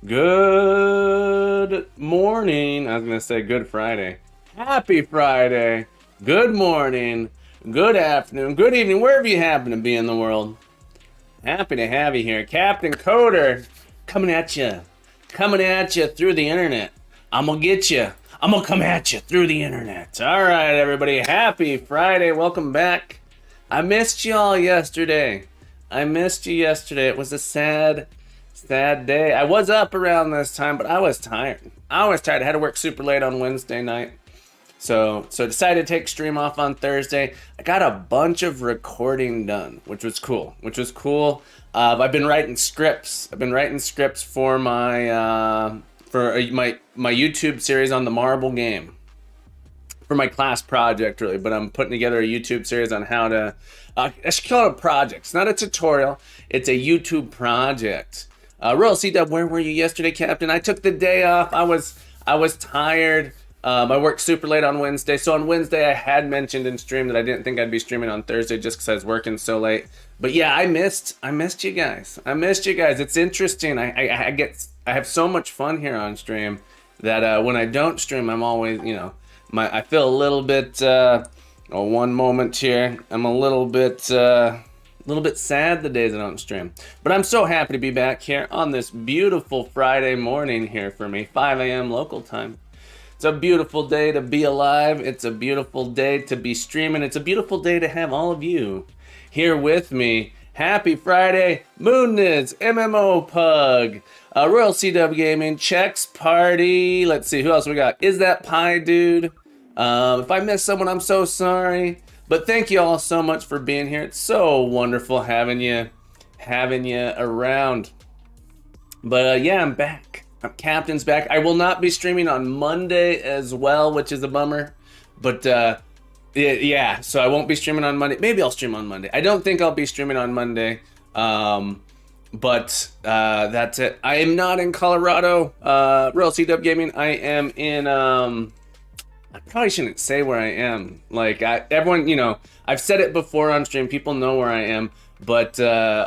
Good morning. I was going to say good Friday. Happy Friday. Good morning. Good afternoon. Good evening, wherever you happen to be in the world. Happy to have you here. Captain Coder coming at you. Coming at you through the internet. I'm going to get you. I'm going to come at you through the internet. All right, everybody. Happy Friday. Welcome back. I missed you all yesterday. I missed you yesterday. It was a sad day. I was up around this time, but I was tired. I had to work super late on Wednesday night. So decided to take stream off on Thursday. I got a bunch of recording done, which was cool. I've been writing scripts. For my YouTube series on the marble game. For my class project, really, but I'm putting together a YouTube series on how to. I should call it a project. It's not a tutorial. It's a YouTube project. Royal C-Dub, where were you yesterday, Captain? I took the day off. I was tired. I worked super late on Wednesday. So on Wednesday, I had mentioned in stream that I didn't think I'd be streaming on Thursday just because I was working so late. But yeah, I missed you guys. It's interesting. I have so much fun here on stream that when I don't stream, I'm always, I feel a little bit. One moment here. I'm a little bit sad the days I don't stream. But I'm so happy to be back here on this beautiful Friday morning here for me, 5 a.m. local time. It's a beautiful day to be alive. It's a beautiful day to be streaming. It's a beautiful day to have all of you here with me. Happy Friday, Moonniz, MMO Pug, Royal CW Gaming, Chex Party. Let's see, who else we got? Is that Pie Dude? If I missed someone, I'm so sorry. But thank you all so much for being here. It's so wonderful having you around. But yeah, I'm back. Captain's back. I will not be streaming on Monday as well, which is a bummer. But yeah, so I won't be streaming on Monday. Maybe I'll stream on Monday. I don't think I'll be streaming on Monday. But that's it. I am not in Colorado. Real CW Gaming. I am in I probably shouldn't say where I am. Like everyone, I've said it before on stream. People know where I am, but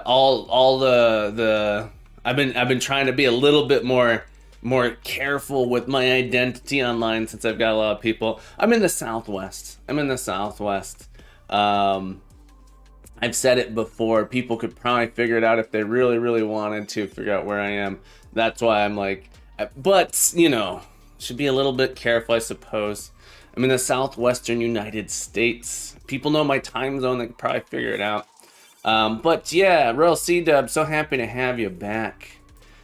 all the I've been trying to be a little bit more careful with my identity online since I've got a lot of people. I'm in the Southwest. I've said it before. People could probably figure it out if they really, really wanted to figure out where I am. That's why I'm like, but should be a little bit careful, I suppose. I'm in the southwestern United States. People know my time zone. They can probably figure it out. But yeah, Royal C-Dub, so happy to have you back.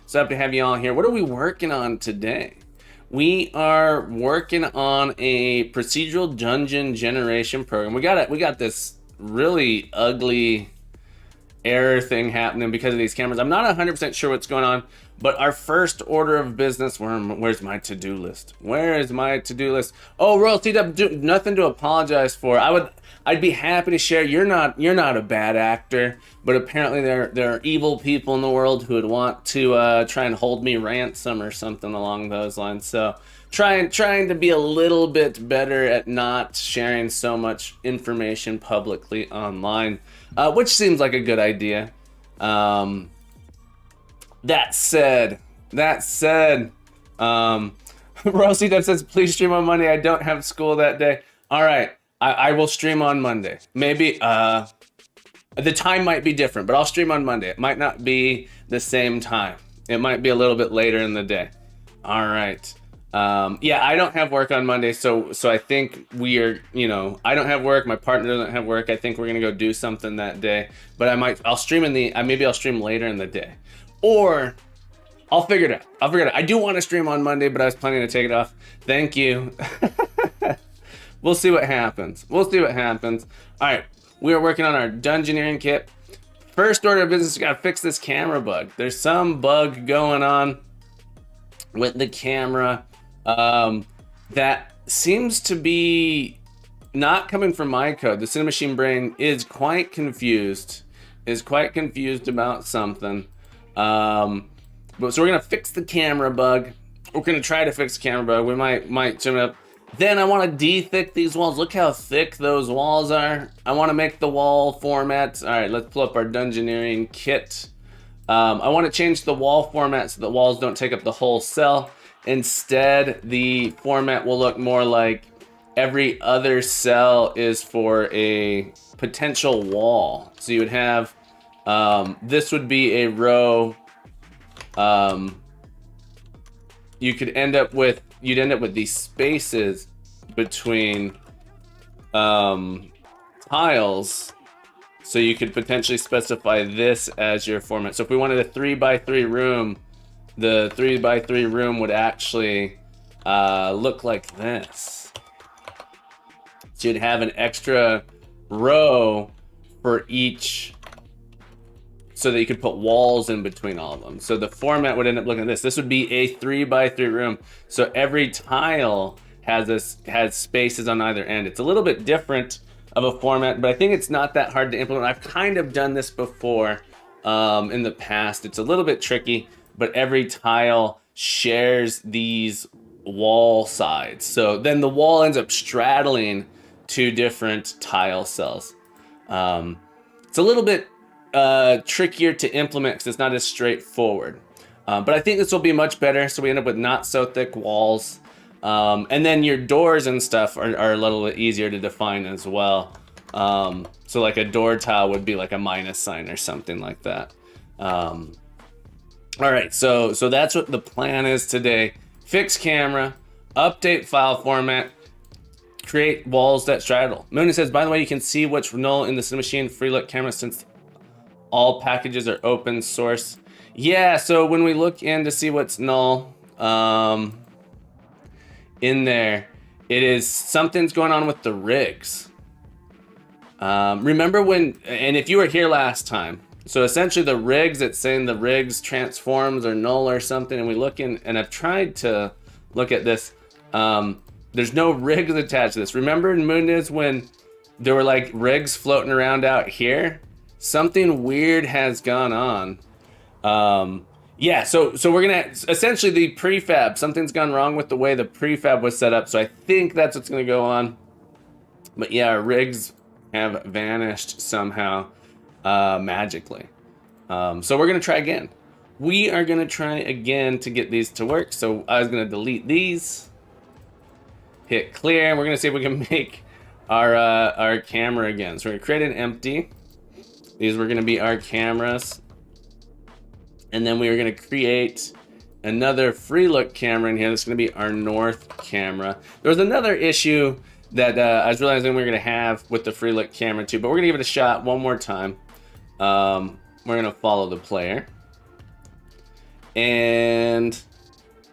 So happy to have you all here. What are we working on today? We are working on a procedural dungeon generation program. We got this really ugly error thing happening because of these cameras. I'm not 100% sure what's going on, but our first order of business, where's my to-do list? Where is my to-do list? Oh, Royal T-Dub, nothing to apologize for. I'd be happy to share. You're not a bad actor, but apparently there are evil people in the world who would want to try and hold me ransom or something along those lines. So trying to be a little bit better at not sharing so much information publicly online, which seems like a good idea. That said, Rosie Dev says, please stream on Monday. I don't have school that day. All right, I will stream on Monday. Maybe the time might be different, but I'll stream on Monday. It might not be the same time. It might be a little bit later in the day. All right. Yeah, I don't have work on Monday, so I think we are, I don't have work, my partner doesn't have work. I think we're gonna go do something that day, but I'll stream maybe I'll stream later in the day, or I'll figure it out. I do want to stream on Monday, but I was planning to take it off. Thank you. We'll see what happens. All right, we are working on our dungeoneering kit. First order of business, we gotta fix this camera bug. There's some bug going on with the camera that seems to be not coming from my code. The Cinemachine brain is quite confused about something. So we're gonna fix the camera bug. We're gonna try to fix the camera bug. We might trim it up. Then I want to de-thick these walls. Look how thick those walls are. I want to make the wall formats. All right, let's pull up our dungeoneering kit. I want to change the wall format so the walls don't take up the whole cell. Instead, the format will look more like every other cell is for a potential wall. So you would have, this would be a row. You'd end up with these spaces between tiles. So you could potentially specify this as your format. So if we wanted a 3x3 room, the 3x3 room would actually look like this. So you'd have an extra row for each, so that you could put walls in between all of them. So the format would end up looking like this. This would be a 3x3 room. So every tile has spaces on either end. It's a little bit different of a format, but I think it's not that hard to implement. I've kind of done this before in the past. It's a little bit tricky, but every tile shares these wall sides. So then the wall ends up straddling two different tile cells. It's a little bit trickier to implement because it's not as straightforward. But I think this will be much better. So we end up with not so thick walls. And then your doors and stuff are a little bit easier to define as well. So like a door tile would be like a minus sign or something like that. All right, so that's what the plan is today. Fix camera, update file format, create walls that straddle. Mooney says, by the way, you can see what's null in the Cinemachine free look camera since all packages are open source. Yeah, so when we look in to see what's null, in there, it is something's going on with the rigs. Remember when, and if you were here last time, so essentially the rigs, it's saying the rigs transforms are null or something, and we look in, and I've tried to look at this. There's no rigs attached to this. Remember in Mooniz when there were like rigs floating around out here? Something weird has gone on. Yeah, so we're gonna, essentially the prefab, something's gone wrong with the way the prefab was set up, so I think that's what's gonna go on. But yeah, our rigs have vanished somehow, magically. So we're gonna try again. We are gonna try again to get these to work. So I was gonna delete these, hit clear, and we're gonna see if we can make our camera again. So we're gonna create an empty. These were gonna be our cameras. And then we were gonna create another free look camera in here. That's gonna be our north camera. There was another issue that I was realizing we were gonna have with the free look camera too, but we're gonna give it a shot one more time. We're gonna follow the player. And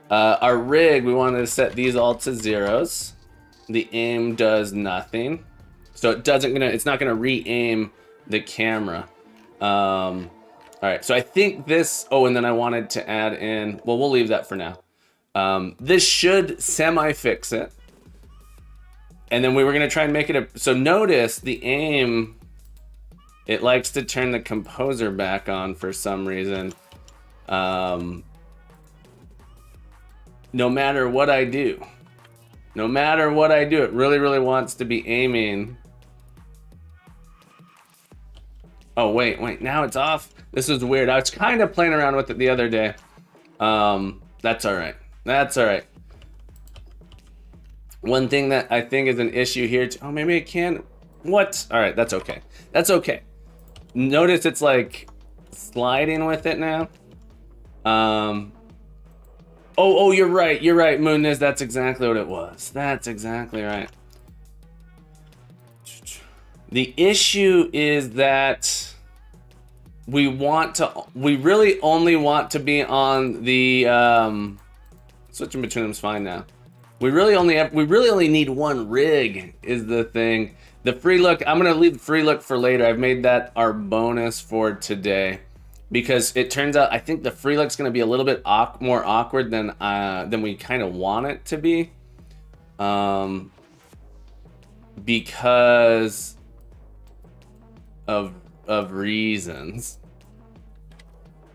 our rig, we wanted to set these all to zeros. The aim does nothing. So it's not gonna re-aim the camera. All right, so I think this, and then I wanted to add in, well, we'll leave that for now. This should semi-fix it. And then we were gonna try and make it so notice the aim, it likes to turn the composer back on for some reason. No matter what I do. It really, really wants to be aiming. Oh, wait, now it's off. This is weird. I was kind of playing around with it the other day. That's all right. One thing that I think is an issue here, maybe it can, what? All right, that's okay. Notice it's like sliding with it now. You're right, Mooniz, that's exactly what it was. That's exactly right. The issue is that we really only want to be on the, switching between them is fine now. We really only need one rig is the thing. The free look, I'm gonna leave the free look for later. I've made that our bonus for today because it turns out I think the free look's gonna be a little bit more awkward than we kind of want it to be, because of reasons.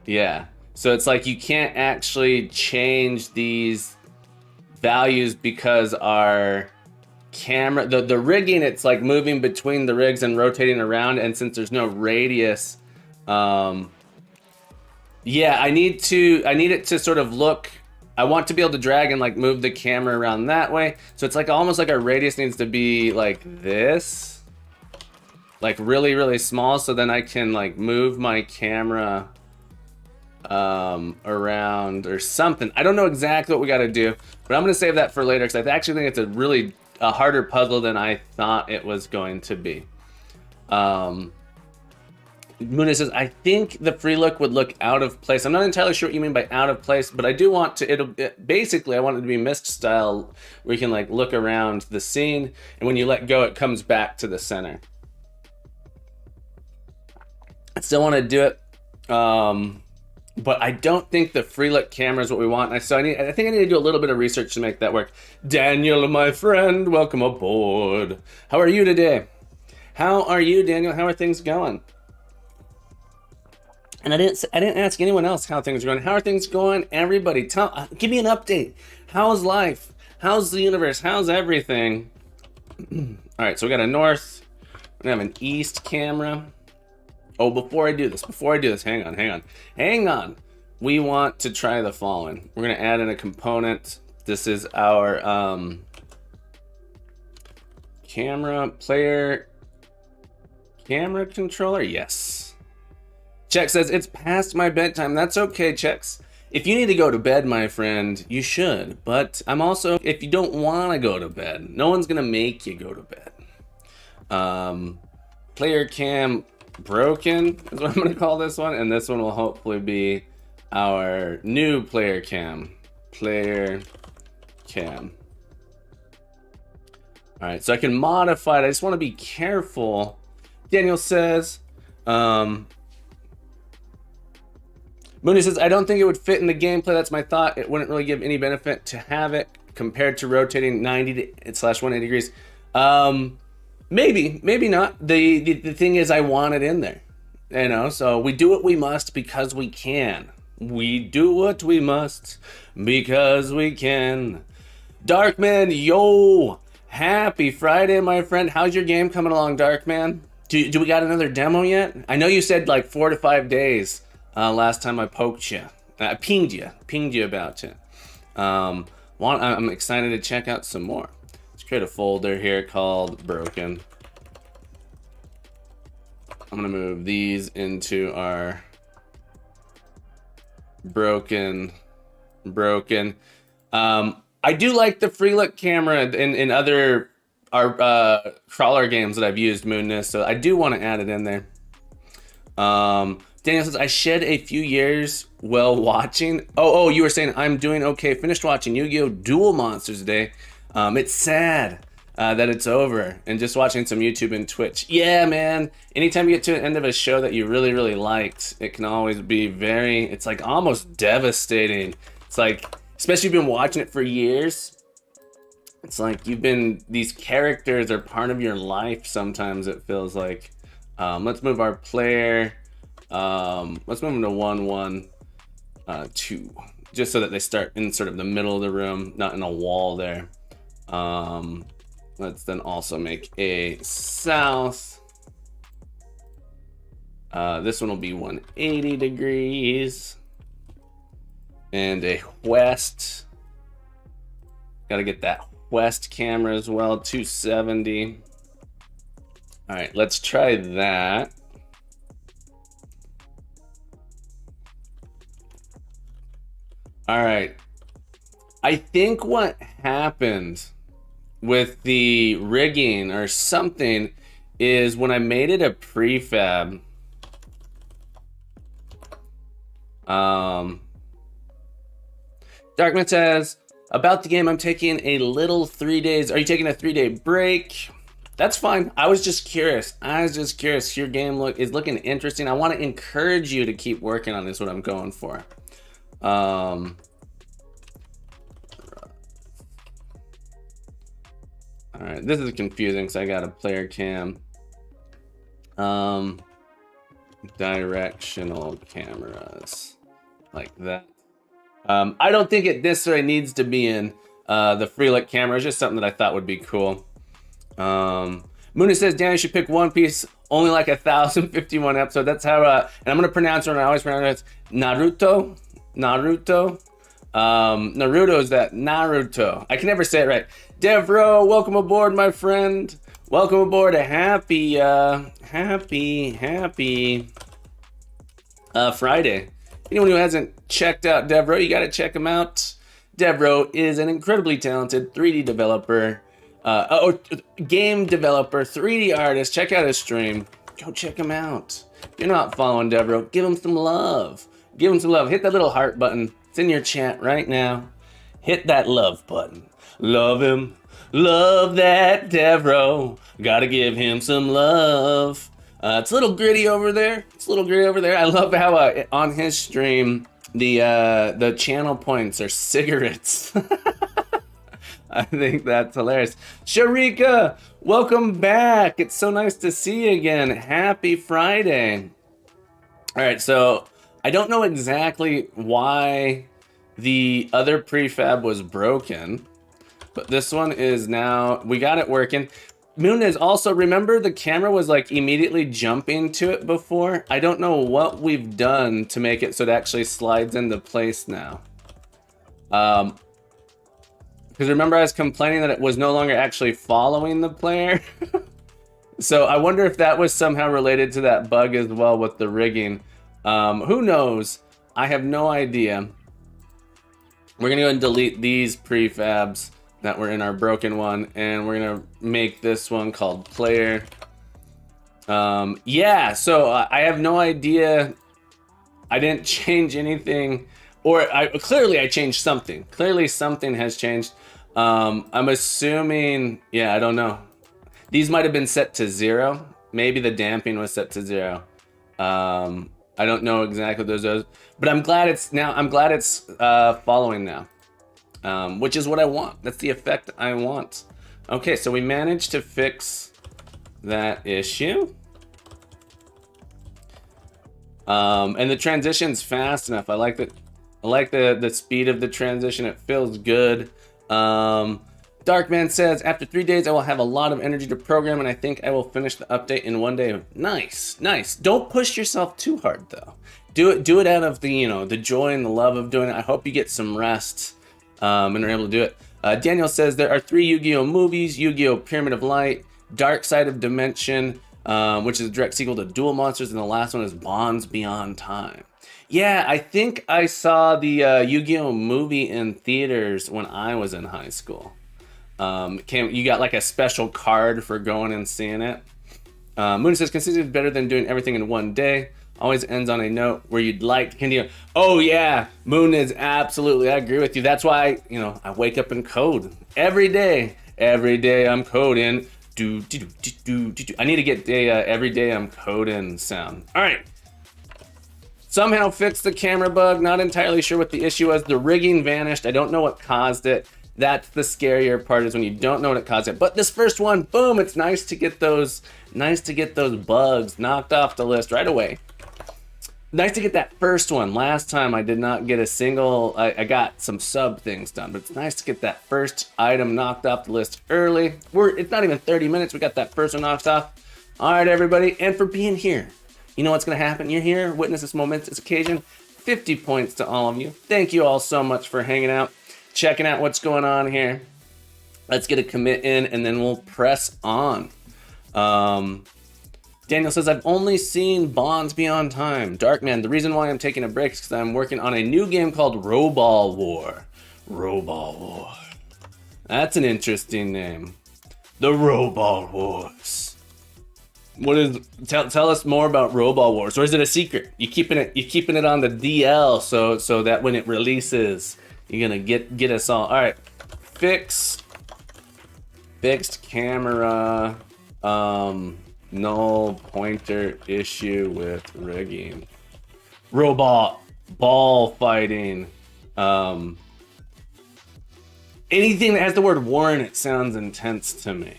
Yeah, so it's like you can't actually change these values because our camera, the rigging, it's like moving between the rigs and rotating around, and since there's no radius Yeah, I need it to sort of look. I want to be able to drag and like move the camera around that way. So it's like almost like our radius needs to be like this. Like really, really small, so then I can like move my camera around or something. I don't know exactly what we got to do, but I'm gonna save that for later because I actually think it's a harder puzzle than I thought it was going to be. Muna says, I think the free look would look out of place. I'm not entirely sure what you mean by out of place, but I do want to, basically I want it to be Myst style where you can like look around the scene, and when you let go, it comes back to the center. I still want to do it, but I don't think the free look camera is what we want. So I think I need to do a little bit of research to make that work. Daniel, my friend, welcome aboard. How are you today? How are you, Daniel? How are things going? And I didn't ask anyone else how things are going. How are things going? Everybody, give me an update. How's life? How's the universe? How's everything? All right, so we got a north. We have an east camera. Oh, before I do this, hang on. We want to try the following. We're gonna add in a component. This is our camera controller. Yes. Check says, it's past my bedtime. That's okay, Checks. If you need to go to bed, my friend, you should. But I'm also, if you don't want to go to bed, no one's going to make you go to bed. Player cam broken is what I'm going to call this one. And this one will hopefully be our new player cam. Player cam. All right, so I can modify it. I just want to be careful. Daniel says, Mooney says, I don't think it would fit in the gameplay. That's my thought. It wouldn't really give any benefit to have it compared to rotating 90/180 degrees. Maybe not. The thing is, I want it in there. You know, so we do what we must because we can. We do what we must because we can. Darkman, yo! Happy Friday, my friend. How's your game coming along, Darkman? Do we got another demo yet? I know you said like 4 to 5 days. Last time I poked you, I pinged you about it. I'm excited to check out some more. Let's create a folder here called broken. I'm gonna move these into our broken. I do like the free look camera in other crawler games that I've used, Moonness, so I do want to add it in there. Daniel says, I shed a few years while watching. Oh, you were saying I'm doing okay. Finished watching Yu-Gi-Oh! Duel Monsters today. It's sad that it's over, and just watching some YouTube and Twitch. Yeah, man. Anytime you get to the end of a show that you really, really liked, it can always be it's like almost devastating. It's like, especially if you've been watching it for years. It's like these characters are part of your life sometimes, it feels like. Let's move our player. Let's move them to 1-1-2, just so that they start in sort of the middle of the room, not in a wall there. Let's then also make a south. This one will be 180 degrees. And a west. Gotta get that west camera as well, 270. All right, let's try that. All right, I think what happened with the rigging or something is when I made it a prefab, Darkman says, about the game, I'm taking a little 3 days. Are you taking a 3-day break? That's fine. I was just curious. Your game is looking interesting. I want to encourage you to keep working on this, what I'm going for. All right, this is confusing because I got a player cam. Directional cameras like that. I don't think it necessarily needs to be in the free look camera. It's just something that I thought would be cool. Mooney says, Danny should pick one piece only like 1,051 episodes. That's how, and I'm going to pronounce it, and I always pronounce it Naruto. Naruto is that Naruto. I can never say it right. Devro, welcome aboard, my friend. Welcome aboard. A happy Friday. Anyone who hasn't checked out Devro, you got to check him out. Devro is an incredibly talented 3D developer, game developer, 3D artist. Check out his stream. Go check him out. If you're not following Devro, give him some love. Give him some love. Hit that little heart button. It's in your chat right now. Hit that love button. Love him. Love that Devro. Gotta give him some love. It's a little gritty over there. I love how on his stream the channel points are cigarettes. I think that's hilarious. Sharika, welcome back. It's so nice to see you again. Happy Friday. All right, so I don't know exactly why the other prefab was broken, but this one is now, we got it working. Moon is also, remember the camera was like immediately jumping to it before? I don't know what we've done to make it so it actually slides into place now. Because remember I was complaining that it was no longer actually following the player? So I wonder if that was somehow related to that bug as well with the rigging. Who knows? I have no idea. We're gonna go and delete these prefabs that were in our broken one, and we're gonna make this one called player. Yeah, so I have no idea. I didn't change anything, or clearly I changed something. Clearly something has changed. I'm assuming, yeah, I don't know. These might have been set to 0. Maybe the damping was set to 0. I don't know exactly what those, but I'm glad it's following now. Which is what I want. That's the effect I want. Okay, so we managed to fix that issue. And the transition's fast enough. I like the speed of the transition. It feels good. Darkman says, after 3 days, I will have a lot of energy to program, and I think I will finish the update in 1 day. Nice, nice. Don't push yourself too hard, though. Do it out of the, the joy and the love of doing it. I hope you get some rest. And are able to do it. Daniel says there are 3 Yu-Gi-Oh movies: Yu-Gi-Oh! Pyramid of Light, Dark Side of Dimension, which is a direct sequel to Duel Monsters, and the last one is Bonds Beyond Time. Yeah, I think I saw the Yu-Gi-Oh movie in theaters when I was in high school. You got like a special card for going and seeing it. Moon says consistency is better than doing everything in 1 day. Always ends on a note where you'd like to continue. Oh yeah, Moon is absolutely, I agree with you. That's why, I wake up and code every day. Every day I'm coding. I need to get every day I'm coding sound. All right. Somehow fixed the camera bug. Not entirely sure what the issue was. The rigging vanished. I don't know what caused it. That's the scarier part, is when you don't know what it caused it. But this first one, boom, it's nice to get those bugs knocked off the list right away. Nice to get that first one. Last time I did not get a single, I got some sub things done, but it's nice to get that first item knocked off the list early. It's not even 30 minutes, we got that first one knocked off. All right, everybody, and for being here. You know what's gonna happen? You're here, witness this momentous occasion. 50 points to all of you. Thank you all so much for hanging out, checking out what's going on here. Let's get a commit in, and then we'll press on. Daniel says, I've only seen Bonds Beyond Time. Darkman, the reason why I'm taking a break is because I'm working on a new game called Roball War. Roball War. That's an interesting name. The Roball Wars. What is? Tell us more about Roball Wars, or is it a secret? You keeping it on the DL so that when it releases, you're gonna get us all. All right, fixed camera. Null pointer issue with rigging. Robot ball fighting. Anything that has the word war in it sounds intense to me.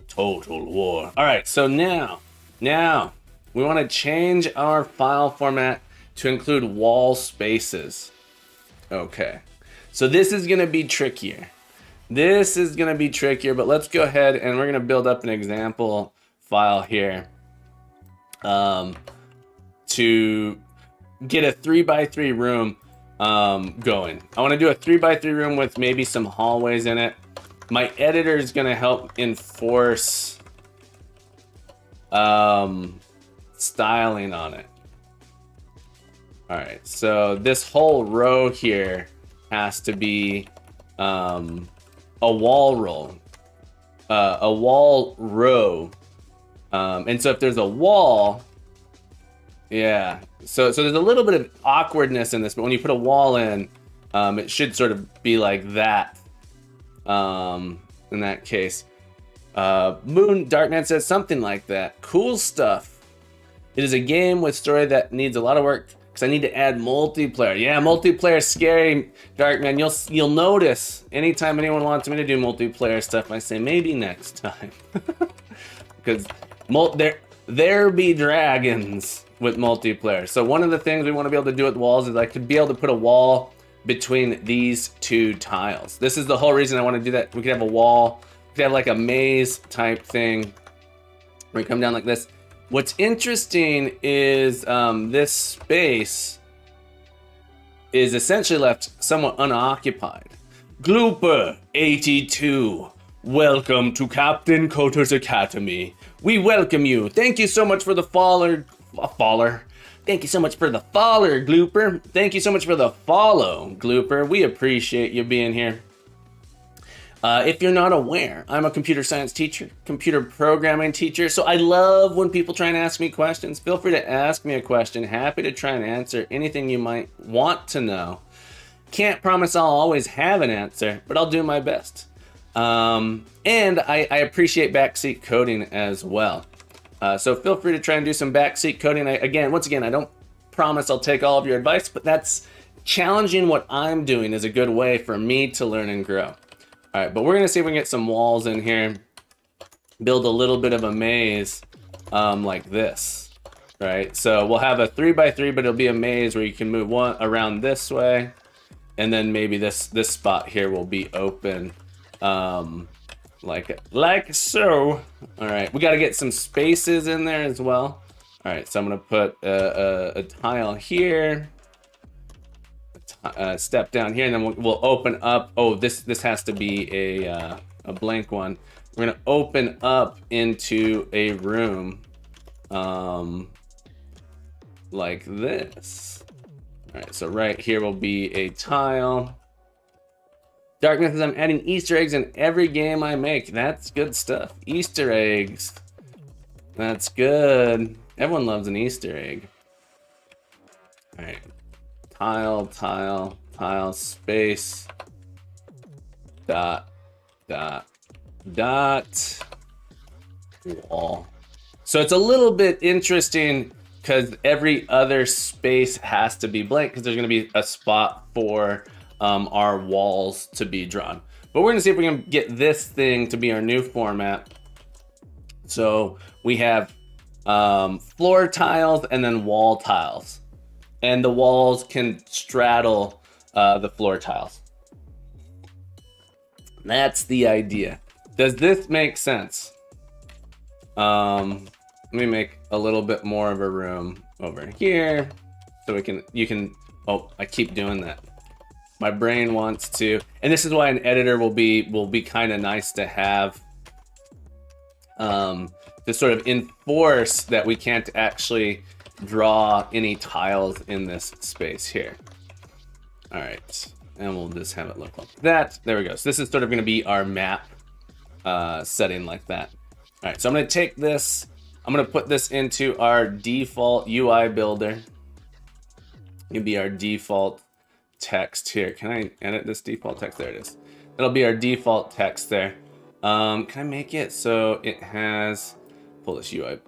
Total war. All right, so now we want to change our file format to include wall spaces. Okay, so this is going to be trickier. But let's go ahead and we're going to build up an example file here. to get a 3x3 room going. I want to do a 3x3 room with maybe some hallways in it. My editor is going to help enforce styling on it. All right, so this whole row here has to be a wall roll, a wall row. And so if there's a wall, yeah, so there's a little bit of awkwardness in this, but when you put a wall in, it should sort of be like that. In that case, Moon Darkman says something like that. Cool stuff. It is a game with story that needs a lot of work because I need to add multiplayer. Yeah, multiplayer is scary, Darkman. You'll notice anytime anyone wants me to do multiplayer stuff, I say maybe next time. Because there be dragons with multiplayer. So one of the things we want to be able to do with walls is I could be able to put a wall between these two tiles. This is the whole reason I want to do that. We could have a wall. We could have like a maze type thing where you come down like this. What's interesting is this space is essentially left somewhat unoccupied. Glooper 82, welcome to Captain Coter's Academy. We welcome you. Thank you so much for the faller. Thank you so much for the follower, Glooper. Thank you so much for the follow, Glooper. We appreciate you being here. If you're not aware, I'm a computer science teacher, computer programming teacher, so I love when people try and ask me questions. Feel free to ask me a question. Happy to try and answer anything you might want to know. Can't promise I'll always have an answer, but I'll do my best. And I appreciate backseat coding as well. So feel free to try and do some backseat coding. Once again, I don't promise I'll take all of your advice, but that's challenging what I'm doing is a good way for me to learn and grow. All right, but we're gonna see if we can get some walls in here, build a little bit of a maze like this, right? So we'll have a 3x3, but it'll be a maze where you can move one around this way, and then maybe this spot here will be open. Like so. All right, we got to get some spaces in there as well. All right, so I'm gonna put a tile here, a step down here, and then we'll open up. Oh, this has to be a blank one. We're gonna open up into a room, like this. All right, so right here will be a tile. Darkness says I'm adding Easter eggs in every game I make. That's good stuff. Easter eggs. That's good. Everyone loves an Easter egg. All right. Tile, tile, tile, space. Dot, dot, dot. Wall. So it's a little bit interesting because every other space has to be blank because there's going to be a spot for our walls to be drawn. But we're gonna see if we can get this thing to be our new format. So we have floor tiles and then wall tiles, and the walls can straddle the floor tiles. That's the idea. Does this make sense? Let me make a little bit more of a room over here so you can oh, I keep doing that. My brain wants to, and this is why an editor will be kind of nice to have, to sort of enforce that we can't actually draw any tiles in this space here. All right, and we'll just have it look like that. There we go. So this is sort of going to be our map setting like that. All right, so I'm going to take this. I'm going to put this into our default UI builder. It'll be our default text here. Can I edit this default text? There it is. That'll be our default text there. Can I make it so it has, pull this UI,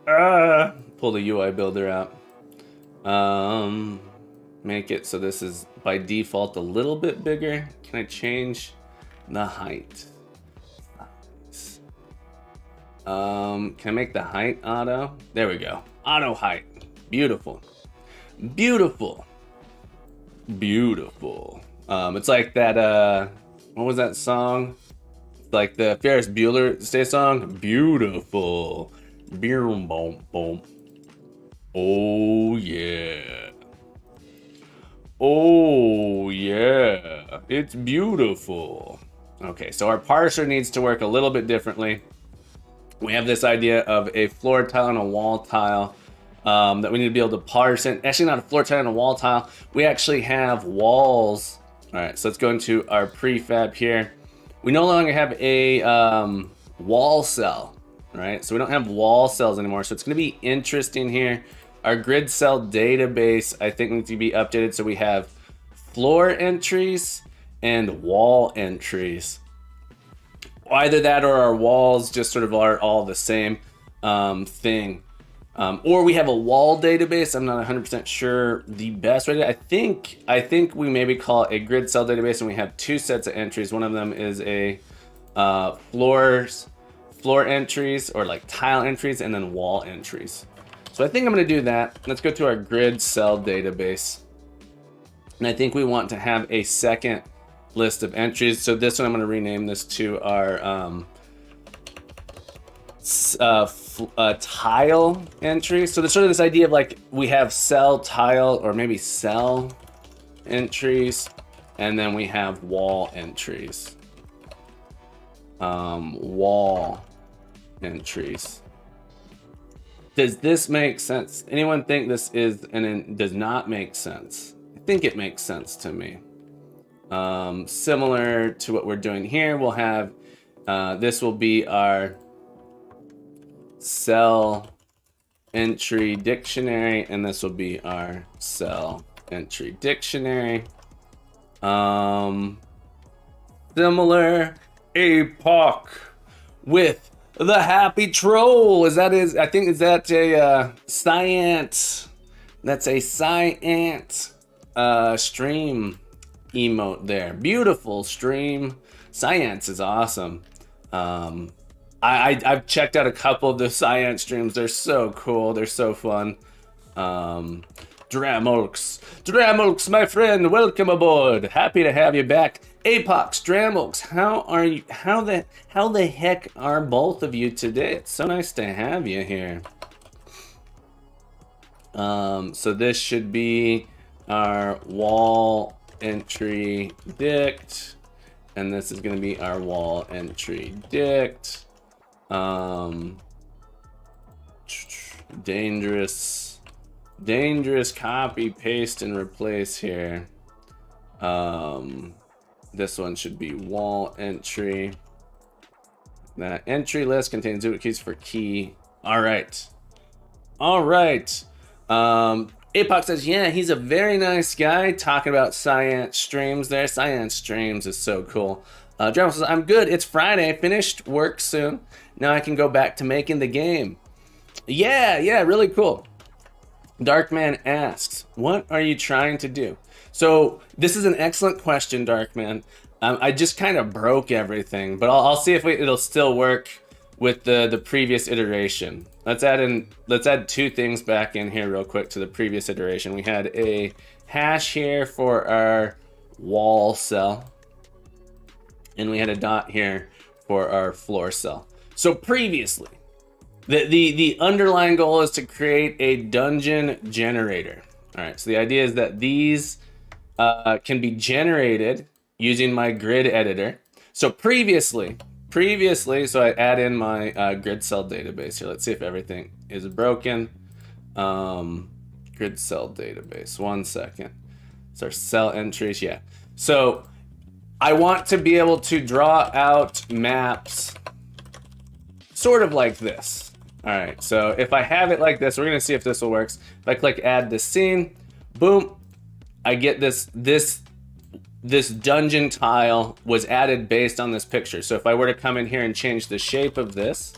pull the UI builder out. Make it so this is by default a little bit bigger. Can I change the height? Can I make the height auto? There we go. Auto height. Beautiful. Beautiful. Beautiful. It's like that, what was that song? Like the Ferris Bueller Day song? Beautiful. Boom, boom, boom. Oh yeah. Oh yeah. It's beautiful. Okay, so our parser needs to work a little bit differently. We have this idea of a floor tile and a wall tile that we need to be able to parse in. Actually, not a floor tile and a wall tile. We actually have walls. All right, so let's go into our prefab here. We no longer have a wall cell, right? So we don't have wall cells anymore. So it's going to be interesting here. Our grid cell database, I think, needs to be updated. So we have floor entries and wall entries. Either that or our walls just sort of are all the same thing. Or we have a wall database. I'm not 100% sure the best way to. I think we maybe call it a grid cell database, and we have two sets of entries. One of them is a floor entries, or like tile entries, and then wall entries. So I think I'm going to do that. Let's go to our grid cell database, and I think we want to have a second list of entries. So this one, I'm going to rename this to our tile entry. So there's sort of this idea of like we have cell, tile, or maybe cell entries, and then we have wall entries. Wall entries. Does this make sense? Anyone think this is and does not make sense? I think it makes sense to me. Similar to what we're doing here, we'll have this will be our cell entry dictionary, and this will be our cell entry dictionary. Similar epoch with the happy troll. I think is that a Cyant? That's a Cyant stream emote there. Beautiful stream. Science is awesome. I've checked out a couple of the science streams. They're so cool. They're so fun. Dramulks, my friend, welcome aboard. Happy to have you back. Apox, Dramulks, how are you? How the heck are both of you today? It's so nice to have you here. So this should be our wall entry dict, and this is going to be our wall entry dict. Dangerous copy, paste, and replace here. This one should be wall entry. That entry list contains input keys for key. All right. Apox says, yeah, he's a very nice guy, talking about science streams there. Science streams is so cool. Drama says, I'm good. It's Friday. Finished work soon. Now I can go back to making the game. Yeah, really cool. Darkman asks, what are you trying to do? So this is an excellent question, Darkman. I just kind of broke everything, but I'll see if it'll still work with the previous iteration. Let's add two things back in here real quick to the previous iteration. We had a hash here for our wall cell, and we had a dot here for our floor cell. So previously, the underlying goal is to create a dungeon generator. All right, so the idea is that these can be generated using my grid editor. So previously, so I add in my grid cell database here. Let's see if everything is broken. Grid cell database, 1 second. It's our cell entries, yeah. So I want to be able to draw out maps sort of like this. All right, so if I have it like this, we're gonna see if this will work. If I click add this scene, boom, I get this dungeon tile was added based on this picture. So if I were to come in here and change the shape of this,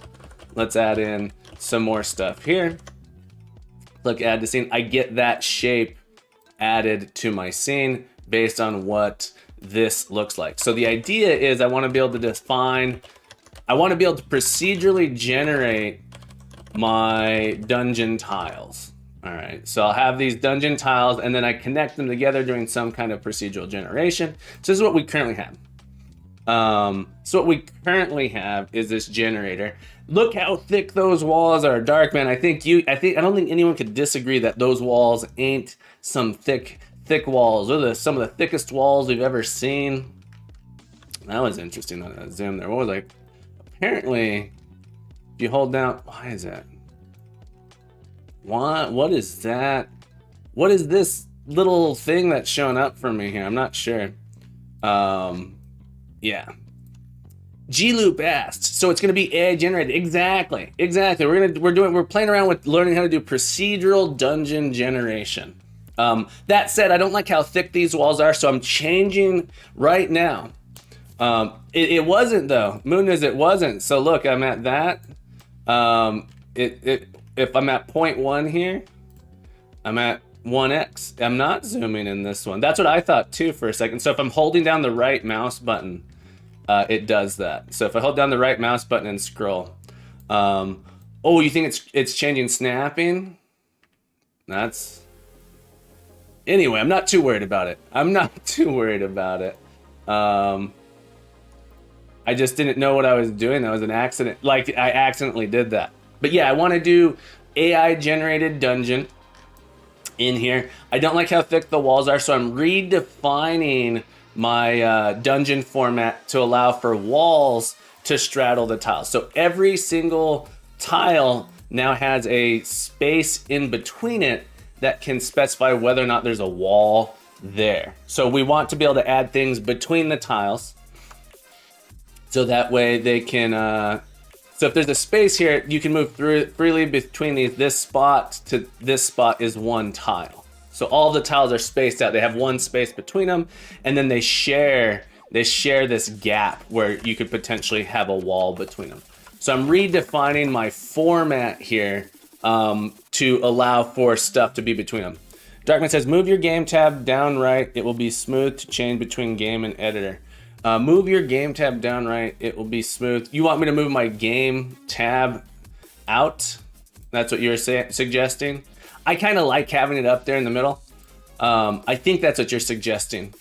let's add in some more stuff here. Click add to scene, I get that shape added to my scene based on what this looks like. So the idea is I want to be able to procedurally generate my dungeon tiles. All right, so I'll have these dungeon tiles and then I connect them together doing some kind of procedural generation. So this is what we currently have. So what we currently have is this generator. Look how thick those walls are, Darkman. I don't think anyone could disagree that those walls ain't some thick walls. Those are some of the thickest walls we've ever seen. That was interesting on that zoom there. What was I? Apparently, if you hold down, why is that? What is that? What is this little thing that's showing up for me here? I'm not sure. Yeah. G-Loop asked, so it's going to be AI generated. Exactly. We're playing around with learning how to do procedural dungeon generation. That said, I don't like how thick these walls are, so I'm changing right now. It wasn't though. Moonez, it wasn't. So look, I'm at that. If I'm at 0.1 here, I'm at 1x. I'm not zooming in this one. That's what I thought too for a second. So if I'm holding down the right mouse button, it does that. So if I hold down the right mouse button and scroll, oh, you think it's changing snapping? Anyway, I'm not too worried about it. I just didn't know what I was doing. That was an accident. Like, I accidentally did that. But yeah, I want to do AI generated dungeon in here. I don't like how thick the walls are, so I'm redefining my dungeon format to allow for walls to straddle the tiles. So every single tile now has a space in between it that can specify whether or not there's a wall there. So we want to be able to add things between the tiles, so that way they can, so if there's a space here, you can move through it freely between this spot to this spot is one tile. So all the tiles are spaced out. They have one space between them, and then they share this gap where you could potentially have a wall between them. So I'm redefining my format here to allow for stuff to be between them. Darkman says, move your game tab down right. It will be smooth to change between game and editor. Move your game tab down right. It will be smooth. You want me to move my game tab out? That's what you're suggesting? I kind of like having it up there in the middle. I think that's what you're suggesting.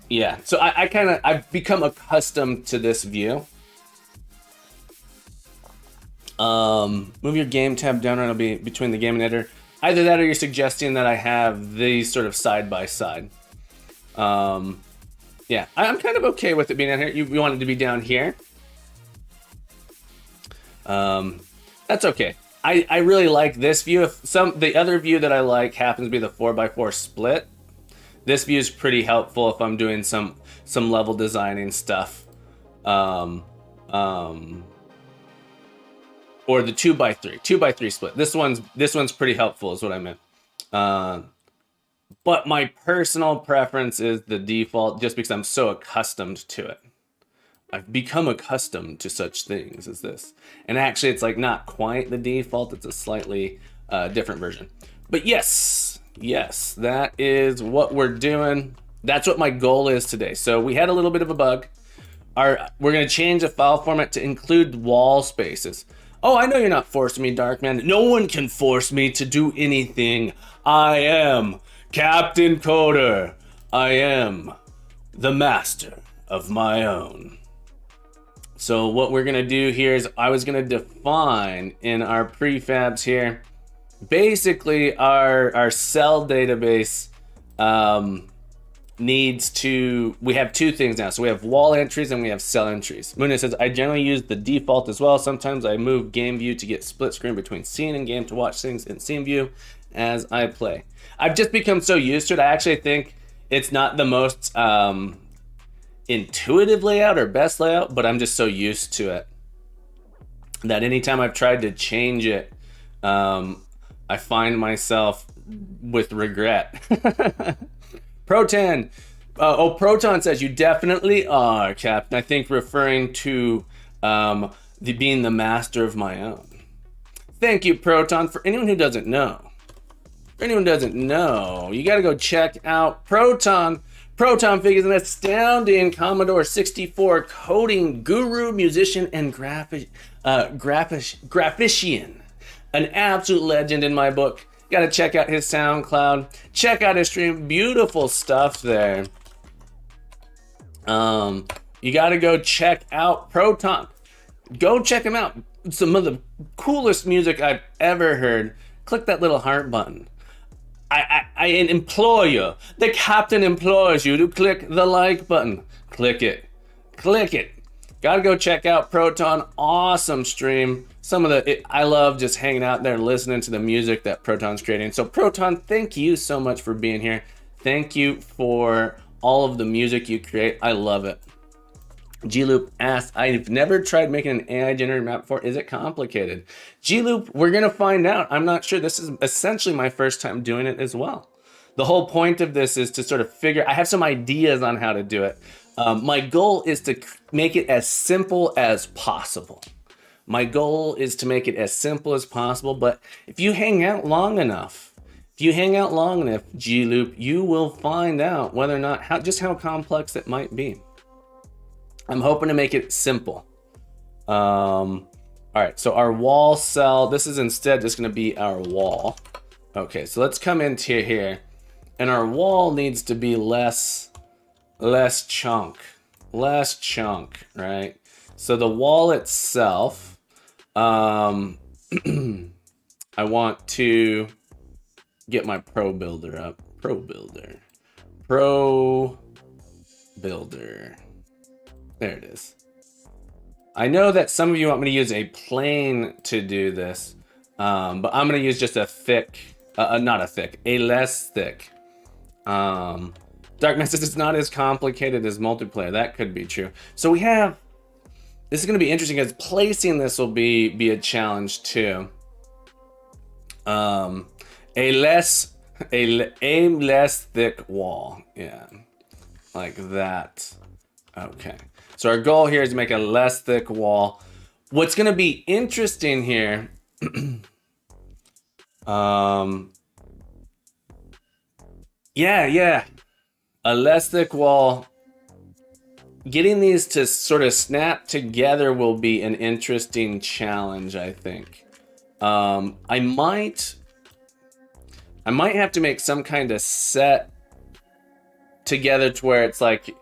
Yeah, so I've become accustomed to this view. Move your game tab down right. It'll be between the game and editor. Either that or you're suggesting that I have these sort of side by side. Yeah, I'm kind of okay with it being down here. You want it to be down here. That's okay. I really like this view. If the other view that I like happens to be the 4x4 split, this view is pretty helpful if I'm doing some level designing stuff. Or the 2x3 split. This one's pretty helpful is what I meant. But my personal preference is the default, just because I'm so accustomed to it. I've become accustomed to such things as this. And actually, it's like not quite the default. It's a slightly different version. But yes, that is what we're doing. That's what my goal is today. So we had a little bit of a bug. We're going to change the file format to include wall spaces. Oh, I know you're not forcing me, Darkman. No one can force me to do anything. I am Captain Coder. I am the master of my own. So what we're gonna do here is I was gonna define in our prefabs here, basically our cell database we have two things now. So we have wall entries and we have cell entries. Muna says, I generally use the default as well. Sometimes I move game view to get split screen between scene and game to watch things in scene view as I play. I've just become so used to it. I actually think it's not the most intuitive layout or best layout, but I'm just so used to it that anytime I've tried to change it, I find myself with regret. Proton. Proton says, you definitely are, Captain. I think referring to being the master of my own. Thank you, Proton. For anyone who doesn't know, you got to go check out Proton. Proton Fig is an astounding Commodore 64 coding guru, musician, and graphician. An absolute legend in my book. Got to check out his SoundCloud. Check out his stream. Beautiful stuff there. You got to go check out Proton. Go check them out. Some of the coolest music I've ever heard. Click that little heart button. I implore you. The captain implores you to click the like button. Click it. Click it. Gotta go check out Proton. Awesome stream. I love just hanging out there and listening to the music that Proton's creating. So Proton, thank you so much for being here. Thank you for all of the music you create. I love it. G-Loop asks, I've never tried making an AI generated map before. Is it complicated? G-Loop, we're going to find out. I'm not sure. This is essentially my first time doing it as well. The whole point of this is to sort of I have some ideas on how to do it. My goal is to make it as simple as possible. My goal is to make it as simple as possible. But if you hang out long enough, G-Loop, you will find out whether or not, just how complex it might be. I'm hoping to make it simple. All right, so our wall cell, this is instead just gonna be our wall. Okay, so let's come into here. And our wall needs to be less chunk, right? So the wall itself, I want to get my Pro Builder up. Pro Builder. There it is. I know that some of you want me to use a plane to do this, but I'm going to use just a less thick. Dark Message is not as complicated as multiplayer. That could be true. So this is going to be interesting because placing this will be a challenge too. A less thick wall. Yeah, like that. Okay. So our goal here is to make a less thick wall. What's going to be interesting here, yeah, a less thick wall. Getting these to sort of snap together will be an interesting challenge, I think. I might have to make some kind of set together to where it's like,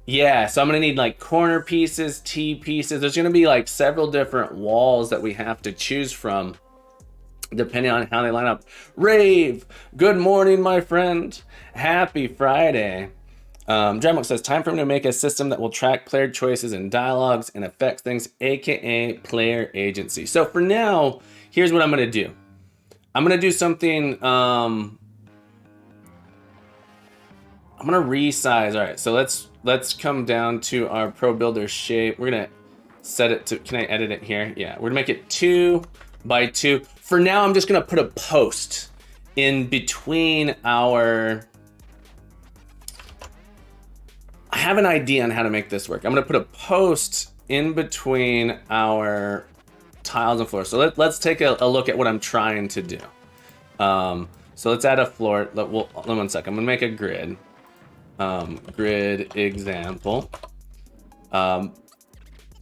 yeah, so I'm gonna need like corner pieces, T-pieces. There's gonna be like several different walls that we have to choose from depending on how they line up. Rave, good morning, my friend. Happy Friday. Dremok says, time for me to make a system that will track player choices and dialogues and affect things, aka player agency. So for now, here's what I'm gonna do. I'm gonna do something, I'm gonna resize. All right, so let's come down to our Pro Builder shape. We're gonna set it to, can I edit it here? Yeah, we're gonna make it 2 by 2. For now, I'm just gonna put a post in between our, I have an idea on how to make this work. I'm gonna put a post in between our tiles and floors. So let's take a look at what I'm trying to do. So let's add a floor. One second, I'm gonna make a grid. Grid example.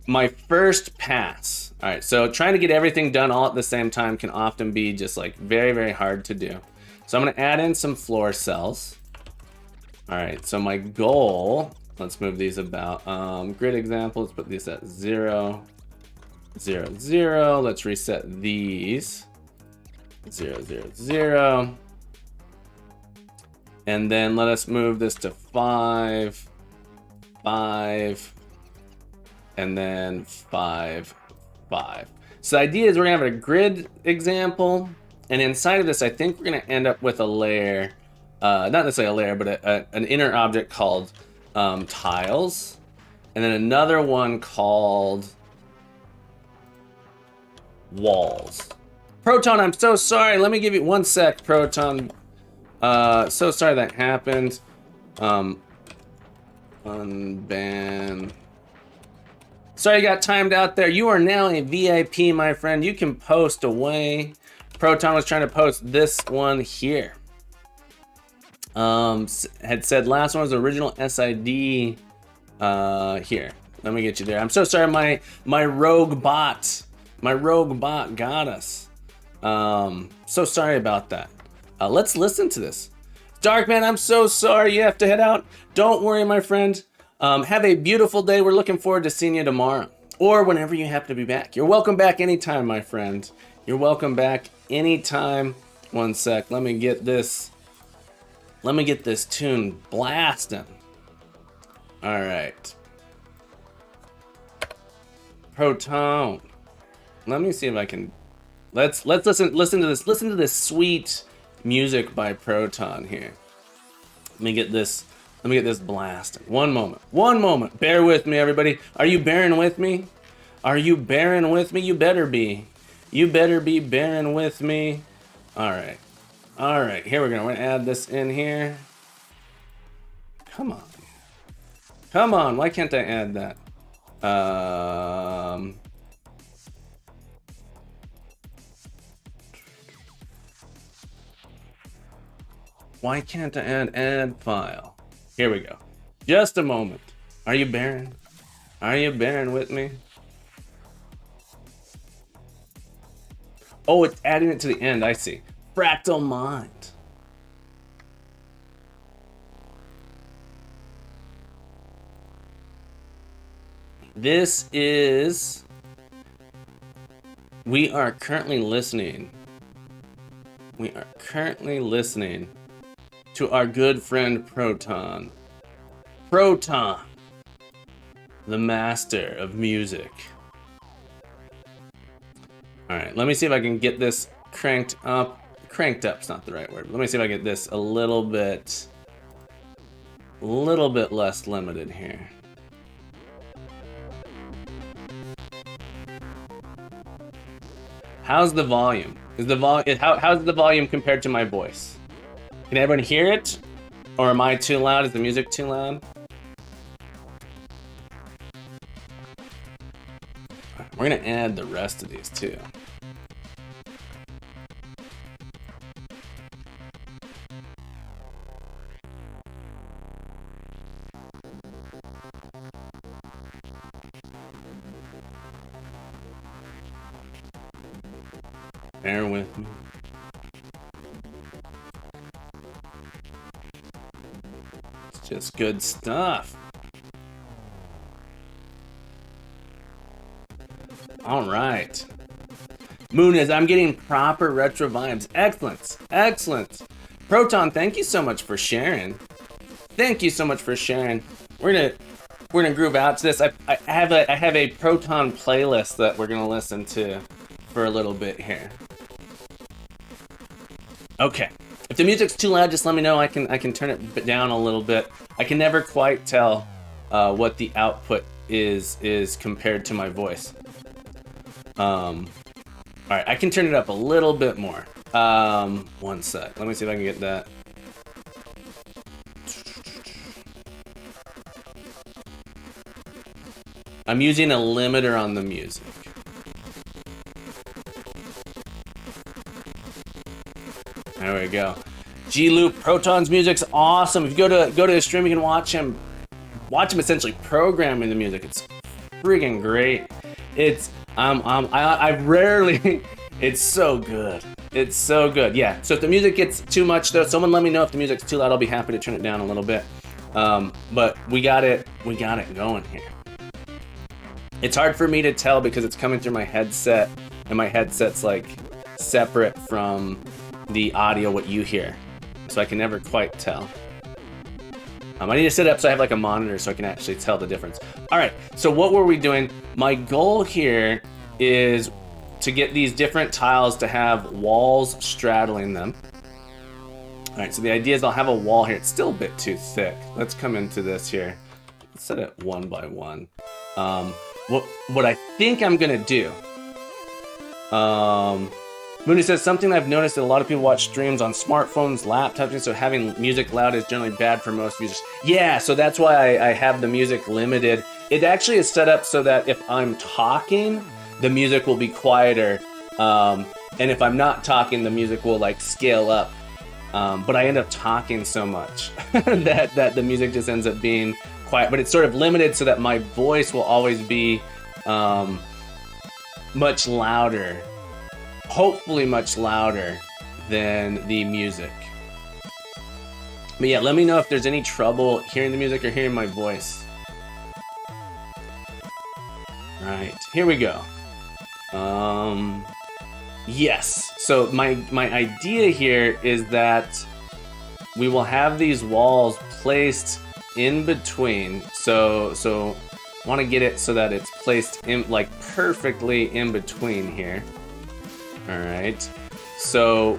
My first pass. All right, so trying to get everything done all at the same time can often be just like very, very hard to do. So I'm gonna add in some floor cells. All right, so my goal, let's move these about. Grid example, let's put these at 0, 0, 0. Let's reset these. 0, 0, 0. And then let us move this to 5, 5, and then 5, 5. So the idea is we're gonna have a grid example, and inside of this, I think we're gonna end up with a layer, not necessarily a layer, but an inner object called tiles, and then another one called walls. Proton, I'm so sorry. Let me give you 1 sec, Proton. So sorry that happened. Unban. Sorry you got timed out there. You are now a VIP, my friend. You can post away. Proton was trying to post this one here. Had said last one was original SID. Here, let me get you there. I'm so sorry, my rogue bot got us. So sorry about that. Let's listen to this. Darkman, I'm so sorry you have to head out. Don't worry, my friend. Have a beautiful day. We're looking forward to seeing you tomorrow or whenever you happen to be back. You're welcome back anytime, my friend. You're welcome back anytime. One sec. Let me get this tune blasting. All right. Proton. Let me see if I can. Let's listen to this. Listen to this sweet music by Proton here. Let me get this blasting. One moment. Bear with me, everybody. Are you bearing with me? Are you bearing with me? You better be. You better be bearing with me. All right. Here we go. We're gonna add this in here. Come on. Why can't I add that? Why can't I add file? Here we go. Just a moment. Are you bearing? Are you bearing with me? Oh, it's adding it to the end. I see. Fractal Mind. This is... We are currently listening to our good friend Proton. Proton, the master of music. All right, let me see if I can get this cranked up. Cranked up's not the right word. Let me see if I get this a little bit less limited here. How's the volume? How's the volume compared to my voice? Can everyone hear it? Or am I too loud? Is the music too loud? We're gonna add the rest of these too. Bear with me. It's just good stuff. All right. Moon is, I'm getting proper retro vibes. Excellent. Excellent. Proton, thank you so much for sharing. Thank you so much for sharing. We're gonna groove out to this. I have a Proton playlist that we're gonna listen to for a little bit here. Okay. If the music's too loud, just let me know. I can turn it down a little bit. I can never quite tell what the output is compared to my voice. All right, I can turn it up a little bit more. One sec. Let me see if I can get that. I'm using a limiter on the music. There we go. G-Loop, Proton's music's awesome. If you go to his stream, you can watch him essentially programming the music. It's friggin' great. It's I rarely. It's so good. It's so good. Yeah. So if the music gets too much, though, someone let me know if the music's too loud. I'll be happy to turn it down a little bit. But we got it going here. It's hard for me to tell because it's coming through my headset, and my headset's like separate from the audio what you hear, so I can never quite tell. I need to sit up so I have like a monitor so I can actually tell the difference. All right, so what were we doing? My goal here is to get these different tiles to have walls straddling them. All right, so the idea is I'll have a wall here. It's still a bit too thick. Let's come into this here. Let's set it one by one. What I think I'm gonna do, Mooney says, something I've noticed that a lot of people watch streams on smartphones, laptops, so having music loud is generally bad for most users. Yeah, so that's why I have the music limited. It actually is set up so that if I'm talking, the music will be quieter. And if I'm not talking, the music will like scale up. But I end up talking so much that the music just ends up being quiet. But it's sort of limited so that my voice will always be much louder. Hopefully much louder than the music. But yeah, let me know if there's any trouble hearing the music or hearing my voice. Right, here we go. Yes. So my idea here is that we will have these walls placed in between. So want to get it so that it's placed in like perfectly in between here. All right. So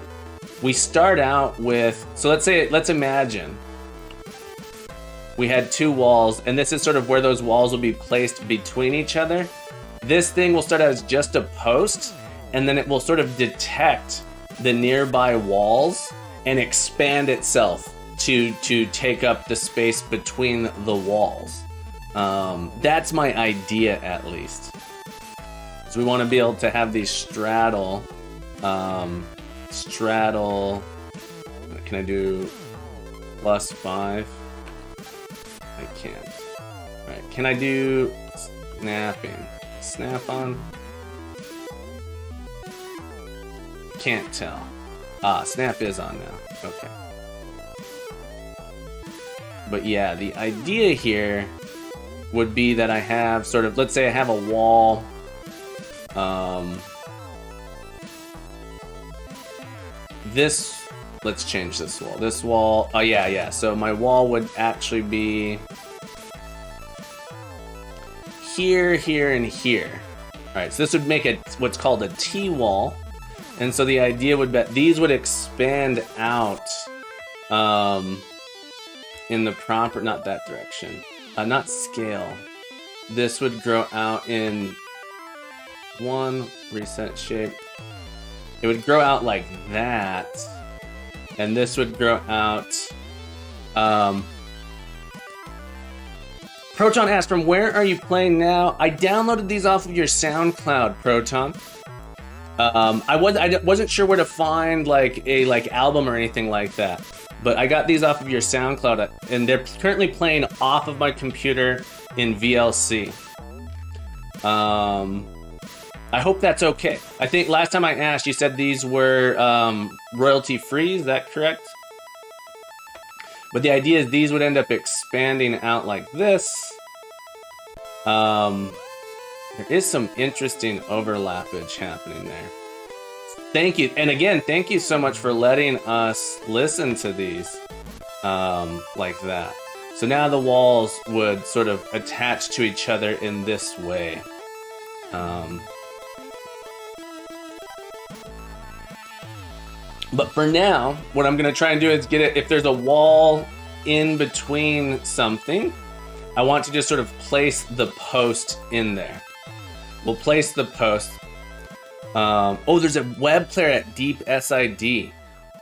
we start out with, so let's imagine we had two walls, and this is sort of where those walls will be placed between each other. This thing will start as just a post, and then it will sort of detect the nearby walls and expand itself to take up the space between the walls. That's my idea, at least. So we want to be able to have these straddle. Can I do +5? I can't. All right, can I do snapping? Snap on? Can't tell. Snap is on now. Okay. But yeah, the idea here would be that I have sort of, let's say I have a wall. Let's change this wall. This wall, oh yeah. So my wall would actually be here, here, and here. All right, so this would make it what's called a T-wall. And so the idea would be that these would expand out in the proper, not that direction, not scale. This would grow out in one, reset shape. It would grow out like that. And this would grow out. Proton asked, from where are you playing now? I downloaded these off of your SoundCloud, Proton. I wasn't sure where to find like a album or anything like that, but I got these off of your SoundCloud, and they're currently playing off of my computer in VLC. I hope that's okay. I think last time I asked, you said these were royalty free. Is that correct? But the idea is these would end up expanding out like this. There is some interesting overlappage happening there. Thank you. And again, thank you so much for letting us listen to these like that. So now the walls would sort of attach to each other in this way. But for now, what I'm going to try and do is get it, if there's a wall in between something, I want to just sort of place the post in there. We'll place the post. Oh, there's a web player at Deep SID.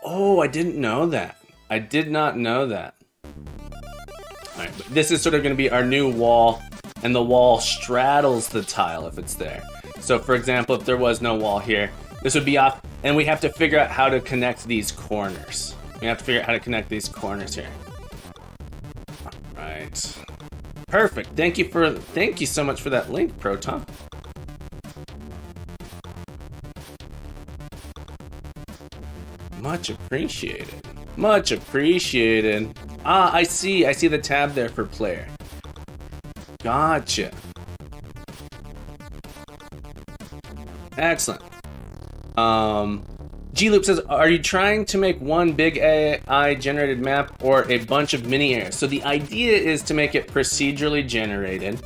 Oh, I didn't know that. I did not know that. All right, but this is sort of going to be our new wall, and the wall straddles the tile if it's there. So for example, if there was no wall here, this would be off, and we have to figure out how to connect these corners. We have to figure out how to connect these corners here. All right. Perfect. Thank you so much for that link, Proton. Much appreciated. Much appreciated. Ah, I see the tab there for player. Gotcha. Excellent. G-Loop says, are you trying to make one big AI generated map or a bunch of mini areas? So the idea is to make it procedurally generated.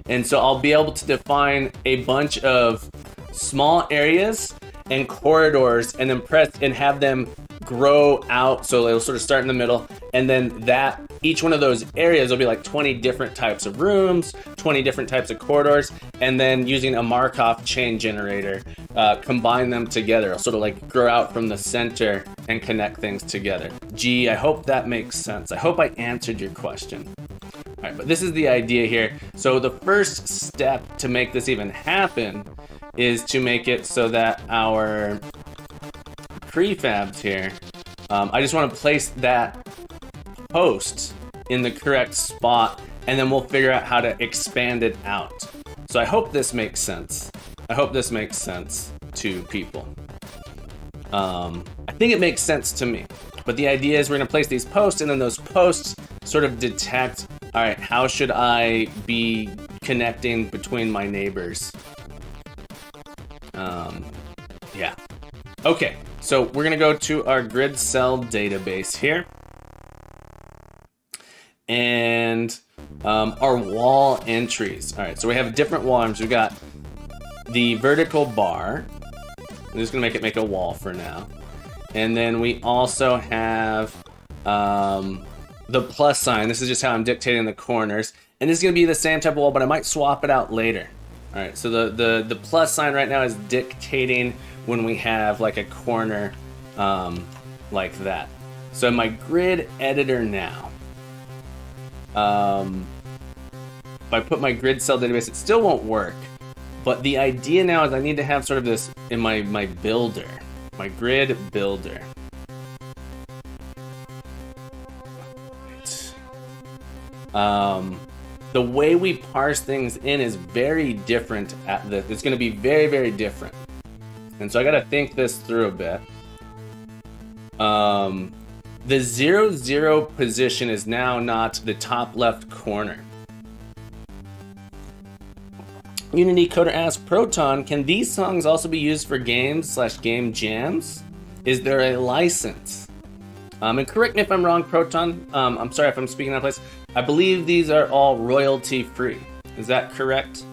And so I'll be able to define a bunch of small areas and corridors and then press and have them grow out. So it'll sort of start in the middle, and then that each one of those areas will be like 20 different types of rooms, 20 different types of corridors, and then using a Markov chain generator, combine them together. It'll sort of like grow out from the center and connect things together. Gee, I hope that makes sense. I hope I answered your question. All right, but this is the idea here. So the first step to make this even happen is to make it so that our prefabs here, I just want to place that post in the correct spot, and then we'll figure out how to expand it out. So I hope this makes sense. I hope this makes sense to people. I think it makes sense to me. But the idea is we're going to place these posts, and then those posts sort of detect, all right, how should I be connecting between my neighbors. Yeah. Okay, so we're gonna go to our grid cell database here. And our wall entries. All right, so we have different wall entries. We've got the vertical bar. I'm just gonna make a wall for now. And then we also have the plus sign. This is just how I'm dictating the corners. And this is gonna be the same type of wall, but I might swap it out later. All right, so the plus sign right now is dictating when we have like a corner like that. So my grid editor now, if I put my grid cell database, it still won't work. But the idea now is I need to have sort of this in my builder, my grid builder. The way we parse things in is very different it's going to be very, very different. And so I got to think this through a bit. The 0, 0 position is now not the top left corner. Unity Coder asks, Proton, can these songs also be used for games/game jams? Is there a license? And correct me if I'm wrong, Proton. I'm sorry if I'm speaking out of place. I believe these are all royalty free. Is that correct?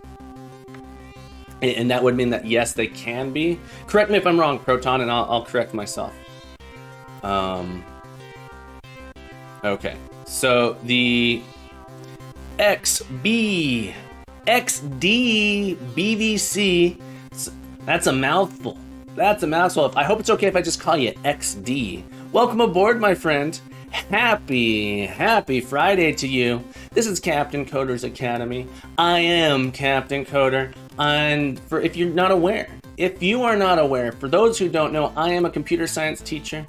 And that would mean that yes, they can be. Correct me if I'm wrong, Proton, and I'll correct myself. Okay, so the XD BVC, that's a mouthful. That's a mouthful. I hope it's okay if I just call you XD. Welcome aboard, my friend. Happy Friday to you. This is Captain Coder's Academy. I am Captain Coder. And if you are not aware, for those who don't know, I am a computer science teacher.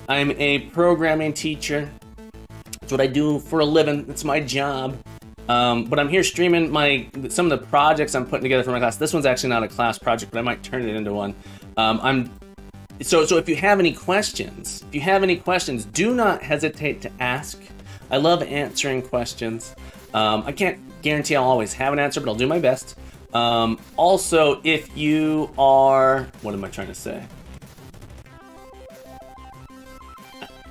I'm a programming teacher. It's what I do for a living. It's my job. But I'm here streaming some of the projects I'm putting together for my class. This one's actually not a class project, but I might turn it into one. So if you have any questions, do not hesitate to ask. I love answering questions. I can't guarantee I'll always have an answer, but I'll do my best. Also, if you are, what am I trying to say?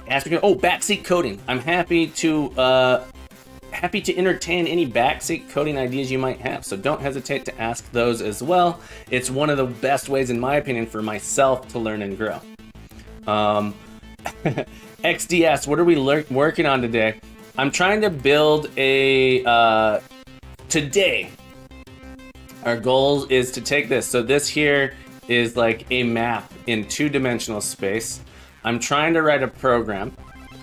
Backseat coding. I'm happy to entertain any backseat coding ideas you might have. So don't hesitate to ask those as well. It's one of the best ways, in my opinion, for myself to learn and grow. XDS, what are we working on today? I'm trying to build today, our goal is to take this. So this here is like a map in 2-dimensional space. I'm trying to write a program.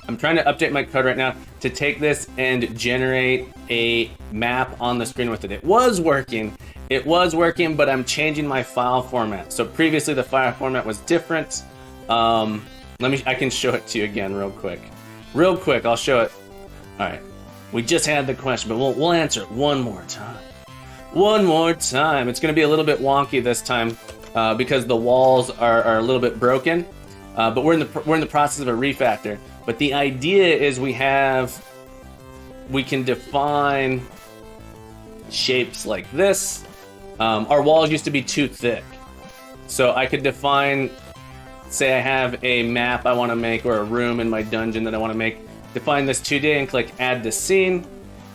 I'm trying to update my code right now to take this and generate a map on the screen with it. It was working, but I'm changing my file format. So previously the file format was different. I can show it to you again real quick. I'll show it. All right, we just had the question, but we'll answer it one more time. It's gonna be a little bit wonky this time because the walls are a little bit broken. But we're in the process of a refactor. But the idea is we can define shapes like this. Our walls used to be too thick. So I could define, say I have a map I want to make or a room in my dungeon that I want to make. Define this 2D and click add to scene.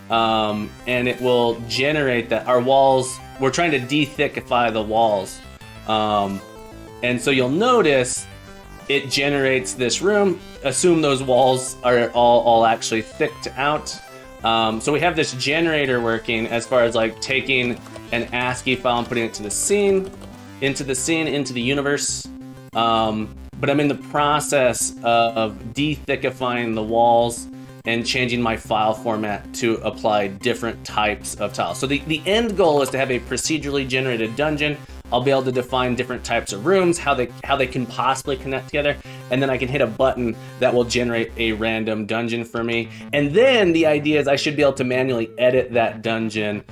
And it will generate that. Our walls, we're trying to de-thickify the walls. And so you'll notice it generates this room. Assume those walls are all actually thicked out. So we have this generator working as far as like taking an ASCII file and putting it into the universe. But I'm in the process of de-thickifying the walls and changing my file format to apply different types of tiles. So the end goal is to have a procedurally generated dungeon. I'll be able to define different types of rooms, how they can possibly connect together, and then I can hit a button that will generate a random dungeon for me. And then the idea is I should be able to manually edit that dungeon,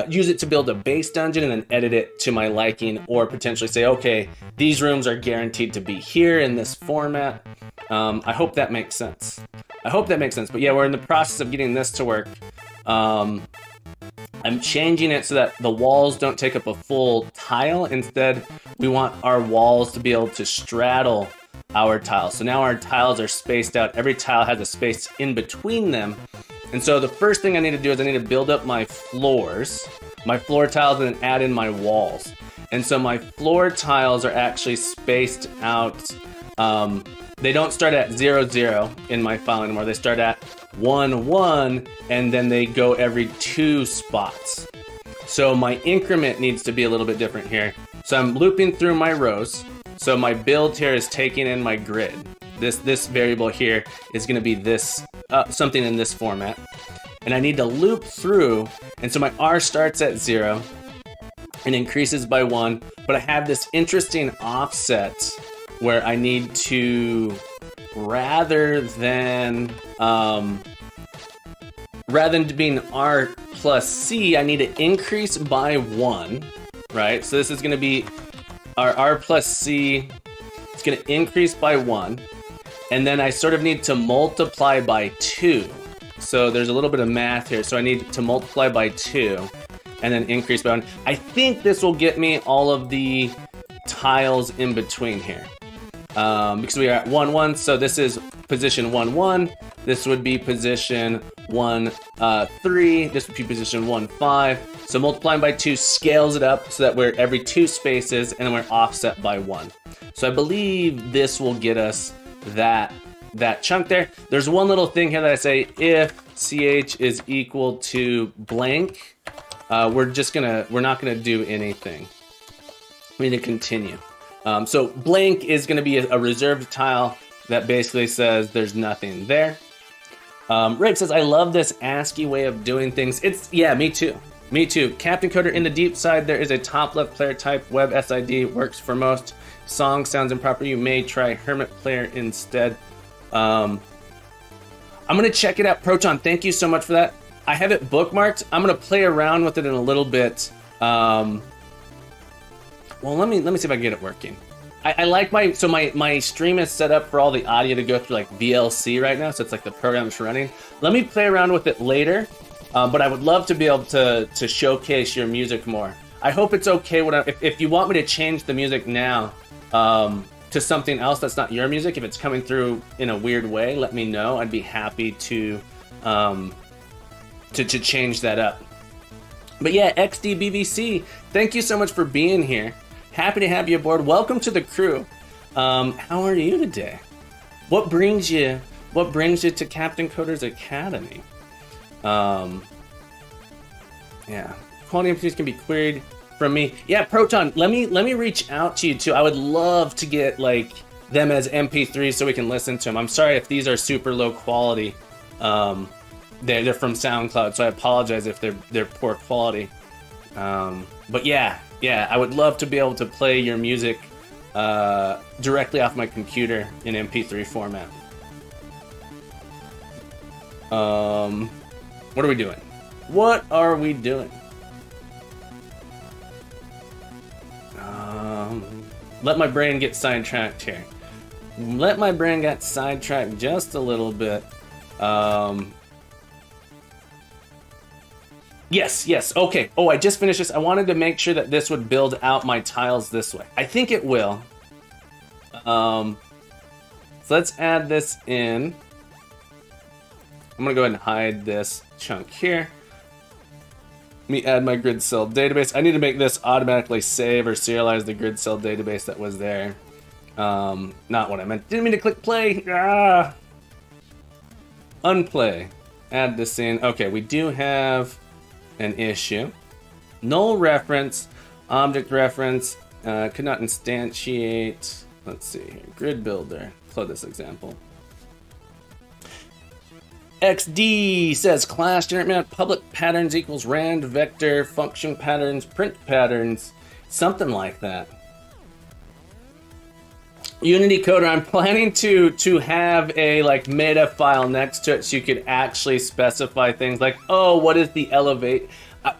use it to build a base dungeon, and then edit it to my liking, or potentially say, okay, these rooms are guaranteed to be here in this format. I hope that makes sense. But yeah, we're in the process of getting this to work. I I'm changing it so that the walls don't take up a full tile. Instead, we want our walls to be able to straddle our tiles. So now our tiles are spaced out. Every tile has a space in between them. And so the first thing I need to do is I need to build up my floors, my floor tiles, and then add in my walls. And so my floor tiles are actually spaced out. They don't start at 0, 0 in my file anymore. They start at 1, 1, and then they go every 2 spots. So my increment needs to be a little bit different here. So I'm looping through my rows. So my build here is taking in my grid. This variable here is going to be this something in this format. And I need to loop through, and so my R starts at 0 and increases by 1, but I have this interesting offset where I need to, rather than being R plus C, I need to increase by 1, right? So this is going to be our R plus C. It's going to increase by 1, and then I sort of need to multiply by 2. So there's a little bit of math here. So I need to multiply by 2 and then increase by 1. I think this will get me all of the tiles in between here. Because we are at 1, 1, so this is position 1, 1. This would be position 1, 3. This would be position 1, 5. So multiplying by 2 scales it up so that we're every 2 spaces and then we're offset by 1. So I believe this will get us that chunk there. There's one little thing here that I say, if ch is equal to blank, we're not gonna do anything. We need to continue. So blank is gonna be a reserved tile that basically says there's nothing there. Rick says, I love this ASCII way of doing things. Yeah, me too. Me too. Captain Coder, in the deep side, there is a top left player type. Web SID works for most. Song sounds improper. You may try Hermit Player instead. I'm gonna check it out. Proton, thank you so much for that. I have it bookmarked. I'm gonna play around with it in a little bit. Well, let me see if I can get it working. I like my stream is set up for all the audio to go through like VLC right now, so it's like the program that's running. Let me play around with it later, but I would love to be able to showcase your music more. I hope it's okay if you want me to change the music now to something else that's not your music. If it's coming through in a weird way, let me know. I'd be happy to change that up. But yeah, XDBVC, thank you so much for being here. Happy to have you aboard. Welcome to the crew. How are you today? What brings you to Captain Coder's Academy? Yeah, quality MPs can be queried from me. Yeah, Proton, let me reach out to you too. I would love to get like them as MP3s so we can listen to them. I'm sorry if these are super low quality. They're from SoundCloud, so I apologize if they're poor quality. But yeah, I would love to be able to play your music directly off my computer in MP3 format. What are we doing? What are we doing? Let my brain get sidetracked here. Let my brain get sidetracked just a little bit. Yes, okay. Oh, I just finished this. I wanted to make sure that this would build out my tiles this way. I think it will. So let's add this in. I'm gonna go ahead and hide this chunk here. Let me add my grid cell database. I need to make this automatically save or serialize the grid cell database that was there. Not what I meant. Didn't mean to click play. Unplay. Add this in. Okay, we do have an issue. Null reference, object reference, could not instantiate. Let's see here. Grid builder. Close this example. XD says class generate map public patterns equals rand vector function patterns print patterns, something like that. Unity Coder, I'm planning to have a like meta file next to it so you could actually specify things like, oh, what is the elevate?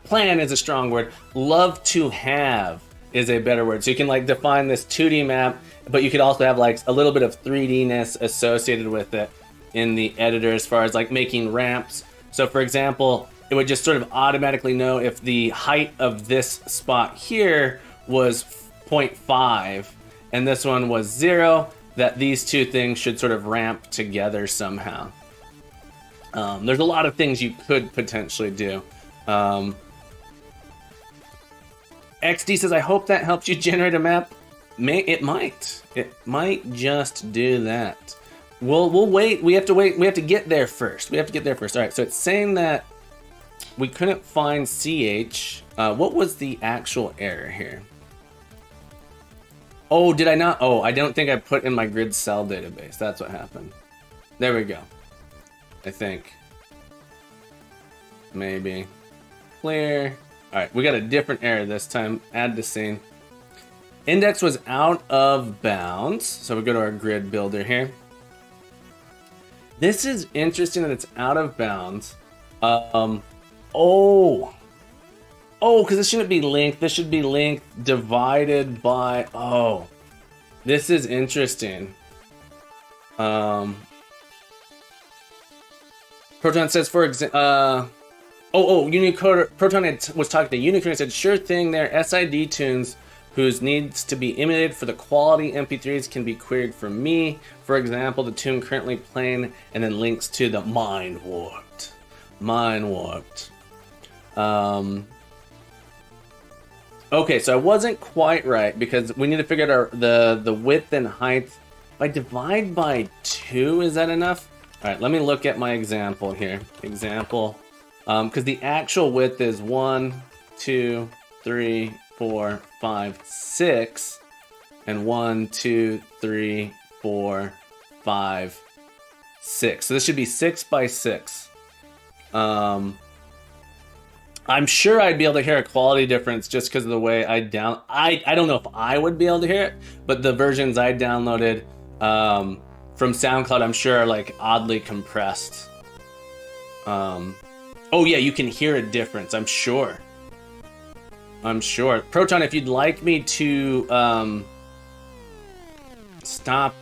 Plan is a strong word. Love to have is a better word. So you can like define this 2D map, but you could also have like a little bit of 3D-ness associated with it in the editor as far as like making ramps. So for example, it would just sort of automatically know if the height of this spot here was 0.5 and this one was 0, that these two things should sort of ramp together somehow. There's a lot of things you could potentially do. XD says, I hope that helps you generate a map. It might. It might just do that. We'll wait. We have to wait. We have to get there first. All right, so it's saying that we couldn't find CH. What was the actual error here? Oh, did I not? Oh, I don't think I put in my grid cell database. That's what happened. There we go. I think. Maybe. Clear. All right, we got a different error this time. Add to scene. Index was out of bounds. So we go to our grid builder here. This is interesting that it's out of bounds. Oh, because this shouldn't be linked. This should be linked divided by, oh, this is interesting. Proton says, for example, Unicoder, Proton was talking to Unicoder and said, sure thing there, SID tunes whose needs to be emulated for the quality MP3s can be queried from me. For example, the tune currently playing, and then links to the Mind Warped. Okay, so I wasn't quite right because we need to figure out the width and height. If I divide by 2, is that enough? All right, let me look at my example here. Because the actual width is 1, 2, 3, 4, 5, 6, and 1, 2, 3, 4, 5, 6. So this should be 6 by 6. I'm sure I'd be able to hear a quality difference just because of the way I don't know if I would be able to hear it, but the versions I downloaded from SoundCloud, I'm sure are like oddly compressed. Oh yeah, you can hear a difference, I'm sure. Proton, if you'd like me to stop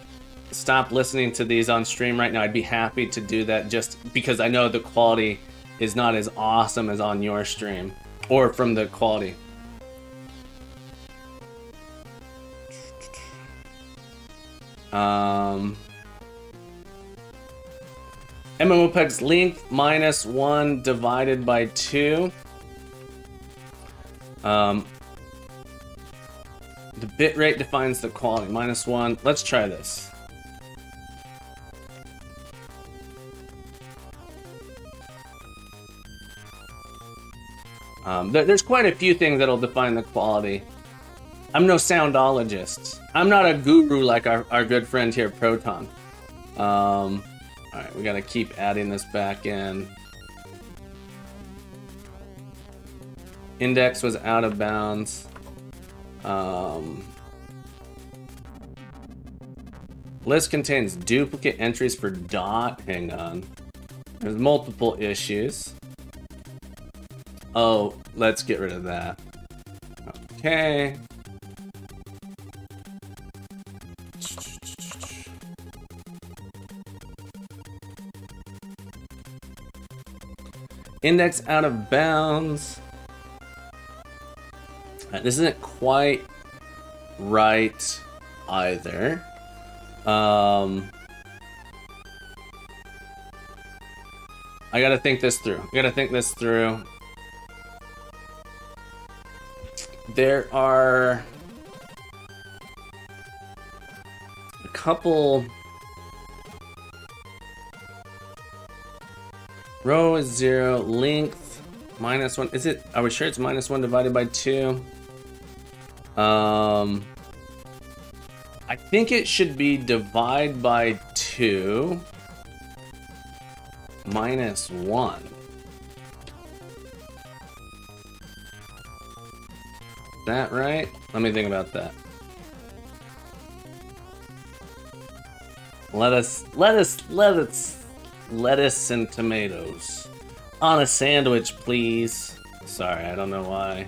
listening to these on stream right now, I'd be happy to do that just because I know the quality is not as awesome as on your stream or from the quality. MMOPEG's length -1 divided by 2. The bitrate defines the quality. -1. Let's try this. There's quite a few things that'll define the quality. I'm no soundologist. I'm not a guru like our good friend here, Proton. Alright, we gotta keep adding this back in. Index was out of bounds. List contains duplicate entries for dot. Hang on. There's multiple issues. Oh, let's get rid of that. Okay. Index out of bounds. This isn't quite right either. I gotta think this through. There are a couple. Row is 0, length -1. Is it? Are we sure it's -1 divided by 2? I think it should be divide by 2 -1. Is that right? Let me think about that. Lettuce and tomatoes on a sandwich, please. Sorry, I don't know why.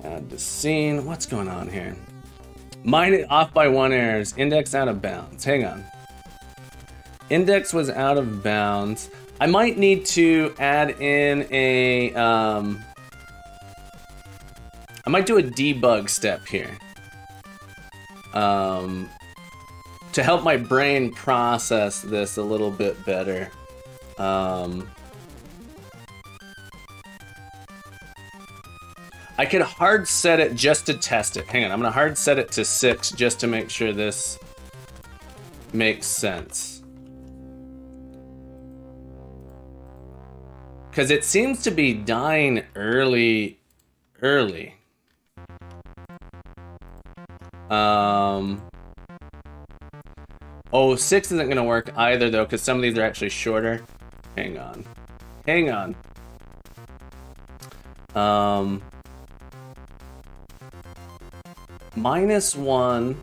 Add the scene. What's going on here? Mine off by 1 errors. Index out of bounds. Hang on. Index was out of bounds. I might need to add in a, I might do a debug step here. To help my brain process this a little bit better. I could hard set it just to test it. Hang on, I'm gonna hard set it to 6 just to make sure this makes sense. Because it seems to be dying early. Oh, 6 isn't gonna work either though, because some of these are actually shorter. Hang on. -1.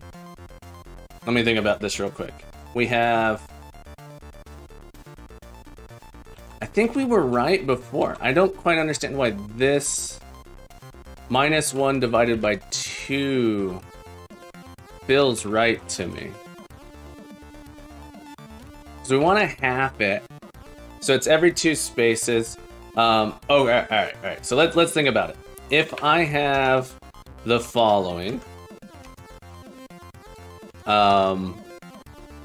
Let me think about this real quick. We have, I think we were right before. I don't quite understand why this -1 divided by 2 feels right to me. So we want to half it. So it's every 2 spaces. Oh, all right. So let's think about it. If I have the following,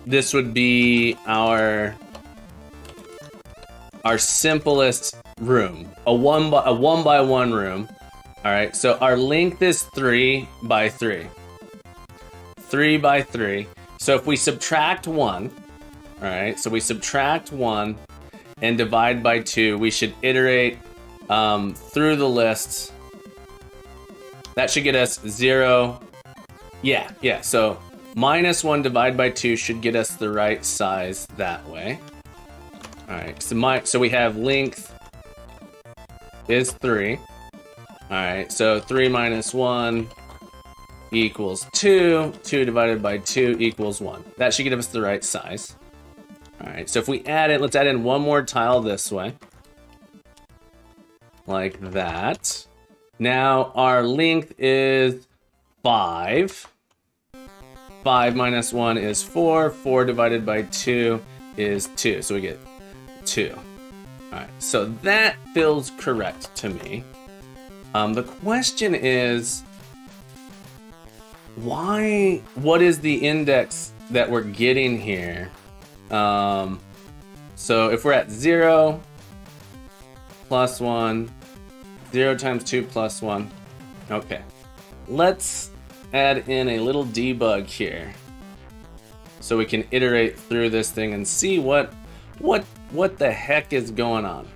this would be our simplest room, a one by one room. All right. So our length is 3 by 3. 3 by 3. So if we subtract 1. All right, so we subtract 1 and divide by 2. We should iterate through the lists. That should get us 0. Yeah. So -1 divided by 2 should get us the right size that way. All right, so we have length is 3. All right, so 3 minus 1 equals 2. 2 divided by 2 equals 1. That should give us the right size. All right, so if we add it, let's add in one more tile this way. Like that. Now our length is 5. 5 minus 1 is 4. 4 divided by 2 is 2. So we get 2. All right, so that feels correct to me. The question is, why? What is the index that we're getting here? So if we're at 0 plus 1, 0 times 2 plus 1. Okay, let's add in a little debug here so we can iterate through this thing and see what the heck is going on.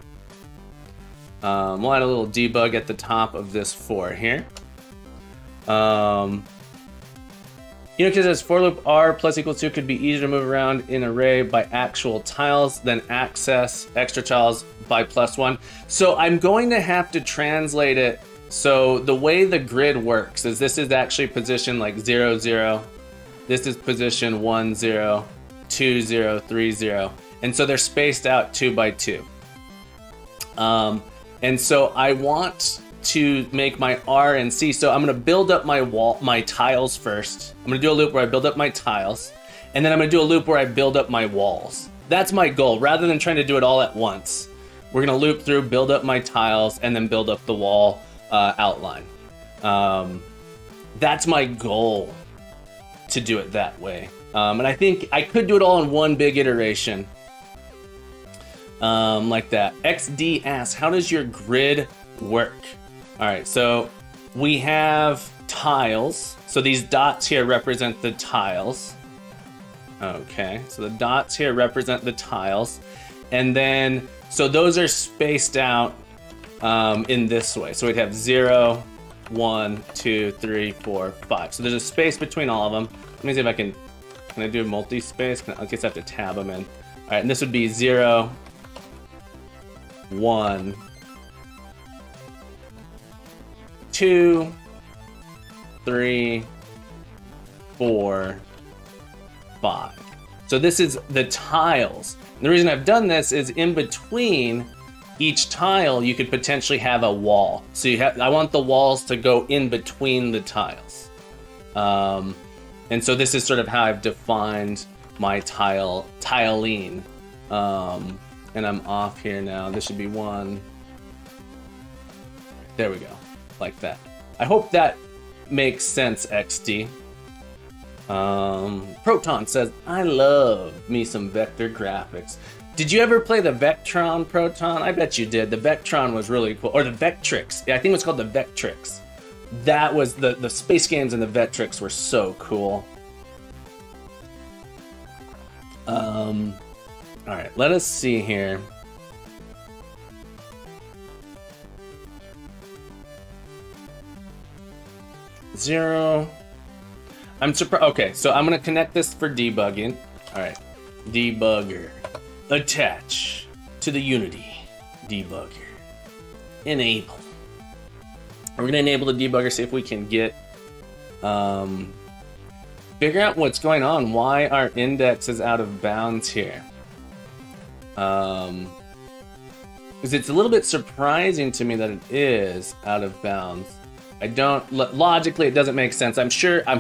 We'll add a little debug at the top of this 4 here. Because as for loop r plus equals 2 could be easier to move around in array by actual tiles than access extra tiles by +1. So I'm going to have to translate it. So the way the grid works is this is actually position like 0, 0. This is position 1, 0, 2, 0, 3, 0. And so they're spaced out 2 by 2. And so I want to make my R and C. So I'm going to build up my tiles first. I'm going to do a loop where I build up my tiles, and then I'm going to do a loop where I build up my walls. That's my goal. Rather than trying to do it all at once, we're going to loop through, build up my tiles, and then build up the wall outline. That's my goal, to do it that way. And I think I could do it all in one big iteration. Like that. XD asks, how does your grid work? All right, so we have tiles. So these dots here represent the tiles. Okay, so the dots here represent the tiles. And then, so those are spaced out in this way. So we'd have 0, 1, 2, 3, 4, 5. So there's a space between all of them. Let me see if I can I do multi-space? I guess I have to tab them in. All right, and this would be 0, 1, 2, 3, 4, 5. So this is the tiles. And the reason I've done this is in between each tile, you could potentially have a wall. So I want the walls to go in between the tiles. And so this is sort of how I've defined my tiling. And I'm off here now. This should be 1. There we go, like that. I hope that makes sense, XD. Proton says, I love me some vector graphics. Did you ever play the Vectron, Proton? I bet you did. The Vectron was really cool. Or the Vectrix. Yeah, I think it was called the Vectrix. That was the space games, and the Vectrix were so cool. Alright, let us see here. Zero. I'm surprised. Okay, so I'm gonna connect this for debugging. Alright, debugger. Attach to the Unity debugger. Enable. We're gonna enable the debugger, see if we can get figure out what's going on, why our index is out of bounds here. Because it's a little bit surprising to me that it is out of bounds. I don't, logically it doesn't make sense. I'm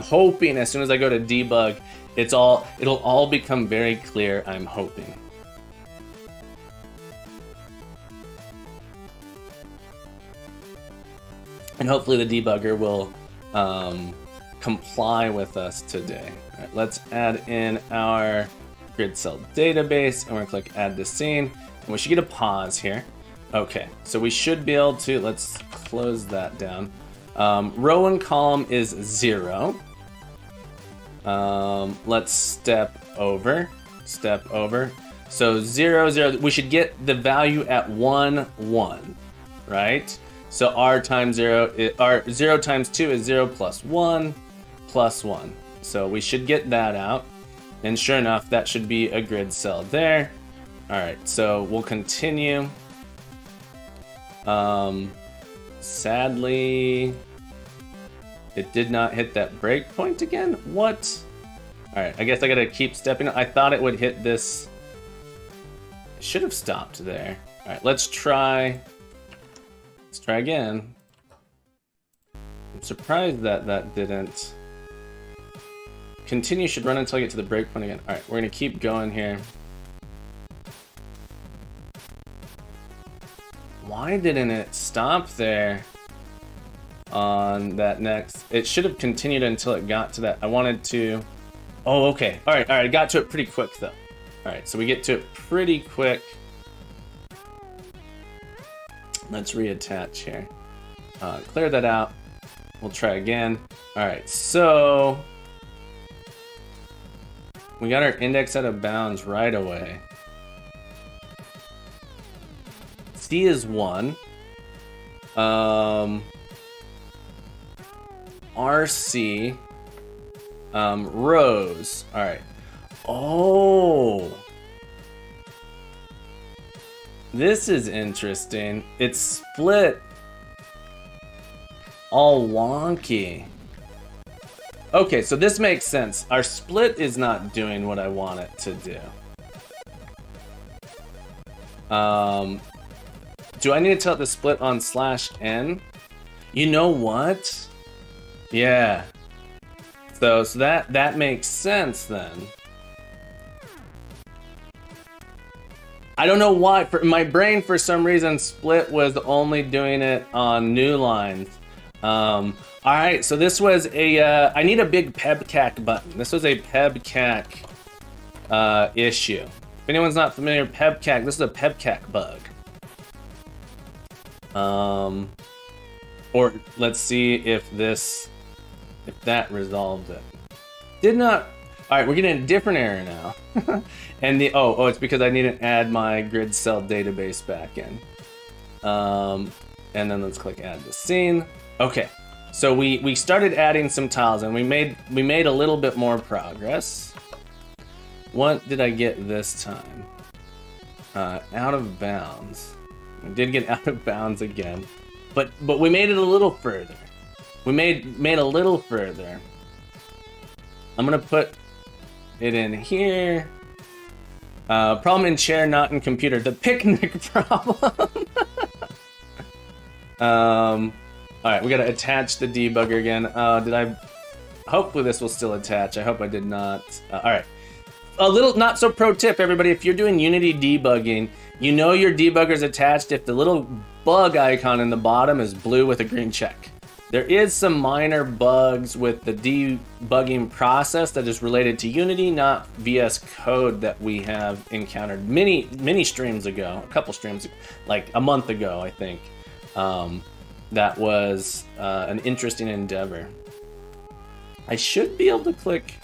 hoping as soon as I go to debug, it'll all become very clear, I'm hoping. And hopefully the debugger will comply with us today. All right, let's add in our grid cell database, and we're gonna click add to scene, and we should get a pause here. Okay, so we should be able to, let's close that down. Row and column is 0. Let's step over. So 0, 0, we should get the value at 1, 1, right? So r times 0, 0 times 2 is 0 plus 1 plus 1. So we should get that out. And sure enough, that should be a grid cell there. All right, so we'll continue. Sadly, it did not hit that breakpoint again. What? All right, I guess I gotta keep stepping. I thought it would hit this. It should have stopped there. All right, let's try. Let's try again. I'm surprised that that didn't. Continue should run until I get to the breakpoint again. All right, we're gonna keep going here. Why didn't it stop there on that next? It should have continued until it got to that. I wanted to. Oh, okay. All right, I got to it pretty quick though. All right, so we get to it pretty quick. Let's reattach here. Clear that out. We'll try again. All right, so we got our index out of bounds right away. C is 1. RC. Rows. All right. Oh. This is interesting. It's split all wonky. Okay, so this makes sense. Our split is not doing what I want it to do. Do I need to tell it to split on /n? You know what? Yeah. So that makes sense then. I don't know why. For my brain, for some reason, split was only doing it on new lines. All right, so this was a. I need a big pebcac button. This was a pebcac issue. If anyone's not familiar with pebcac, this is a pebcac bug. Or let's see if that resolved it. Did not. All right, we're getting a different error now. And it's because I need to add my grid cell database back in. And then let's click add to scene. Okay, so we started adding some tiles, and we made a little bit more progress. What did I get this time? Out of bounds. We did get out of bounds again, but we made it a little further. We made a little further. I'm gonna put it in here. Problem in chair, not in computer. The picnic problem. All right, we gotta attach the debugger again. Hopefully this will still attach. I hope I did not. All right, a little not so pro tip, everybody. If you're doing Unity debugging, you know your debugger's attached if the little bug icon in the bottom is blue with a green check. There is some minor bugs with the debugging process that is related to Unity, not VS Code, that we have encountered many streams ago, a couple streams, like a month ago, I think. That was an interesting endeavor. I should be able to click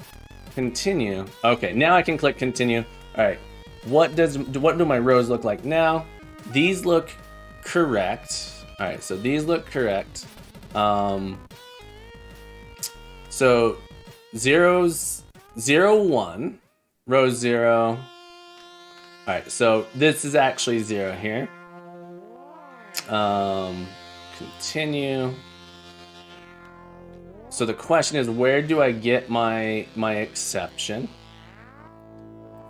continue. Okay, now I can click continue. All right, what do my rows look like now? These look correct. All right, so these look correct. So 0, 1, row 0. All right, so this is actually 0 here. Continue. So the question is, where do I get my exception?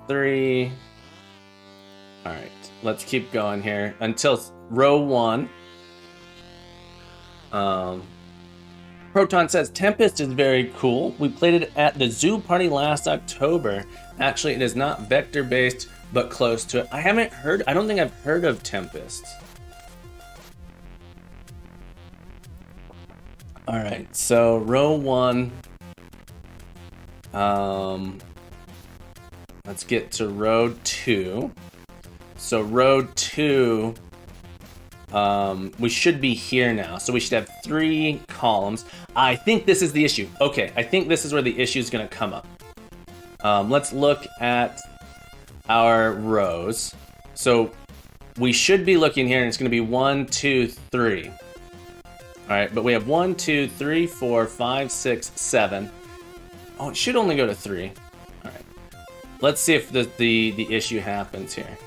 3. All right, let's keep going here until row 1. Proton says Tempest is very cool. We played it at the zoo party last October. Actually, it is not vector based, but close to it. I don't think I've heard of Tempest. All right, so row 1. Let's get to row 2. So row 2, we should be here now. So we should have 3 columns. I think this is the issue. Okay, I think this is where the issue is going to come up. Let's look at our rows. So we should be looking here, and it's going to be 1, 2, 3. All right, but we have 1, 2, 3, 4, 5, 6, 7. Oh, it should only go to 3. All right, let's see if the issue happens here.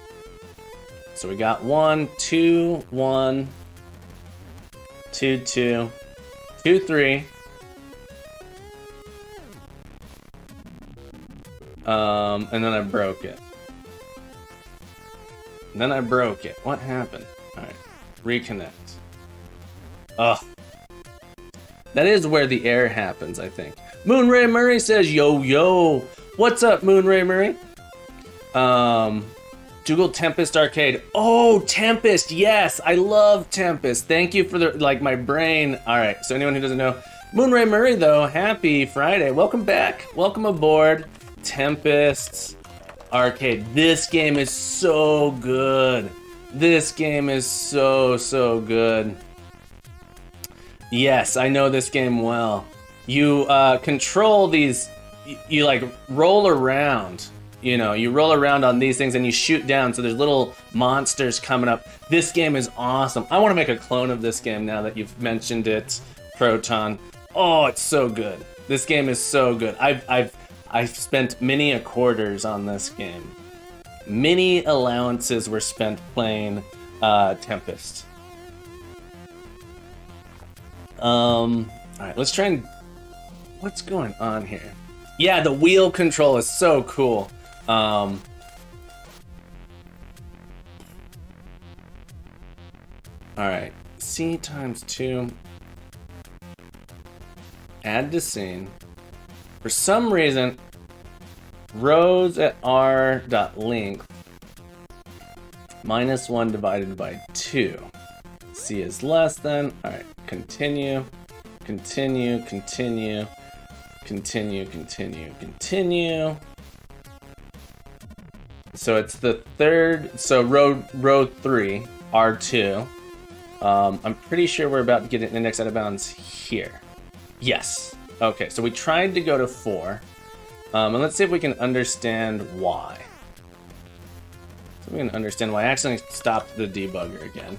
So we got 1, 2, 1, 2, 2, 2, 3. And then I broke it. What happened? All right, reconnect. Ugh. That is where the error happens, I think. Moonray Murray says, yo. What's up, Moonray Murray? Google Tempest Arcade. Oh, Tempest, yes, I love Tempest. Thank you for my brain. All right, so anyone who doesn't know, Moonray Murray, though, happy Friday. Welcome back, welcome aboard. Tempest Arcade. This game is so good. This game is so good. Yes, I know this game well. You control these, you like roll around. You know, you roll around on these things and you shoot down, so there's little monsters coming up. This game is awesome. I want to make a clone of this game now that you've mentioned it, Proton. Oh, it's so good. This game is so good. I've spent many a quarters on this game. Many allowances were spent playing Tempest. All right, let's try and... What's going on here? Yeah, the wheel control is so cool. All right, C times 2. Add to scene. For some reason, rows at r.length -1 divided by 2. C is less than. All right, continue. So it's the third, so row 3, R2. I'm pretty sure we're about to get an index out of bounds here. Yes. Okay, so we tried to go to 4. And let's see if we can understand why. So we can understand why. I accidentally stopped the debugger again.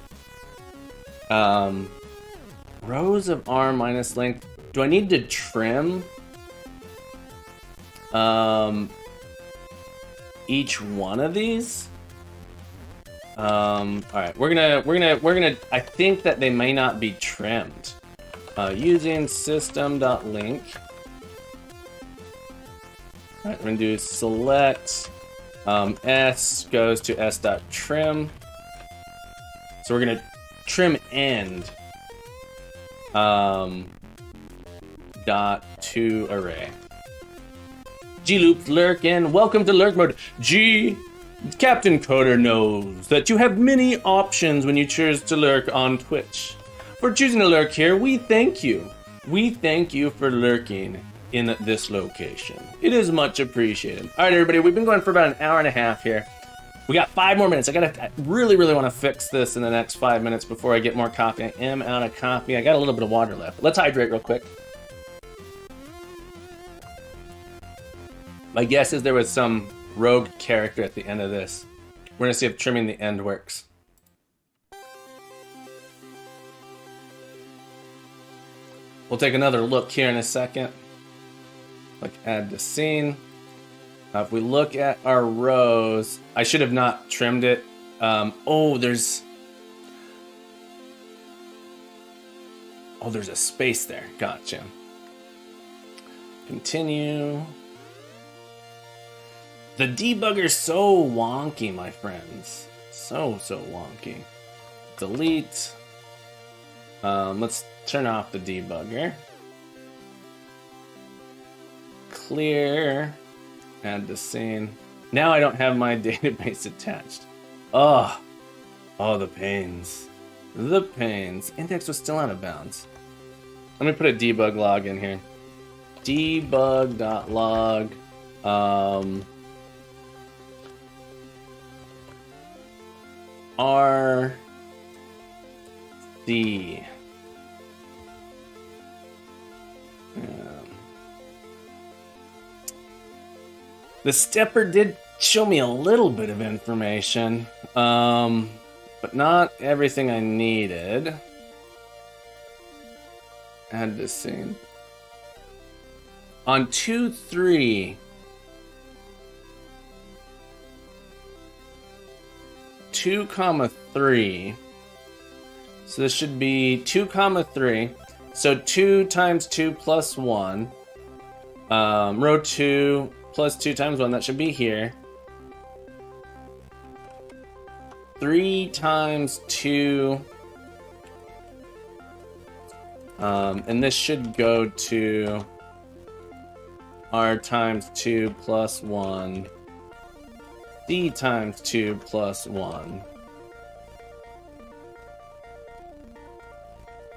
Rows of R minus length. Do I need to trim each one of these? All right, we're gonna. I think that they may not be trimmed. Using system.link. All right, we're gonna do select. S goes to s.trim. So we're gonna trim end. Dot to array. G-Loop's lurking. Welcome to lurk mode. Captain Coder knows that you have many options when you choose to lurk on Twitch. For choosing to lurk here, we thank you. We thank you for lurking in this location. It is much appreciated. All right, everybody, we've been going for about an hour and a half here. We got 5 more minutes. I really want to fix this in the next 5 minutes before I get more coffee. I am out of coffee. I got a little bit of water left. Let's hydrate real quick. My guess is there was some rogue character at the end of this. We're gonna see if trimming the end works. We'll take another look here in a second. Like add to scene. Now if we look at our rows, I should have not trimmed it. There's a space there. Gotcha. Continue. The debugger's so wonky, my friends. So wonky. Delete. Let's turn off the debugger. Clear. Add the scene. Now I don't have my database attached. Oh, the pains. The pains. Index was still out of bounds. Let me put a debug log in here. Debug.log. RD. The stepper did show me a little bit of information, but not everything I needed. Add this scene. On 2-3. 2,3. So this should be 2,3. So 2 times 2 plus 1. Row 2 plus 2 times 1. That should be here. 3 times 2. And this should go to R times 2 plus 1. D times 2 plus 1.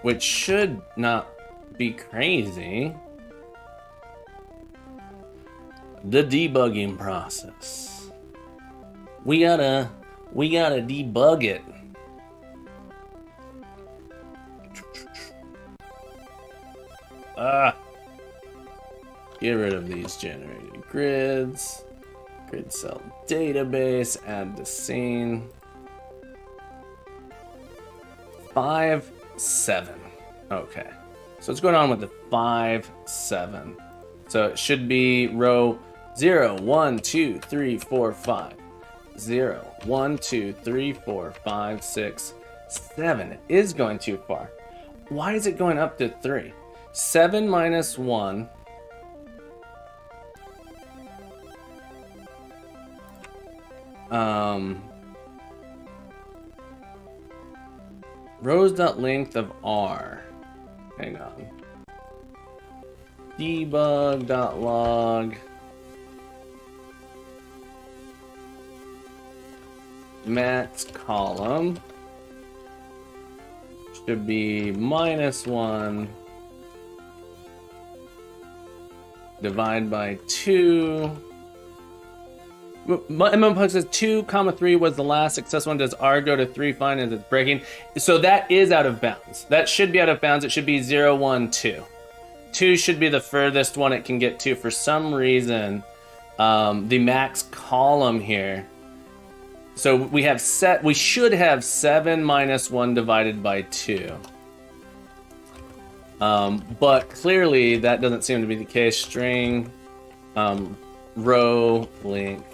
Which should not be crazy. The debugging process. We gotta debug it. Get rid of these generated grids. Grid cell database, add the scene. 5, 7. Okay. So what's going on with the 5, 7? So it should be row 0, 1, 2, 3, 4, 5. 0, 1, 2, 3, 4, 5, 6, 7. It is going too far. Why is it going up to 3? 7 minus 1. Rows.length of R. Hang on. Debug.log. Max column. Should be -1. Divide by 2. MMPug says 2,3 was the last successful one. Does R go to 3 fine as it's breaking? So that is out of bounds. That should be out of bounds. It should be 0, 1, 2. 2 should be the furthest one it can get to. For some reason, the max column here. So we should have 7 minus 1 divided by 2. But clearly that doesn't seem to be the case. String row length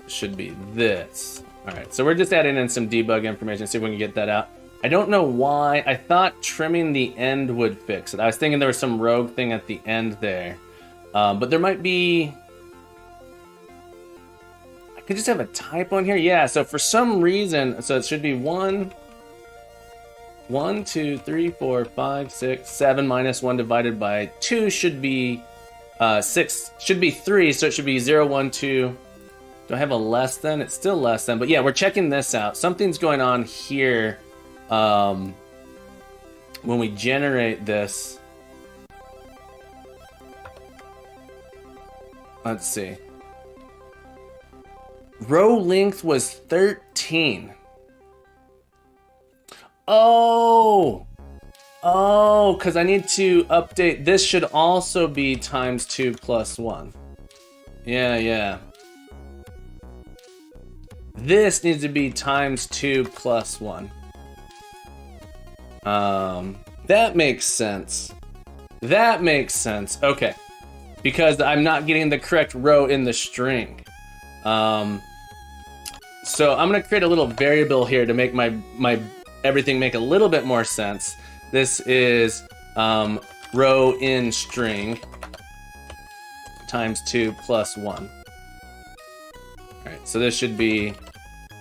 should be this. All right, so we're just adding in some debug information, see if we can get that out. I don't know why. I thought trimming the end would fix it. I was thinking there was some rogue thing at the end there. But there might be... I could just have a typo in here. Yeah, so for some reason, so it should be 1, 2, 3, 4, 5, 6, 7 minus 1 divided by 2 should be 6 should be 3, so it should be 0, 1, 2. Do I have a less than? It's still less than, but yeah, we're checking this out. Something's going on here when we generate this. Let's see. Row length was 13. Oh, because I need to update. This should also be times 2 plus 1. Yeah. This needs to be times 2 plus 1. That makes sense. Okay. Because I'm not getting the correct row in the string. So I'm gonna create a little variable here to make my everything make a little bit more sense. This is row in string times 2 plus 1. All right, so this should be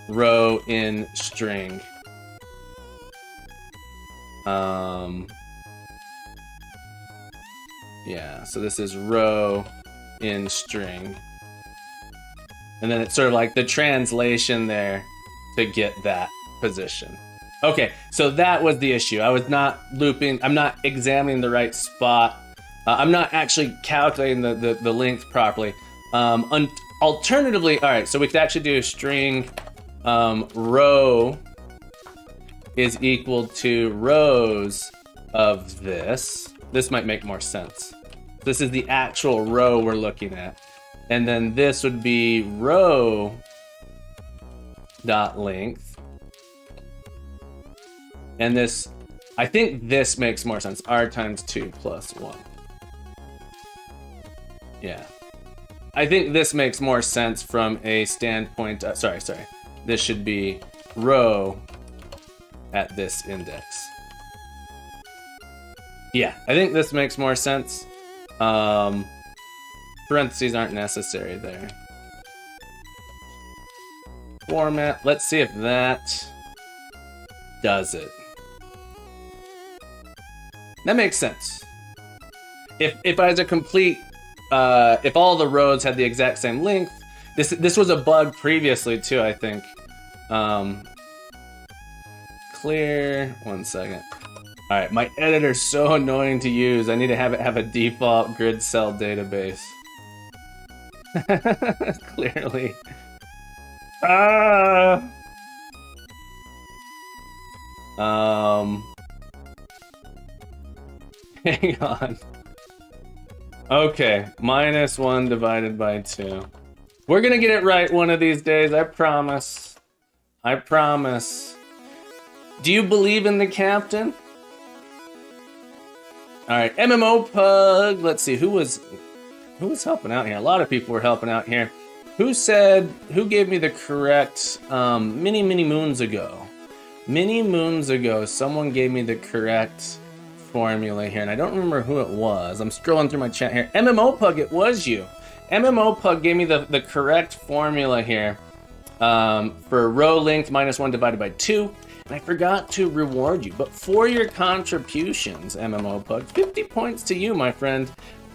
row in string. Yeah, so this is row in string. And then it's sort of like the translation there to get that position. Okay, so that was the issue. I was not looping, I'm not examining the right spot. I'm not actually calculating the length properly. Alternatively, all right, so we could actually do string row is equal to rows of this. This might make more sense. This is the actual row we're looking at. And then this would be row dot length. And this, I think this makes more sense. R times 2 plus 1. Yeah. I think this makes more sense from a standpoint, sorry. This should be row at this index. Yeah, I think this makes more sense. Parentheses aren't necessary there. Format, let's see if that does it. That makes sense. If I had a complete, if all the rows had the exact same length, this was a bug previously too, I think. Clear, 1 second. All right, my editor's so annoying to use. I need to have it have a default grid cell database. Clearly. Hang on. Okay, -1 divided by 2. We're gonna get it right one of these days, I promise. I promise. Do you believe in the captain? All right, MMO Pug. Let's see, who was helping out here? A lot of people were helping out here. Who gave me the correct, many moons ago? Many moons ago, someone gave me the correct formula here, and I don't remember who it was. I'm scrolling through my chat here. MMO Pug, it was you. MMO Pug gave me the correct formula here for row length -1 divided by 2. And I forgot to reward you, but for your contributions, MMO Pug, 50 points to you, my friend.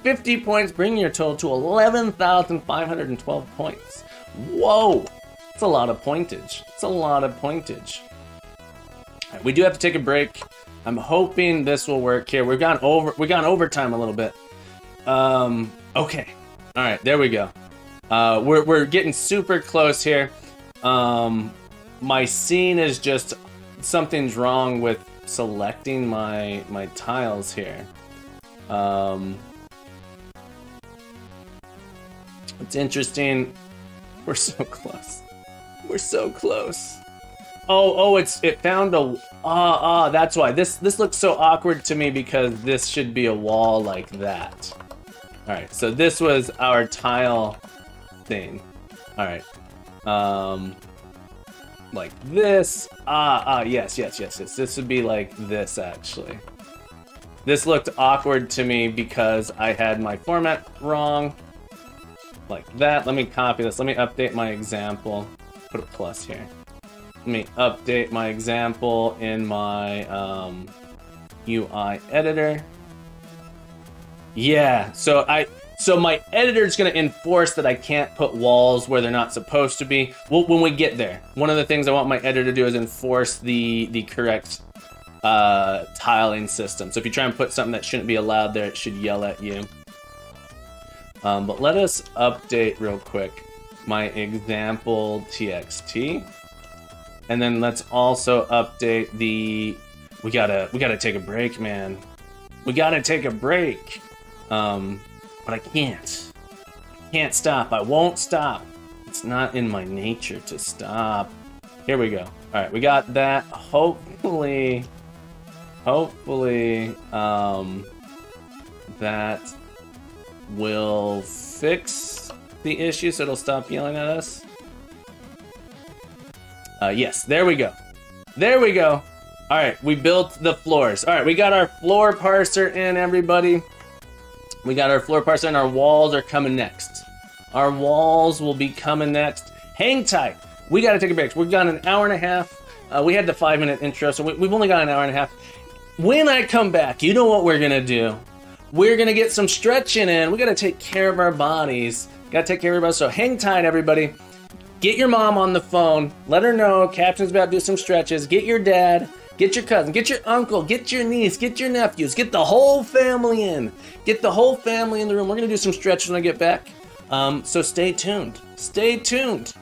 50 points, bringing your total to 11,512 points. Whoa, that's a lot of pointage. It's a lot of pointage. Right, we do have to take a break. I'm hoping this will work here. We've gone overtime a little bit. Okay, all right, there we go. We're getting super close here. My scene is just, something's wrong with selecting my tiles here. It's interesting. We're so close. We're so close. Oh, it found a, that's why. This looks so awkward to me because this should be a wall like that. All right, so this was our tile thing. All right. Like this. Yes. This would be like this, actually. This looked awkward to me because I had my format wrong. Like that. Let me copy this. Let me update my example. Put a plus here. Let me update my example in my UI editor. Yeah, so So my editor's going to enforce that I can't put walls where they're not supposed to be. Well, when we get there, one of the things I want my editor to do is enforce the correct tiling system. So if you try and put something that shouldn't be allowed there, it should yell at you. But let us update real quick my example txt, and then let's also update the. We gotta take a break, man. We gotta take a break. But I can't. I can't stop. I won't stop. It's not in my nature to stop. Here we go. All right, we got that. Hopefully, that will fix the issue so it'll stop yelling at us. Yes, there we go. There we go. All right, we built the floors. All right, we got our floor parser in, everybody. We got our floor parser and our walls are coming next. Our walls will be coming next. Hang tight. We got to take a break. We've got an hour and a half. We had the 5-minute intro, so we've only got an hour and a half. When I come back, you know what we're going to do. We're going to get some stretching in. We got to take care of our bodies. Got to take care of our bodies. So hang tight, everybody. Get your mom on the phone. Let her know Captain's about to do some stretches. Get your dad. Get your cousin, get your uncle, get your niece, get your nephews, get the whole family in. Get the whole family in the room. We're gonna do some stretches when I get back. So stay tuned. Stay tuned.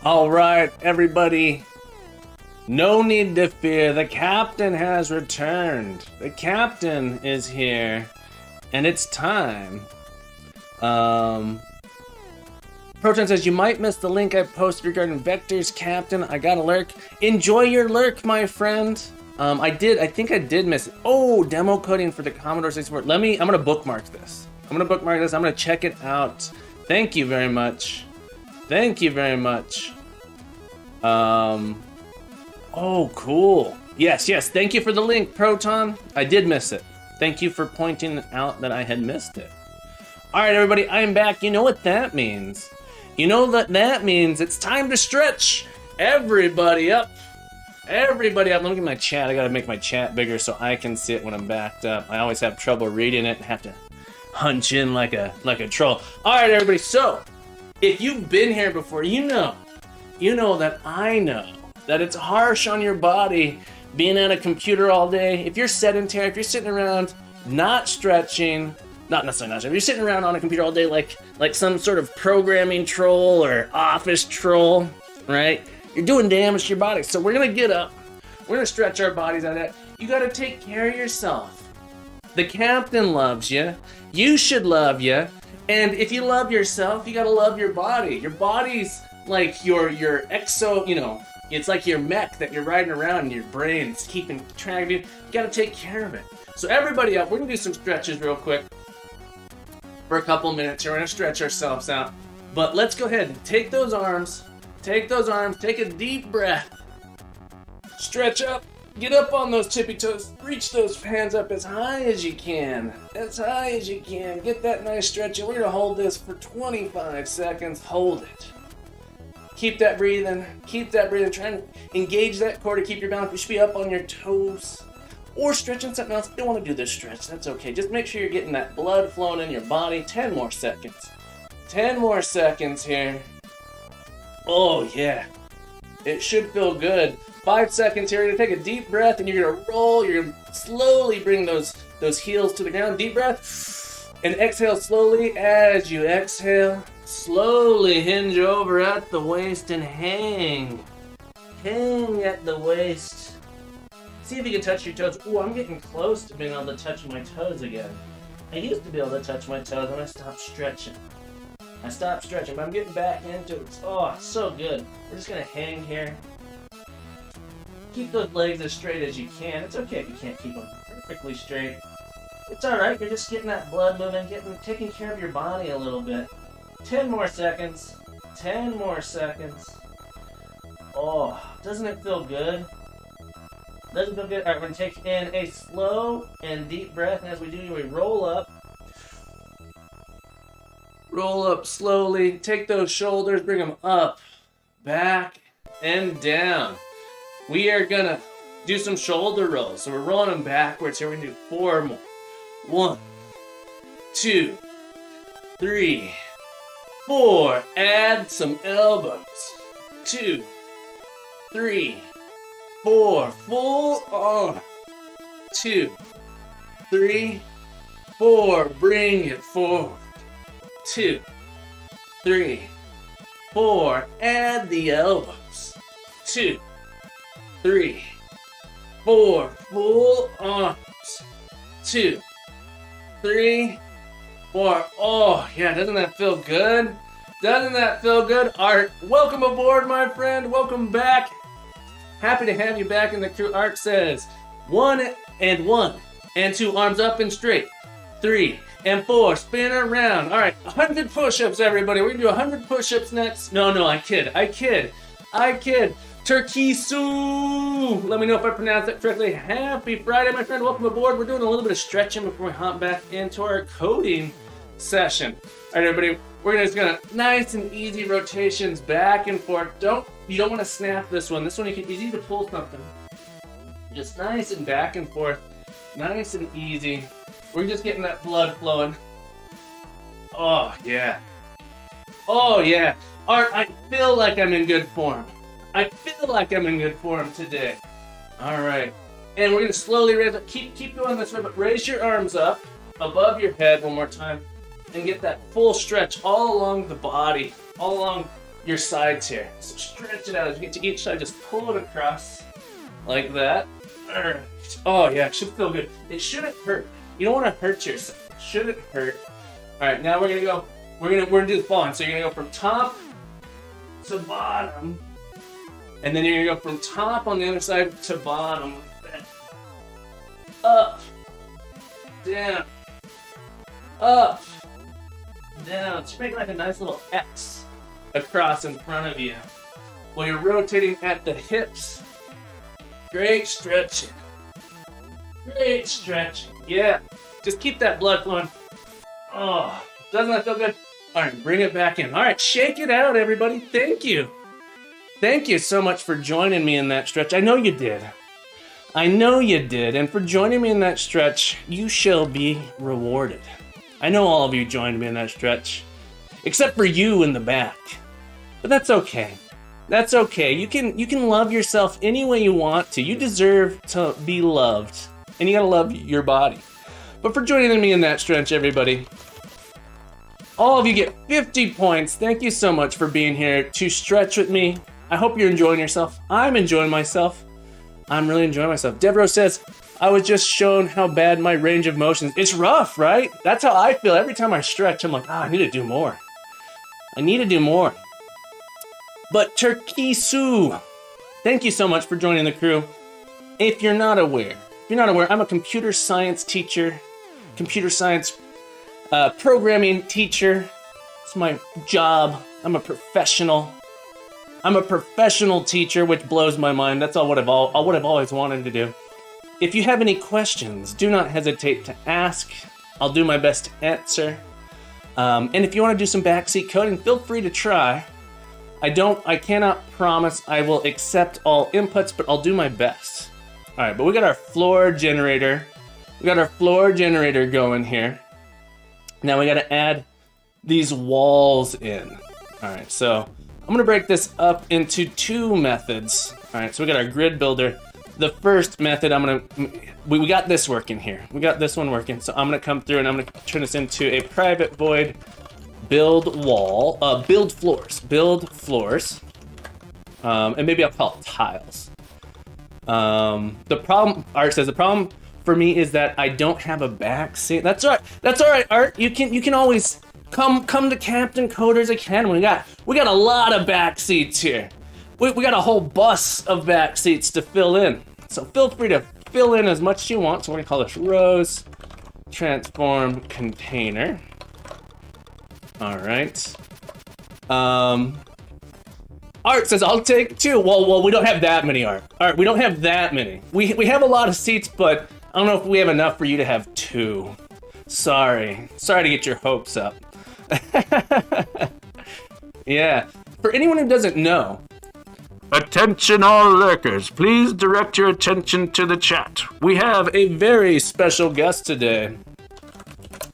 All right, everybody. No need to fear. The captain has returned. The captain is here, and it's time. Proton says, you might miss the link I posted regarding Vector's captain. I got a lurk. Enjoy your lurk, my friend. I think I did miss it. Oh, demo coding for the Commodore 64. I'm gonna bookmark this. I'm gonna check it out. Thank you very much. Thank you very much. Oh, cool. Yes. Thank you for the link, Proton. I did miss it. Thank you for pointing out that I had missed it. All right, everybody, I'm back. You know what that means? You know that means it's time to stretch. Everybody up. Everybody up. Let me get my chat. I gotta make my chat bigger so I can see it when I'm backed up. I always have trouble reading it and have to hunch in like a troll. All right, everybody. So, if you've been here before, you know that I know that it's harsh on your body being at a computer all day. If you're sedentary, if you're sitting around not stretching, not necessarily not stretching, if you're sitting around on a computer all day like some sort of programming troll or office troll, right? You're doing damage to your body. So we're gonna get up, we're gonna stretch our bodies out of that. You gotta take care of yourself. The captain loves you. You should love you. And if you love yourself, you gotta love your body. Your body's like your exo, it's like your mech that you're riding around and your brain's keeping track of you. You gotta take care of it. So everybody up, we're gonna do some stretches real quick for a couple minutes here. We're gonna stretch ourselves out. But let's go ahead and take those arms, take a deep breath. Stretch up, get up on those tippy toes, reach those hands up as high as you can. As high as you can. Get that nice stretch in. We're gonna hold this for 25 seconds. Hold it. Keep that breathing. Try and engage that core to keep your balance. You should be up on your toes or stretching something else. If you don't want to do this stretch, that's okay. Just make sure you're getting that blood flowing in your body. 10 more seconds. 10 more seconds here. Oh, yeah. It should feel good. 5 seconds here. You're going to take a deep breath and you're going to roll. You're going to slowly bring those heels to the ground. Deep breath. And exhale slowly as you exhale. Slowly hinge over at the waist and hang. Hang at the waist. See if you can touch your toes. Ooh, I'm getting close to being able to touch my toes again. I used to be able to touch my toes and I stopped stretching. But I'm getting back into it. Oh, it's so good. We're just gonna hang here. Keep those legs as straight as you can. It's okay if you can't keep them perfectly straight. It's alright, you're just getting that blood moving, taking care of your body a little bit. 10 more seconds. 10 more seconds. Oh, doesn't it feel good? Doesn't it feel good? Alright, we're going to take in a slow and deep breath. And as we do, we roll up. Roll up slowly. Take those shoulders, bring them up, back, and down. We are going to do some shoulder rolls. So we're rolling them backwards here. We're going to do 4 more. 1, 2, 3, 4, add some elbows. 2, 3, 4, full on. 2, 3, 4, bring it forward. 2, 3, 4, add the elbows. 2, 3, 4, full arms. 2, 3, 4. Oh, yeah, doesn't that feel good? Doesn't that feel good? Art, welcome aboard, my friend. Welcome back. Happy to have you back in the crew. Art says 1 and 1 and 2, arms up and straight. 3 and 4, spin around. All right, 100 push-ups, everybody. We're gonna do 100 push-ups next. No, I kid. Turkey Sue. Let me know if I pronounced that correctly. Happy Friday, my friend. Welcome aboard. We're doing a little bit of stretching before we hop back into our coding session. All right, everybody. We're just gonna nice and easy rotations back and forth. You don't want to snap this one. This one you can easy to pull something. Just nice and back and forth, nice and easy. We're just getting that blood flowing. Oh yeah. Art, I feel like I'm in good form. Today. All right. And we're going to slowly raise up. Keep going this way, but raise your arms up above your head one more time and get that full stretch all along the body, all along your sides here. So stretch it out as you get to each side. Just pull it across like that. Oh yeah, it should feel good. It shouldn't hurt. You don't want to hurt yourself. It shouldn't hurt. All right, now we're gonna go. We're gonna do the following. So you're gonna go from top to bottom, and then you're gonna go from top on the other side to bottom like that. Up, down, up, down. So make like a nice little X across in front of you while you're rotating at the hips. Great stretching. Great stretching. Yeah. Just keep that blood flowing. Oh, doesn't that feel good? All right, bring it back in. All right, shake it out, everybody. Thank you. Thank you so much for joining me in that stretch. I know you did. I know you did. And for joining me in that stretch, you shall be rewarded. I know all of you joined me in that stretch, except for you in the back. But that's okay. That's okay. You can love yourself any way you want to. You deserve to be loved. And you gotta love your body. But for joining me in that stretch, everybody, all of you get 50 points. Thank you so much for being here to stretch with me. I hope you're enjoying yourself. I'm enjoying myself. I'm really enjoying myself. Deborah says, I was just shown how bad my range of motion is. It's rough, right? That's how I feel. Every time I stretch, I'm like, I need to do more. I need to do more. But Turkey Sue, thank you so much for joining the crew. If you're not aware, I'm a computer science teacher, computer science programming teacher. It's my job. I'm a professional teacher, which blows my mind. That's what I've always wanted to do. If you have any questions, do not hesitate to ask. I'll do my best to answer. And if you want to do some backseat coding, feel free to try. I cannot promise I will accept all inputs, but I'll do my best. All right, but we got our floor generator. We got our floor generator going here. Now we got to add these walls in. All right, so I'm gonna break this up into two methods. All right, so we got our grid builder. The first method, we got this working here. We got this one working. So I'm gonna come through and I'm gonna turn this into a private void build floors. And maybe I'll call it tiles. The problem, Art says, the problem for me is that I don't have a back seat. That's all right, Art. You can always come to Captain Coders Academy. We got a lot of back seats here. We got a whole bus of back seats to fill in. So feel free to fill in as much as you want. So we're gonna call this rows transform container. All right. Art says, I'll take two. Well, we don't have that many, Art. Art, we don't have that many. We have a lot of seats, but I don't know if we have enough for you to have two. Sorry to get your hopes up. Yeah, for anyone who doesn't know, attention all lurkers, please direct your attention to the chat. We have a very special guest today.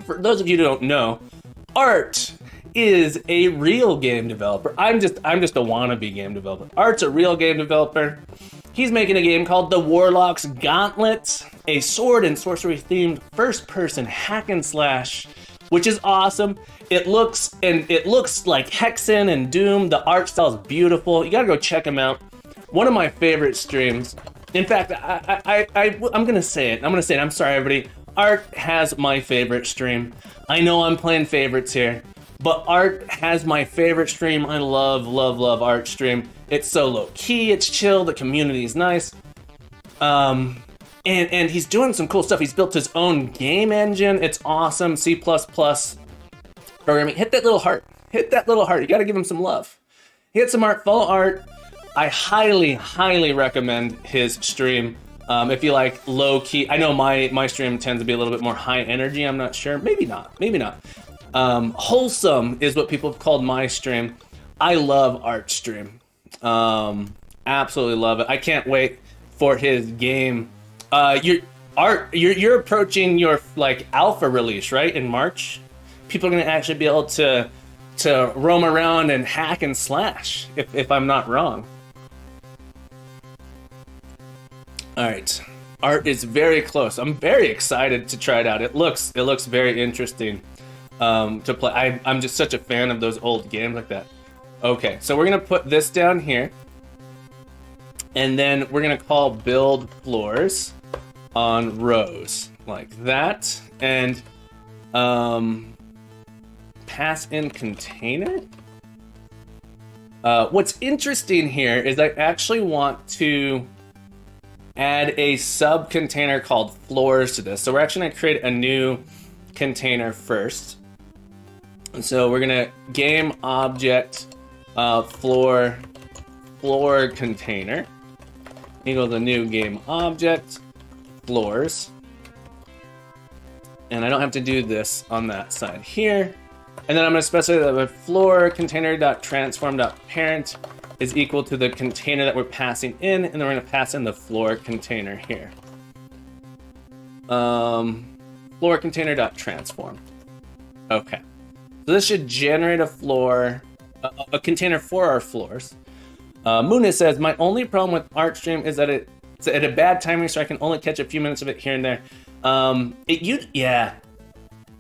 For those of you who don't know, Art is a real game developer. I'm just a wannabe game developer. Art's a real game developer. He's making a game called The Warlock's Gauntlet, a sword and sorcery themed first-person hack and slash, which is awesome. It looks like Hexen and Doom. The art style is beautiful. You gotta go check him out. One of my favorite streams. In fact, I'm gonna say it. I'm sorry, everybody. Art has my favorite stream. I know I'm playing favorites here, but Art has my favorite stream. I love Art's stream. It's so low key, it's chill, the community is nice. And he's doing some cool stuff. He's built his own game engine. It's awesome. C++ programming. Hit that little heart. You gotta give him some love. Hit some art, follow Art. I highly recommend his stream. If you like low key, I know my stream tends to be a little bit more high energy. I'm not sure. Maybe not. Wholesome is what people have called my stream. I love Art's stream. Absolutely love it. I can't wait for his game. You're approaching your like alpha release, right? In March, people are gonna actually be able to roam around and hack and slash, if I'm not wrong. All right, Art is very close. I'm very excited to try it out. It looks very interesting to play. I'm just such a fan of those old games like that. Okay, so we're gonna put this down here, and then we're gonna call build floors on rows like that, and pass in container. What's interesting here is I actually want to add a sub container called floors to this. So we're actually gonna create a new container first. And so we're gonna game object floor container equals a new game object floors. And I don't have to do this on that side here. And then I'm going to specify that my floor container.transform.parent is equal to the container that we're passing in, and then we're going to pass in the floor container here. Floor container.transform. Okay. So this should generate a floor, a container for our floors. Moona says, my only problem with ArtStream is that it's at a bad timing, so I can only catch a few minutes of it here and there. Yeah.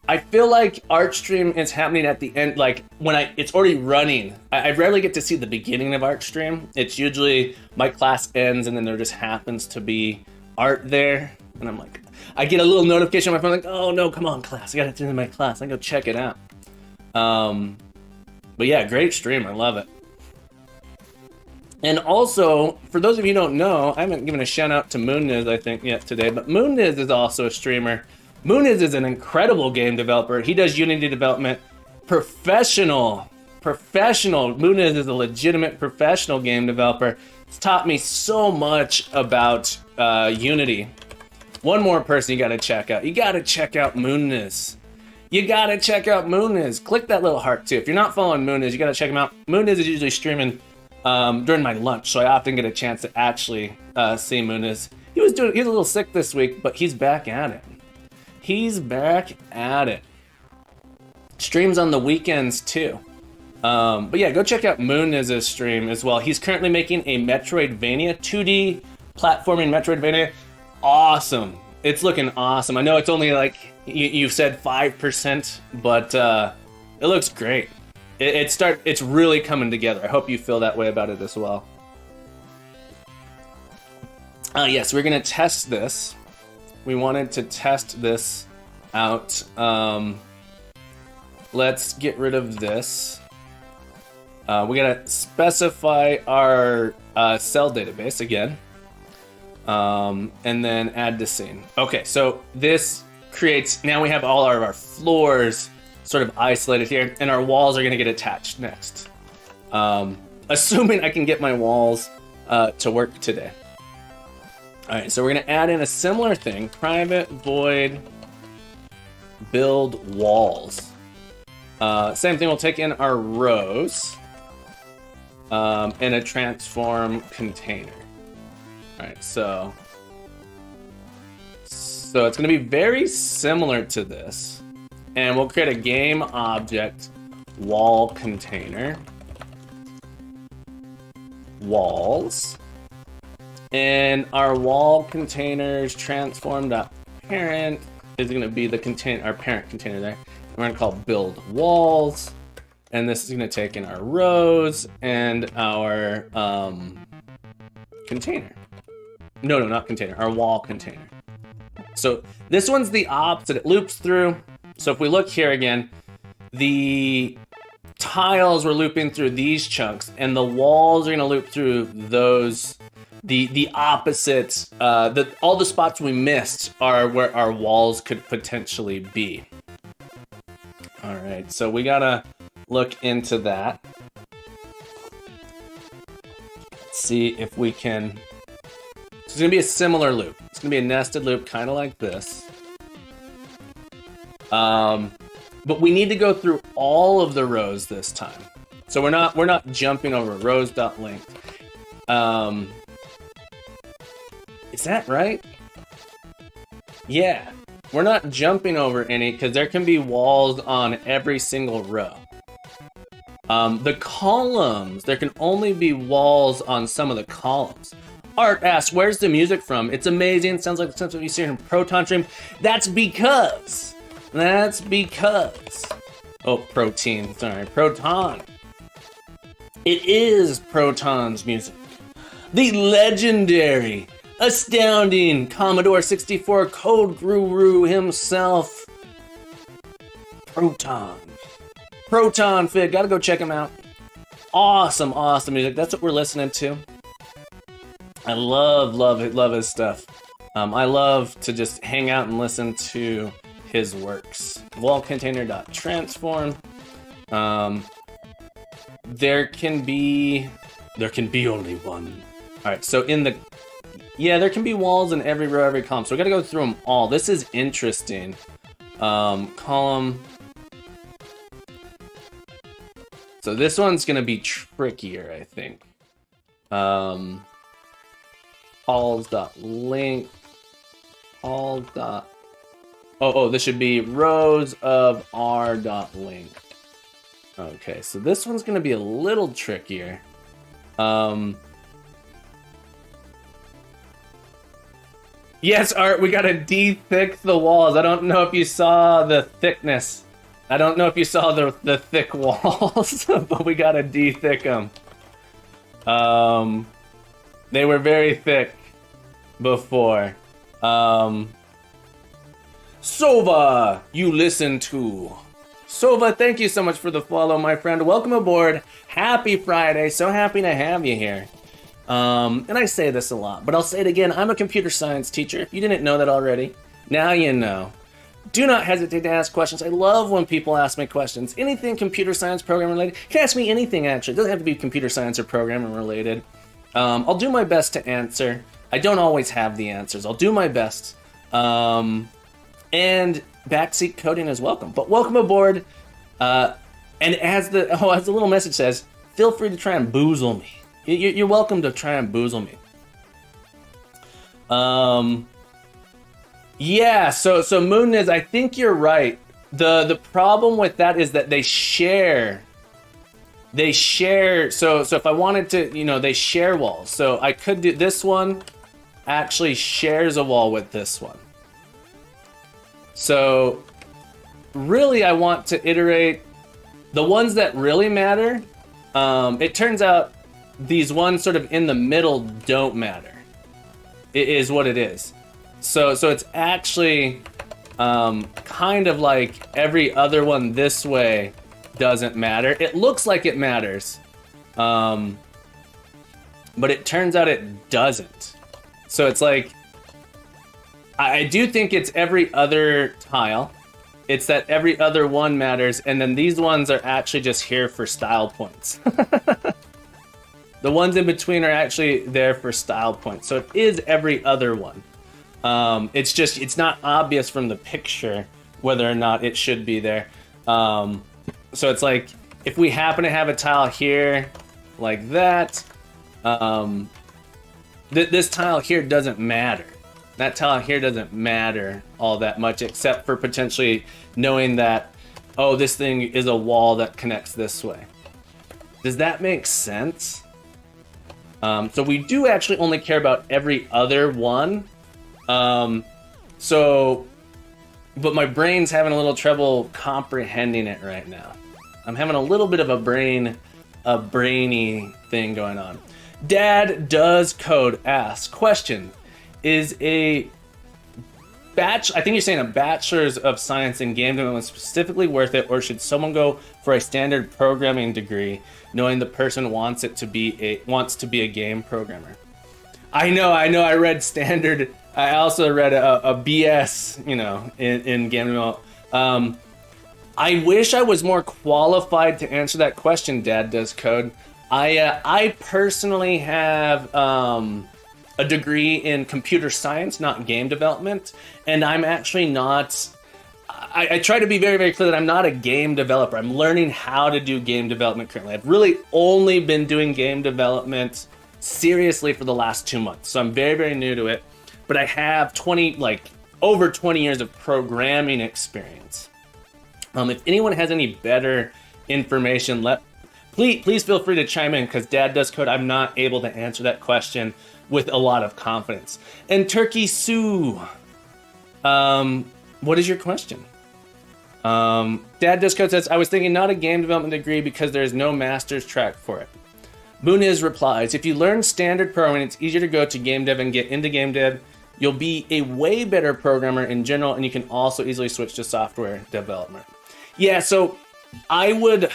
I feel like ArtStream is happening at the end, like when it's already running. I rarely get to see the beginning of ArtStream. It's usually my class ends and then there just happens to be art there. And I'm like, I get a little notification on my phone like, oh no, come on class, I gotta attend my class, I go check it out. But yeah, great stream, I love it. And also, for those of you who don't know, I haven't given a shout out to Mooniz, I think, yet today, but Mooniz is also a streamer. Mooniz is an incredible game developer. He does Unity development. Professional. Mooniz is a legitimate professional game developer. It's taught me so much about Unity. One more person you gotta check out. You gotta check out Mooniz. Click that little heart too. If you're not following Mooniz, you gotta check him out. Mooniz is usually streaming during my lunch, so I often get a chance to actually see Mooniz. He was a little sick this week, but he's back at it. Streams on the weekends too. But yeah, go check out Mooniz's stream as well. He's currently making a Metroidvania, 2D platforming Metroidvania. Awesome. It's looking awesome. I know it's only like, you've said 5%, but it looks great. It's really coming together. I hope you feel that way about it as well. Yes, we're gonna test this. We wanted to test this out. Let's get rid of this. We gotta specify our cell database again. And then add the scene. Okay, so this creates, now we have all of our floors sort of isolated here, and our walls are gonna get attached next. Assuming I can get my walls to work today. All right, so we're gonna add in a similar thing, private void build walls. Same thing, we'll take in our rows in a transform container. All right, so it's gonna be very similar to this, and we'll create a game object wall container, walls. And our wall containers transform.parent is going to be our parent container there. We're going to call build walls, and this is going to take in our rows and our container. No, not container. Our wall container. So this one's the opposite. It loops through. So if we look here again, the tiles were looping through these chunks, and the walls are going to loop through those. The opposite, all the spots we missed are where our walls could potentially be. All right, so we gotta look into that. See if we can. So it's gonna be a similar loop. It's gonna be a nested loop, kind of like this. But we need to go through all of the rows this time. So we're not jumping over rows.length. Is that right? Yeah, we're not jumping over any because there can be walls on every single row. The columns, there can only be walls on some of the columns. Art asks, where's the music from? It's amazing. Sounds like the stuff you see in Proton Stream. That's because. Oh, Protein. Sorry, Proton. It is Proton's music. The legendary, astounding Commodore 64 code guru himself, Proton. Proton Fig, gotta go check him out. Awesome, awesome music. That's what we're listening to. I love his stuff. I love to just hang out and listen to his works. Wallcontainer.transform. There can be only one. All right, so there can be walls in every row, every column. So we gotta go through them all. This is interesting. Column. So this one's gonna be trickier, I think. Halls.link. This should be rows of r.link. Okay, so this one's gonna be a little trickier. Yes, Art, we gotta de-thick the walls. I don't know if you saw the thickness. I don't know if you saw the thick walls, but we gotta de-thick them. They were very thick before. Sova, you listen to. Sova, thank you so much for the follow, my friend. Welcome aboard. Happy Friday. So happy to have you here. And I say this a lot, but I'll say it again. I'm a computer science teacher. If you didn't know that already, now you know. Do not hesitate to ask questions. I love when people ask me questions. Anything computer science, programming related. You can ask me anything, actually. It doesn't have to be computer science or programming related. I'll do my best to answer. I don't always have the answers. I'll do my best. And backseat coding is welcome. But welcome aboard. And as the little message says, feel free to try and boozle me. You're welcome to try and boozle me. Yeah, so Mooniz, I think you're right. The problem with that is that they share. So if I wanted to, they share walls. So I could do this one actually shares a wall with this one. So really I want to iterate the ones that really matter. It turns out these ones sort of in the middle don't matter. It is what it is. So it's actually kind of like every other one this way doesn't matter. It looks like it matters, but it turns out it doesn't. So it's like, I do think it's every other tile. It's that every other one matters, and then these ones are actually just here for style points. The ones in between are actually there for style points. So it is every other one. It's not obvious from the picture whether or not it should be there. So it's like, if we happen to have a tile here like that, this tile here doesn't matter. That tile here doesn't matter all that much, except for potentially knowing that, oh, this thing is a wall that connects this way. Does that make sense? So we do actually only care about every other one. But my brain's having a little trouble comprehending it right now. I'm having a little bit of a brainy thing going on. Dad Does Code asks, question, is I think you're saying a bachelor's of science in game development specifically worth it, or should someone go for a standard programming degree knowing the person wants to be a game programmer? I know, I read standard. I also read a BS, in game development. I wish I was more qualified to answer that question, Dad Does Code. I personally have a degree in computer science, not game development, and I'm actually not. I try to be very, very clear that I'm not a game developer. I'm learning how to do game development currently. I've really only been doing game development seriously for the last 2 months, so I'm very, very new to it. But I have over 20 years of programming experience. If anyone has any better information, please feel free to chime in, because Dad Does Code, I'm not able to answer that question with a lot of confidence. And Turkey Sue, what is your question? Dad Does Code says, I was thinking not a game development degree because there's no master's track for it. Muniz replies, if you learn standard programming, it's easier to go to game dev and get into game dev. You'll be a way better programmer in general, and you can also easily switch to software development. Yeah, so I would,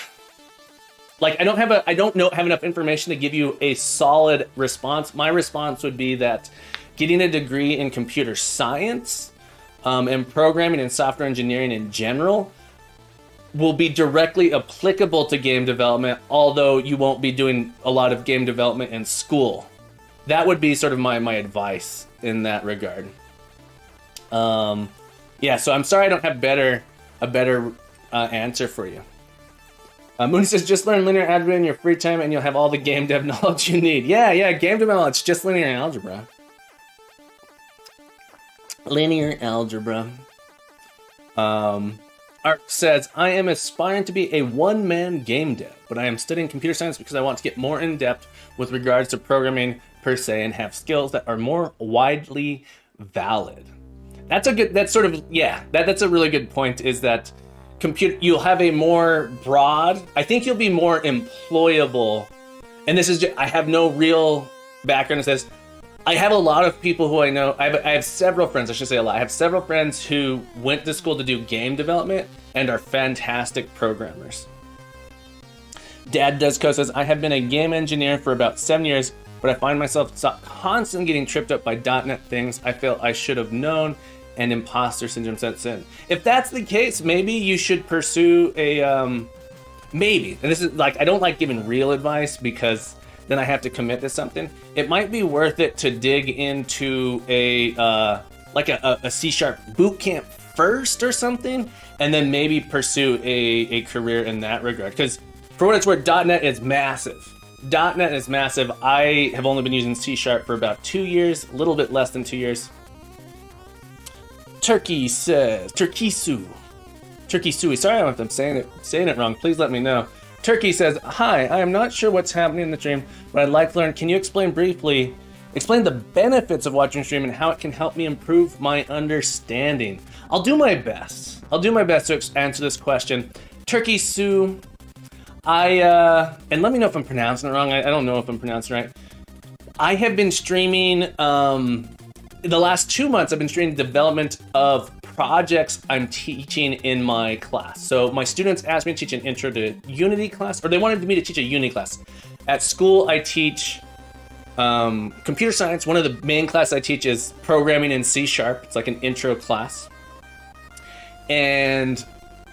like, I don't have enough information to give you a solid response. My response would be that getting a degree in computer science and programming and software engineering in general will be directly applicable to game development, although you won't be doing a lot of game development in school. That would be sort of my advice in that regard. Yeah, so I'm sorry I don't have a better answer for you. Mooney says, just learn linear algebra in your free time and you'll have all the game dev knowledge you need. Yeah, game dev knowledge, just linear algebra. Linear algebra. Art says, I am aspiring to be a one-man game dev, but I am studying computer science because I want to get more in-depth with regards to programming per se and have skills that are more widely valid. That's a really good point, is that you'll have a more broad, I think you'll be more employable. And this is just, I have no real background. It says, I have a lot of people who I know. I have several friends, I should say a lot. I have several friends who went to school to do game development and are fantastic programmers. Dad Does Co says, I have been a game engineer for about 7 years, but I find myself constantly getting tripped up by .NET things I feel I should have known, and imposter syndrome sets in. If that's the case, maybe you should pursue maybe, and this is like, I don't like giving real advice because then I have to commit to something. It might be worth it to dig into a C# boot camp first or something, and then maybe pursue a career in that regard. Because for what it's worth, .NET is massive. .NET is massive. I have only been using C# for about 2 years, a little bit less than 2 years. Turkey says, Turkey-Sue, sorry I don't know if I'm saying it wrong, please let me know. Turkey says, hi, I am not sure what's happening in the stream, but I'd like to learn. Can you explain the benefits of watching stream and how it can help me improve my understanding? I'll do my best to answer this question. Turkey Sue, and let me know if I'm pronouncing it wrong. I don't know if I'm pronouncing it right. I have been streaming, the last 2 months, I've been streaming development of projects I'm teaching in my class. So my students asked me to teach an intro to Unity class, or they wanted me to teach a Unity class. At school, I teach computer science. One of the main classes I teach is programming in C#. It's like an intro class. And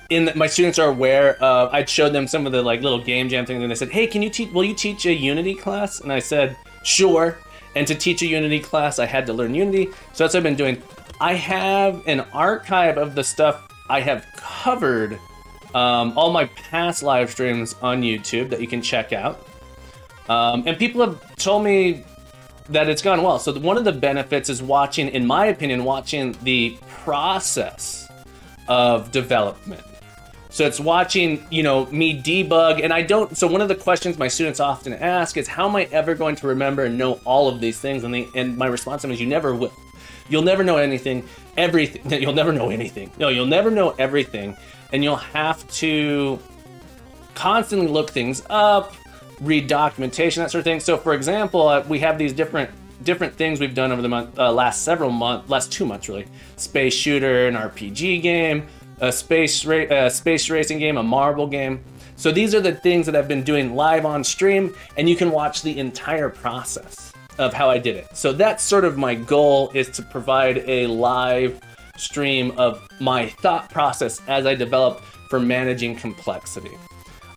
my students are aware of, I'd showed them some of the like little game jam things, and they said, hey, will you teach a Unity class? And I said, sure. And to teach a Unity class, I had to learn Unity. So that's what I've been doing. I have an archive of the stuff I have covered, all my past live streams on YouTube that you can check out. And people have told me that it's gone well. So one of the benefits is watching, in my opinion, watching the process of development. So it's watching, me debug, and so one of the questions my students often ask is, how am I ever going to remember and know all of these things? And my response to them is, you never will. You'll never know everything. You'll never know anything. No, you'll never know everything, and you'll have to constantly look things up, read documentation, that sort of thing. So for example, we have these different things we've done over the last 2 months really. Space shooter, an RPG game, a space racing game, a marble game. So these are the things that I've been doing live on stream, and you can watch the entire process of how I did it. So that's sort of my goal, is to provide a live stream of my thought process as I develop for managing complexity.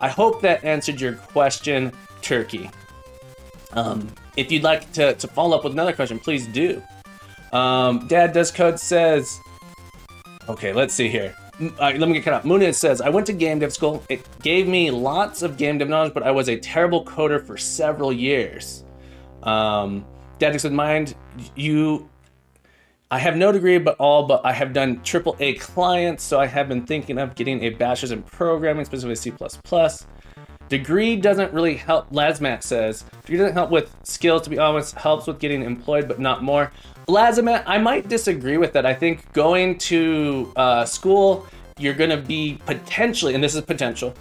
I hope that answered your question, Turkey. If you'd like to follow up with another question, please do. Dad Does Code says, okay, let's see here. Let me get cut off. Munez says, I went to game dev school. It gave me lots of game dev knowledge, but I was a terrible coder for several years. Dad said, I have no degree, but I have done AAA clients, so I have been thinking of getting a bachelor's in programming, specifically C++. Degree doesn't really help, Lazmat says. Degree doesn't help with skills, to be honest, helps with getting employed, but not more. Lazmat, I might disagree with that. I think going to school, you're gonna be potentially, and this is potential,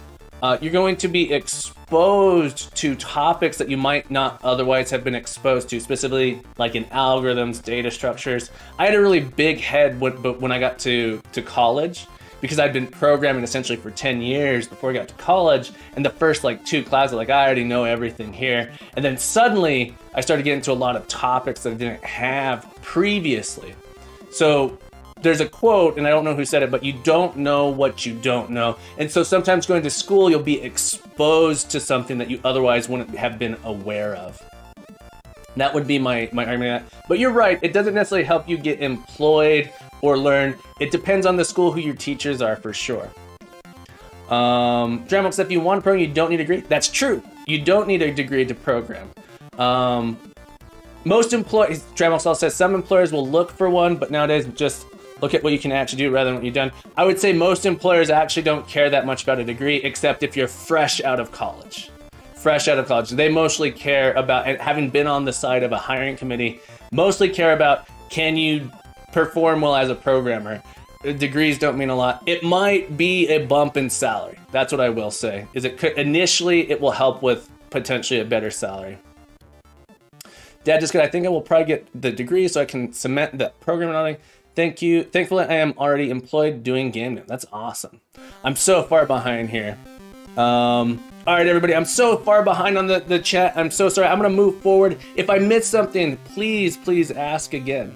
You're going to be exposed to topics that you might not otherwise have been exposed to, specifically like in algorithms, data structures. I had a really big head when I got to college, because I'd been programming essentially for 10 years before I got to college. And the first like 2 classes, like I already know everything here. And then suddenly I started getting into a lot of topics that I didn't have previously. So there's a quote, and I don't know who said it, but you don't know what you don't know. And so sometimes going to school, you'll be exposed to something that you otherwise wouldn't have been aware of. That would be my argument. But you're right, it doesn't necessarily help you get employed or learn. It depends on the school who your teachers are, for sure. Dremel said, if you want to program, you don't need a degree. That's true. You don't need a degree to program. Most employees, Dremel says, some employers will look for one, but nowadays just look at what you can actually do rather than what you've done. I would say most employers actually don't care that much about a degree, except if you're fresh out of college. Fresh out of college. They mostly care about, and having been on the side of a hiring committee, mostly care about, can you perform well as a programmer? Degrees don't mean a lot. It might be a bump in salary. That's what I will say. Initially, it will help with potentially a better salary. Dad just got, I think I will probably get the degree so I can cement that programming on it. Thank you. Thankfully, I am already employed doing game dev. That's awesome. I'm so far behind here. All right, everybody. I'm so far behind on the chat. I'm so sorry. I'm going to move forward. If I missed something, please ask again.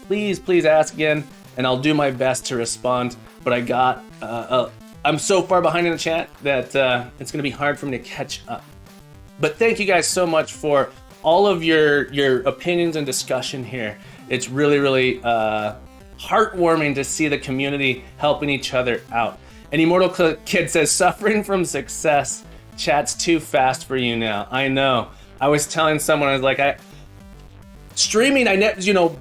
Please ask again, and I'll do my best to respond. But I'm so far behind in the chat that it's going to be hard for me to catch up. But thank you guys so much for all of your opinions and discussion here. It's really heartwarming to see the community helping each other out. And Immortal Kid says, suffering from success. Chat's too fast for you now. I know. I was telling someone, I was like, streaming,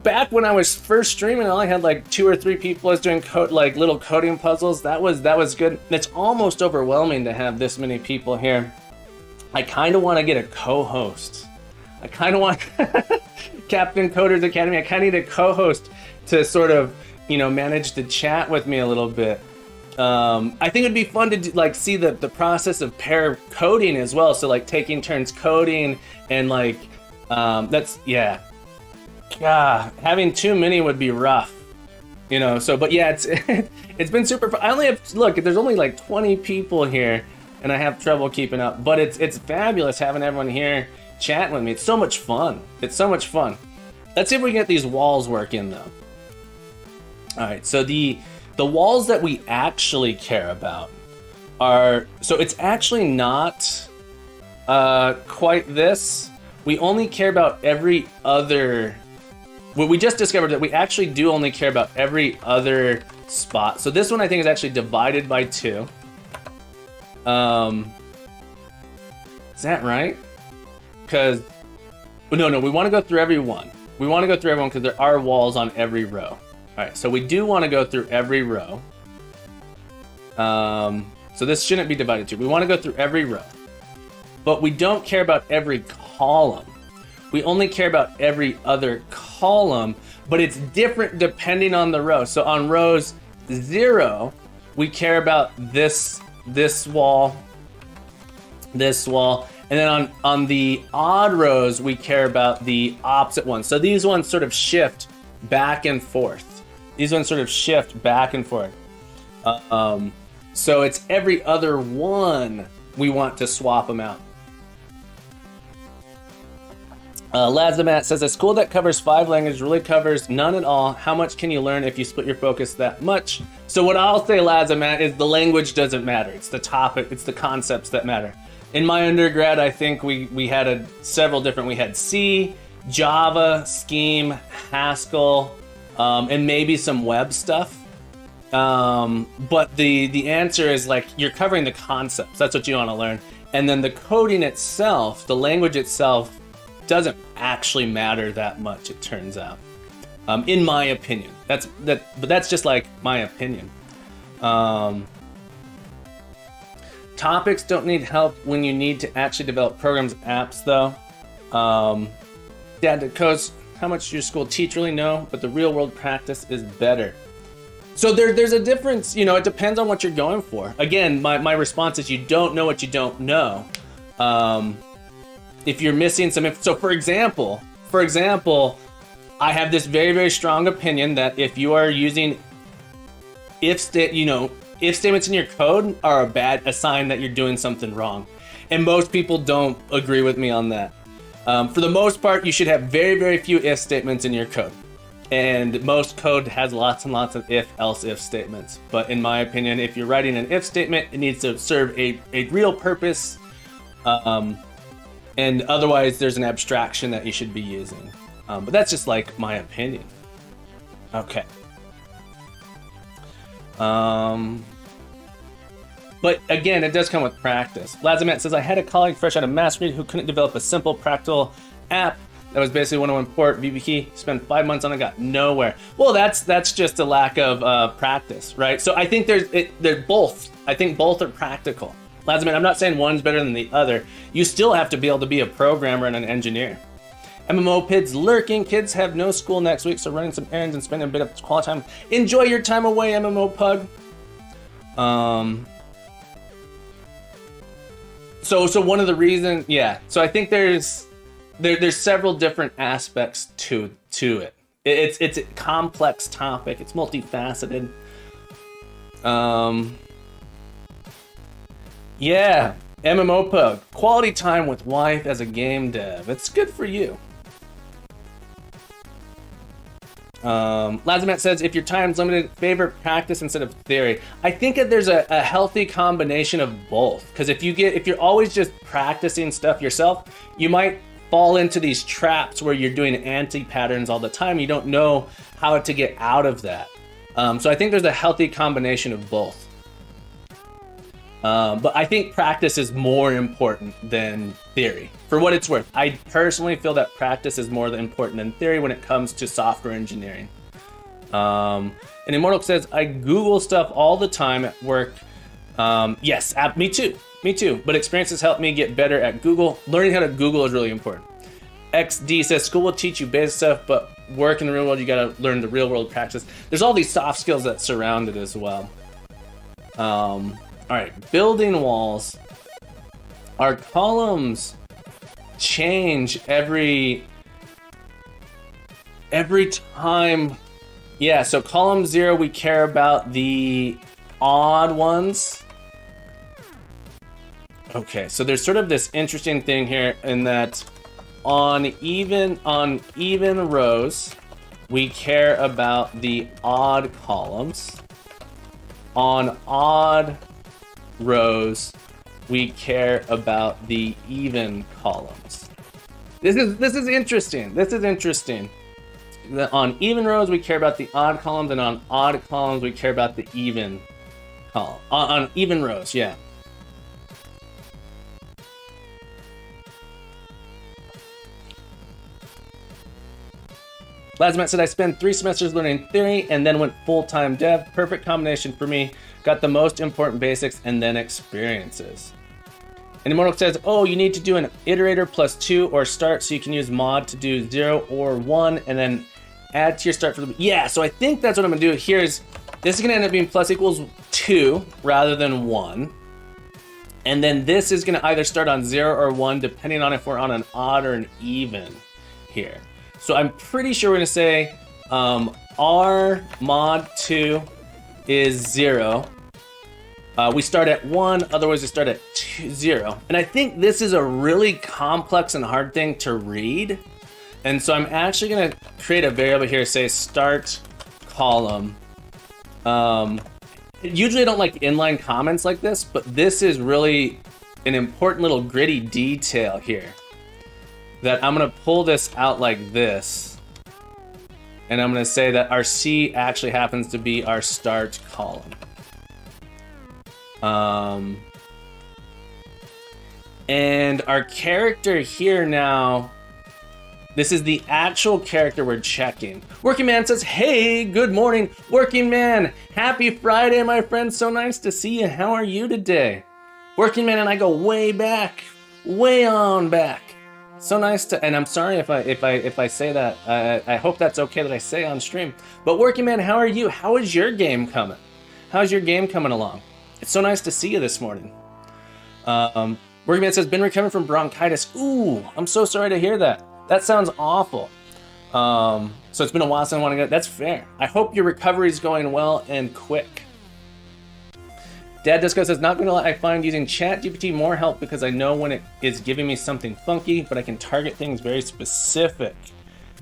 back when I was first streaming, I only had like 2 or 3 people. I was doing little coding puzzles. That was good. It's almost overwhelming to have this many people here. I kind of want to get a co-host. I kind of want Captain Coders Academy. I kind of need a co-host to sort of, manage the chat with me a little bit. I think it'd be fun to see the process of pair coding as well. So taking turns coding and having too many would be rough, but yeah, it's been super fun. I only have, there's only 20 people here and I have trouble keeping up, but it's fabulous having everyone here chatting with me. It's so much fun. Let's see if we can get these walls working though. All right, so the walls that we actually care about are, so it's actually not quite this. We only care about every other, we just discovered that we actually do only care about every other spot. So this one I think is actually divided by 2. Is that right? Because, no, we want to go through every one. We want to go through everyone because there are walls on every row. All right, so we do want to go through every row. So this shouldn't be divided 2. We want to go through every row. But we don't care about every column. We only care about every other column, but it's different depending on the row. So on rows 0, we care about this wall, and then on the odd rows, we care about the opposite ones. So these ones sort of shift back and forth. So it's every other one we want to swap them out. Lazamat says, a school that covers 5 languages really covers none at all. How much can you learn if you split your focus that much? So what I'll say, Lazamat, is the language doesn't matter. It's the topic, it's the concepts that matter. In my undergrad, I think we had several different, we had C, Java, Scheme, Haskell, and maybe some web stuff. But the answer is you're covering the concepts. That's what you want to learn. And then the coding itself, the language itself, doesn't actually matter that much, it turns out, in my opinion. But that's just my opinion. Topics don't need help when you need to actually develop programs, apps, though. Dad, codes, how much does your school teach? Really? No, but the real world practice is better. So there's a difference, you know, it depends on what you're going for. Again, my response is you don't know what you don't know. If you're missing some, so for example, I have this very, very strong opinion that if you are using if statements in your code are a sign that you're doing something wrong. And most people don't agree with me on that. For the most part, you should have very, very few if statements in your code. And most code has lots and lots of if, else, if statements. But in my opinion, if you're writing an if statement, it needs to serve a real purpose. And otherwise, there's an abstraction that you should be using. But that's just like my opinion. Okay. But again, it does come with practice. Lazamet says, I had a colleague fresh out of mass read who couldn't develop a simple practical app that was basically one to import VB spent 5 months on it, got nowhere. Well, that's just a lack of practice, right? So I think they're both. I think both are practical. Lazamet, I'm not saying one's better than the other. You still have to be able to be a programmer and an engineer. MMO Pids lurking. Kids have no school next week, so running some errands and spending a bit of quality time. Enjoy your time away, MMO Pug. So one of the reasons, yeah. So I think there's several different aspects to it. It's a complex topic. It's multifaceted. Yeah, MMO Pug. Quality time with wife as a game dev. It's good for you. Lazamet says, if your time's limited, favor practice instead of theory. I think that there's a healthy combination of both. Because if you're always just practicing stuff yourself, you might fall into these traps where you're doing anti-patterns all the time. You don't know how to get out of that. So I think there's a healthy combination of both. But I think practice is more important than theory. For what it's worth, I personally feel that practice is more important than theory when it comes to software engineering. And Immortal says, I Google stuff all the time at work. Yes, me too. But experiences help me get better at Google. Learning how to Google is really important. XD says, school will teach you basic stuff, but work in the real world, you gotta learn the real world practice. There's all these soft skills that surround it as well. All right, building walls. Our columns change every time. Yeah, so column 0, we care about the odd ones. Okay, so there's sort of this interesting thing here in that on even rows, we care about the odd columns. On odd rows, we care about the even columns. This is interesting. On even rows, we care about the odd columns, and on odd columns, we care about the even column. On even rows, yeah. Lazamet said, I spent 3 semesters learning theory and then went full-time dev. Perfect combination for me. Got the most important basics and then experiences. And Immortal says, oh, you need to do an iterator +2 or start so you can use mod to do 0 or 1 and then add to your start for the... Yeah, so I think that's what I'm going to do. This is going to end up being +=2 rather than 1. And then this is going to either start on 0 or 1 depending on if we're on an odd or an even here. So I'm pretty sure we're going to say our mod 2 is 0. We start at 1, otherwise we start at 0. And I think this is a really complex and hard thing to read. And so I'm actually going to create a variable here, say start column. Usually I don't like inline comments like this, but this is really an important little gritty detail here. That I'm going to pull this out like this. And I'm going to say that our C actually happens to be our start column. And our character here now, this is the actual character we're checking. Working Man says, hey, good morning. Working Man, happy Friday, my friend. So nice to see you. How are you today? Working Man and I go way back, way on back. So nice to, and I'm sorry if I say that. I hope that's okay that I say on stream. But Working Man, how are you? How is your game coming? How's your game coming along? It's so nice to see you this morning. Working Man says, been recovering from bronchitis. Ooh, I'm so sorry to hear that. That sounds awful. So it's been a while since I want to go. That's fair. I hope your recovery is going well and quick. Dad Disco says, not gonna lie, I find using ChatGPT more help because I know when it is giving me something funky, but I can target things very specific.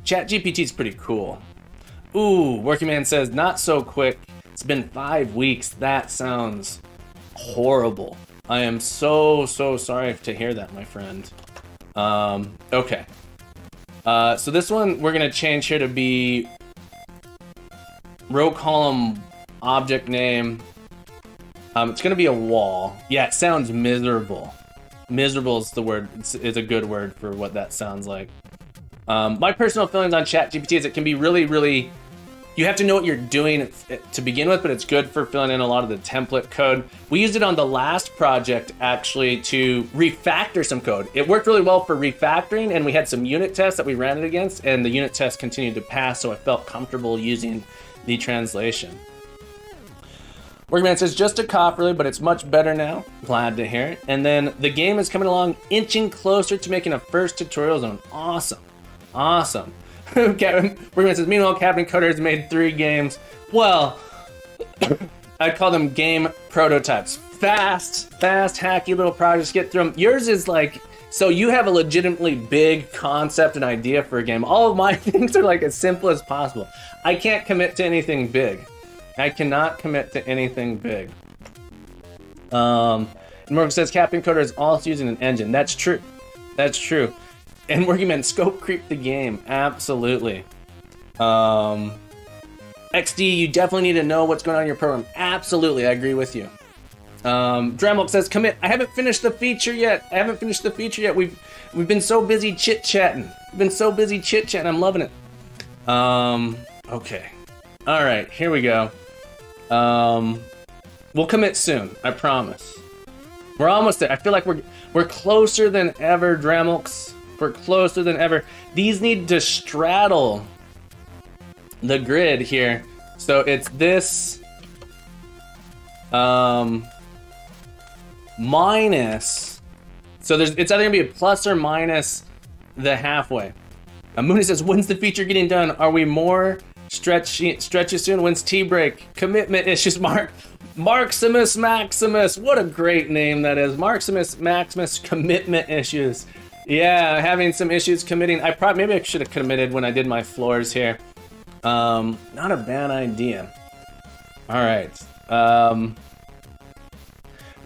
ChatGPT is pretty cool. Ooh, Working Man says, not so quick. It's been 5 weeks. That sounds horrible. I am so sorry to hear that, my friend. Okay. So this one we're gonna change here to be row column object name. It's gonna be a wall. Yeah, it sounds miserable. Miserable is the word. It's a good word for what that sounds like. My personal feelings on ChatGPT is it can be really. You have to know what you're doing to begin with, but it's good for filling in a lot of the template code. We used it on the last project actually to refactor some code. It worked really well for refactoring, and we had some unit tests that we ran it against, and the unit tests continued to pass, so I felt comfortable using the translation. Workman says, just a cough really, but it's much better now. Glad to hear it. And then the game is coming along, inching closer to making a first tutorial zone. Awesome. Workman says, meanwhile, Captain Coder has made 3 games. Well, I'd call them game prototypes. Fast, hacky little projects, get through them. Yours is like, so you have a legitimately big concept and idea for a game. All of my things are like as simple as possible. I can't commit to anything big. I cannot commit to anything big. And Morgan says, Captain Coder is also using an engine. That's true. And Working Man, scope creep the game. Absolutely. XD, you definitely need to know what's going on in your program. Absolutely, I agree with you. Dremel says, commit. I haven't finished the feature yet. We've been so busy chit-chatting. I'm loving it. Okay. All right, here we go. We'll commit soon, I promise. We're almost there. I feel like we're closer than ever, Dramelx. We're closer than ever. These need to straddle the grid here. So it's this minus. So it's either gonna be a plus or minus the halfway. Mooney says, when's the feature getting done? Are we more stretchy soon? When's tea break? Commitment issues, Marximus Maximus. What a great name that is. Marximus Maximus commitment issues. Yeah, having some issues committing. Maybe I should have committed when I did my floors here. Not a bad idea. All right.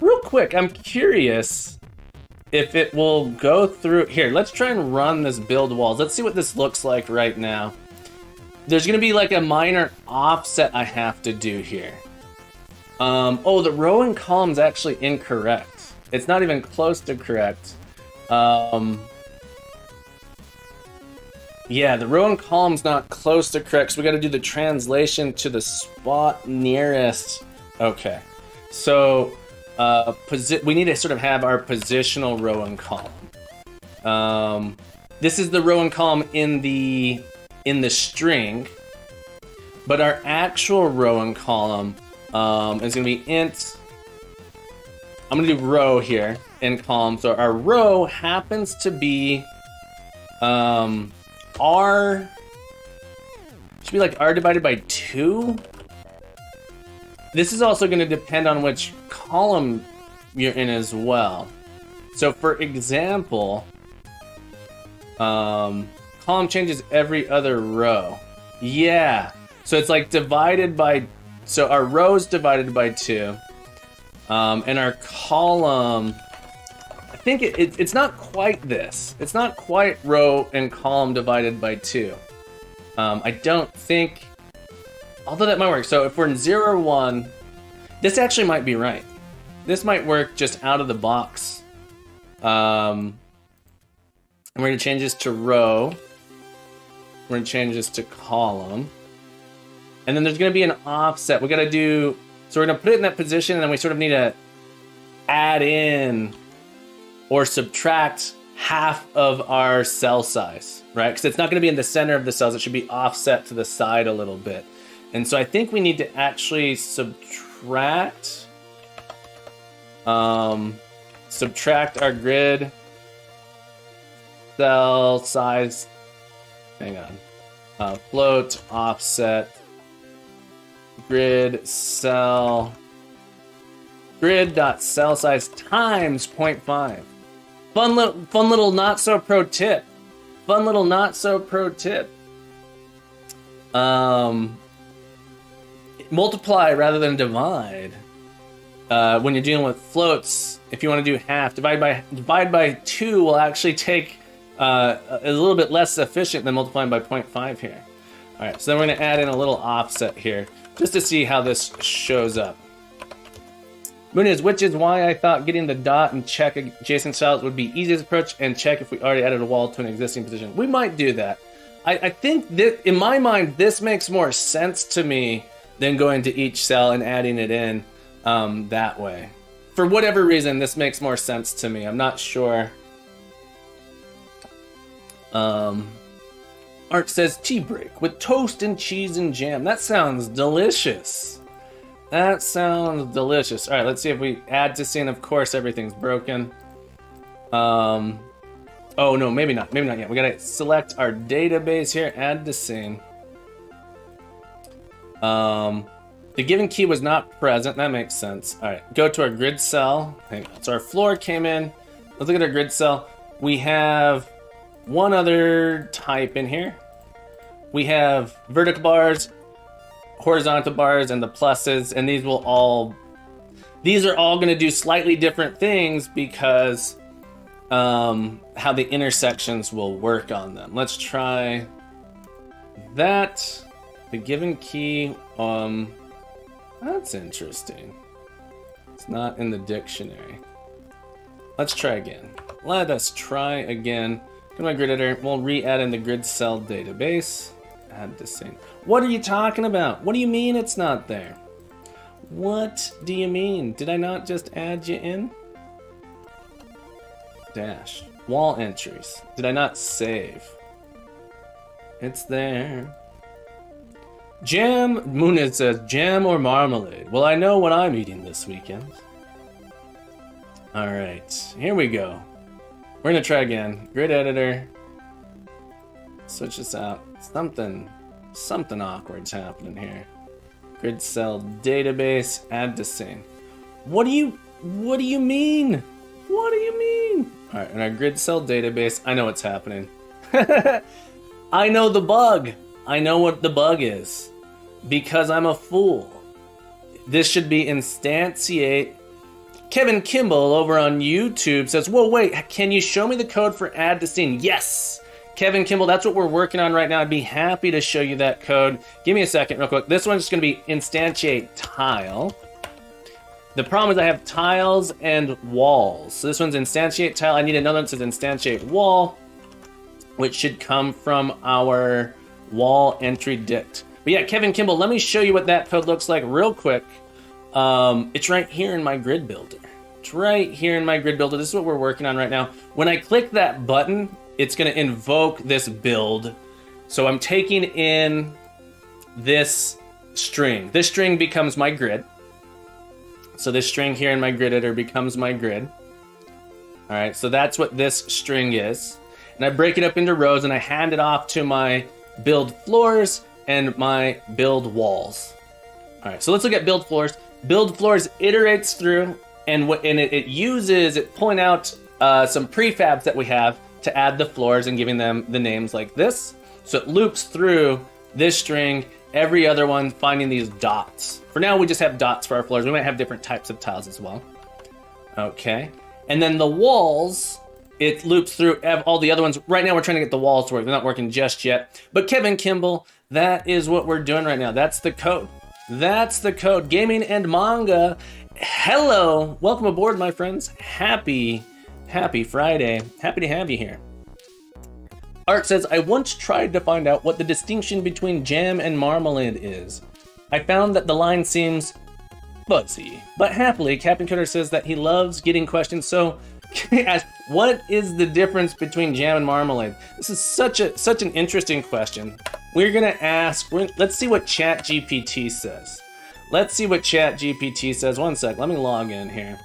Real quick, I'm curious if it will go through here. Let's try and run this build walls. Let's see what this looks like right now. There's gonna be like a minor offset I have to do here. Oh, the row and column's actually incorrect. It's not even close to correct. Yeah, the row and column's not close to correct, so we gotta do the translation to the spot nearest. Okay, so we need to sort of have our positional row and column. This is the row and column in the string, but our actual row and column is gonna be int. I'm gonna do row here in column. So our row happens to be r. Should be like r divided by 2. This is also gonna depend on which column you're in as well. So for example, column changes every other row. Yeah. So it's like divided by, so our row is divided by 2. And our column, I think it's not quite this. It's not quite row and column divided by 2. I don't think, although that might work. So if we're in 0, 1, this actually might be right. This might work just out of the box. And we're gonna change this to row. We're gonna change this to column. And then there's gonna be an offset. We gotta do, so we're gonna put it in that position, and then we sort of need to add in or subtract half of our cell size, right? Because it's not going to be in the center of the cells. It should be offset to the side a little bit. And so I think we need to actually subtract our grid cell size. Hang on. Float offset grid cell grid dot cell size times 0.5. Fun little not so pro tip. Fun little not so pro tip. Multiply rather than divide. When you're dealing with floats, if you want to do half, divide by 2 will actually take a little bit less efficient than multiplying by 0.5 here. All right, so then we're going to add in a little offset here just to see how this shows up. Muniz, which is why I thought getting the dot and check adjacent cells would be easiest approach and check if we already added a wall to an existing position. We might do that. I think that in my mind, this makes more sense to me than going to each cell and adding it in that way. For whatever reason, this makes more sense to me. I'm not sure. Art says tea break with toast and cheese and jam. That sounds delicious. That sounds delicious. All right, let's see if we add to scene. Of course, everything's broken. Oh no, maybe not. Maybe not yet. We gotta select our database here. Add to scene. The given key was not present. That makes sense. All right, go to our grid cell. Hang on. So our floor came in. Let's look at our grid cell. We have one other type in here. We have vertical bars, horizontal bars, and the pluses, and these are all going to do slightly different things because how the intersections will work on them. Let's try that. The given key, that's interesting. It's not in the dictionary. Let's try again. Let us try again. Go to my grid editor. We'll re-add in the grid cell database. Add the same. What are you talking about? What do you mean it's not there? What do you mean? Did I not just add you in? Dash. Wall entries. Did I not save? It's there. Jam. Muniz says jam or marmalade. Well, I know what I'm eating this weekend. All right, here we go. We're gonna try again. Grid editor. Switch this out. Something awkward's happening here. Grid cell database. Add to scene. What do you mean? What do you mean? All right, in our grid cell database, I know what's happening. I know the bug. I know what the bug is. Because I'm a fool. This should be instantiate. Kevin Kimball over on YouTube says, whoa, wait, can you show me the code for add to scene? Yes. Kevin Kimball, that's what we're working on right now. I'd be happy to show you that code. Give me a second real quick. This one's just going to be instantiate tile. The problem is I have tiles and walls. So this one's instantiate tile. I need another one that says instantiate wall, which should come from our wall entry dict. But yeah, Kevin Kimball, let me show you what that code looks like real quick. It's right here in my grid builder. It's right here in my grid builder. This is what we're working on right now. When I click that button, it's going to invoke this build. So I'm taking in this string. This string becomes my grid. So this string here in my grid editor becomes my grid. All right, so that's what this string is. And I break it up into rows and I hand it off to my build floors and my build walls. All right, so let's look at build floors. Build floors iterates through and it pulling out some prefabs that we have to add the floors and giving them the names like this. So it loops through this string, every other one, finding these dots. For now, we just have dots for our floors. We might have different types of tiles as well. Okay, and then the walls, it loops through all the other ones. Right now, we're trying to get the walls to work. They're not working just yet. But Kevin Kimball, that is what we're doing right now. That's the code. That's the code. Gaming and manga. Hello. Welcome aboard, my friends. Happy Friday. Happy to have you here. Art says, I once tried to find out what the distinction between jam and marmalade is. I found that the line seems fuzzy. But happily, Captain Cutter says that he loves getting questions, so Ask, what is the difference between jam and marmalade? This is such an interesting question. We're gonna ask. Let's see what ChatGPT says. Let's see what ChatGPT says. One sec. Let me log in here.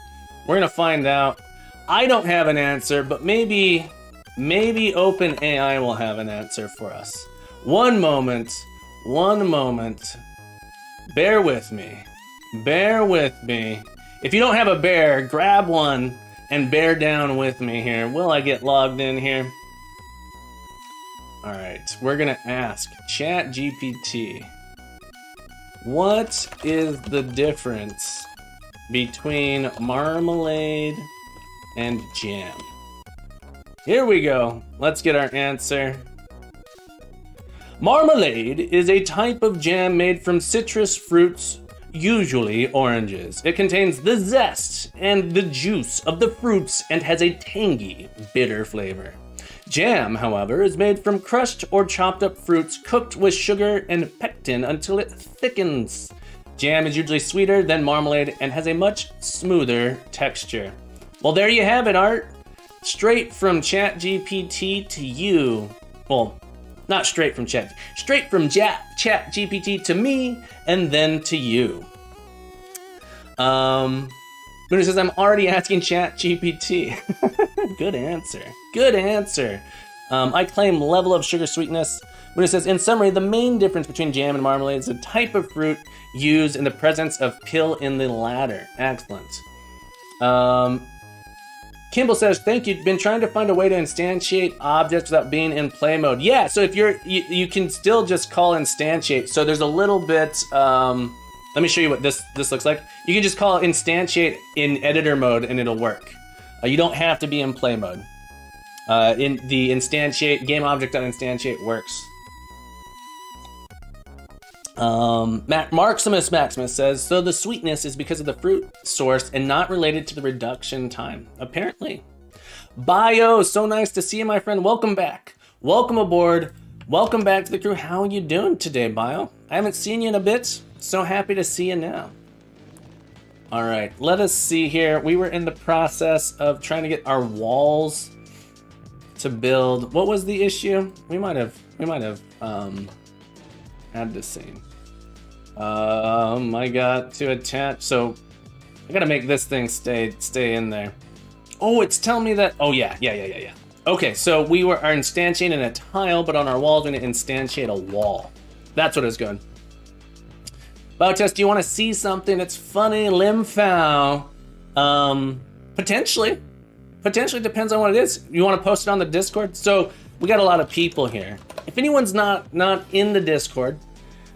We're gonna find out. I don't have an answer, but maybe OpenAI will have an answer for us. One moment. Bear with me. If you don't have a bear, grab one and bear down with me here. Will I get logged in here? All right, we're gonna ask ChatGPT, what is the difference between marmalade and jam? Here we go. Let's get our answer. Marmalade is a type of jam made from citrus fruits, usually oranges. It contains the zest and the juice of the fruits and has a tangy, bitter flavor. Jam, however, is made from crushed or chopped up fruits cooked with sugar and pectin until it thickens. Jam is usually sweeter than marmalade and has a much smoother texture. Well, there you have it, Art. Straight from ChatGPT to you. Well, not straight from ChatGPT to me, and then to you. Moon says, I'm already asking ChatGPT. Good answer. I claim level of sugar sweetness. Moon says, in summary, the main difference between jam and marmalade is the type of fruit used in the presence of pill in the latter. Excellent. Kimball says, thank you. Been trying to find a way to instantiate objects without being in play mode. Yeah, so if you can still just call instantiate. So there's a little bit, let me show you what this looks like. You can just call instantiate in editor mode and it'll work. You don't have to be in play mode. In the instantiate, game object.instantiate works. Maximus says, so the sweetness is because of the fruit source and not related to the reduction time, apparently. Bio, so nice to see you, my friend. Welcome back. Welcome aboard. Welcome back to the crew. How are you doing today, Bio? I haven't seen you in a bit. So happy to see you now. All right, let us see here. We were in the process of trying to get our walls to build. What was the issue? We might have had this scene. I got to attach, so I gotta make this thing stay in there. Oh, it's telling me that, oh yeah. Okay, so we are instantiating a tile, but on our walls we're gonna instantiate a wall. That's what it's going. Biotest, do you wanna see something? It's funny, Limfow. Potentially depends on what it is. You wanna post it on the Discord? So we got a lot of people here. If anyone's not in the Discord,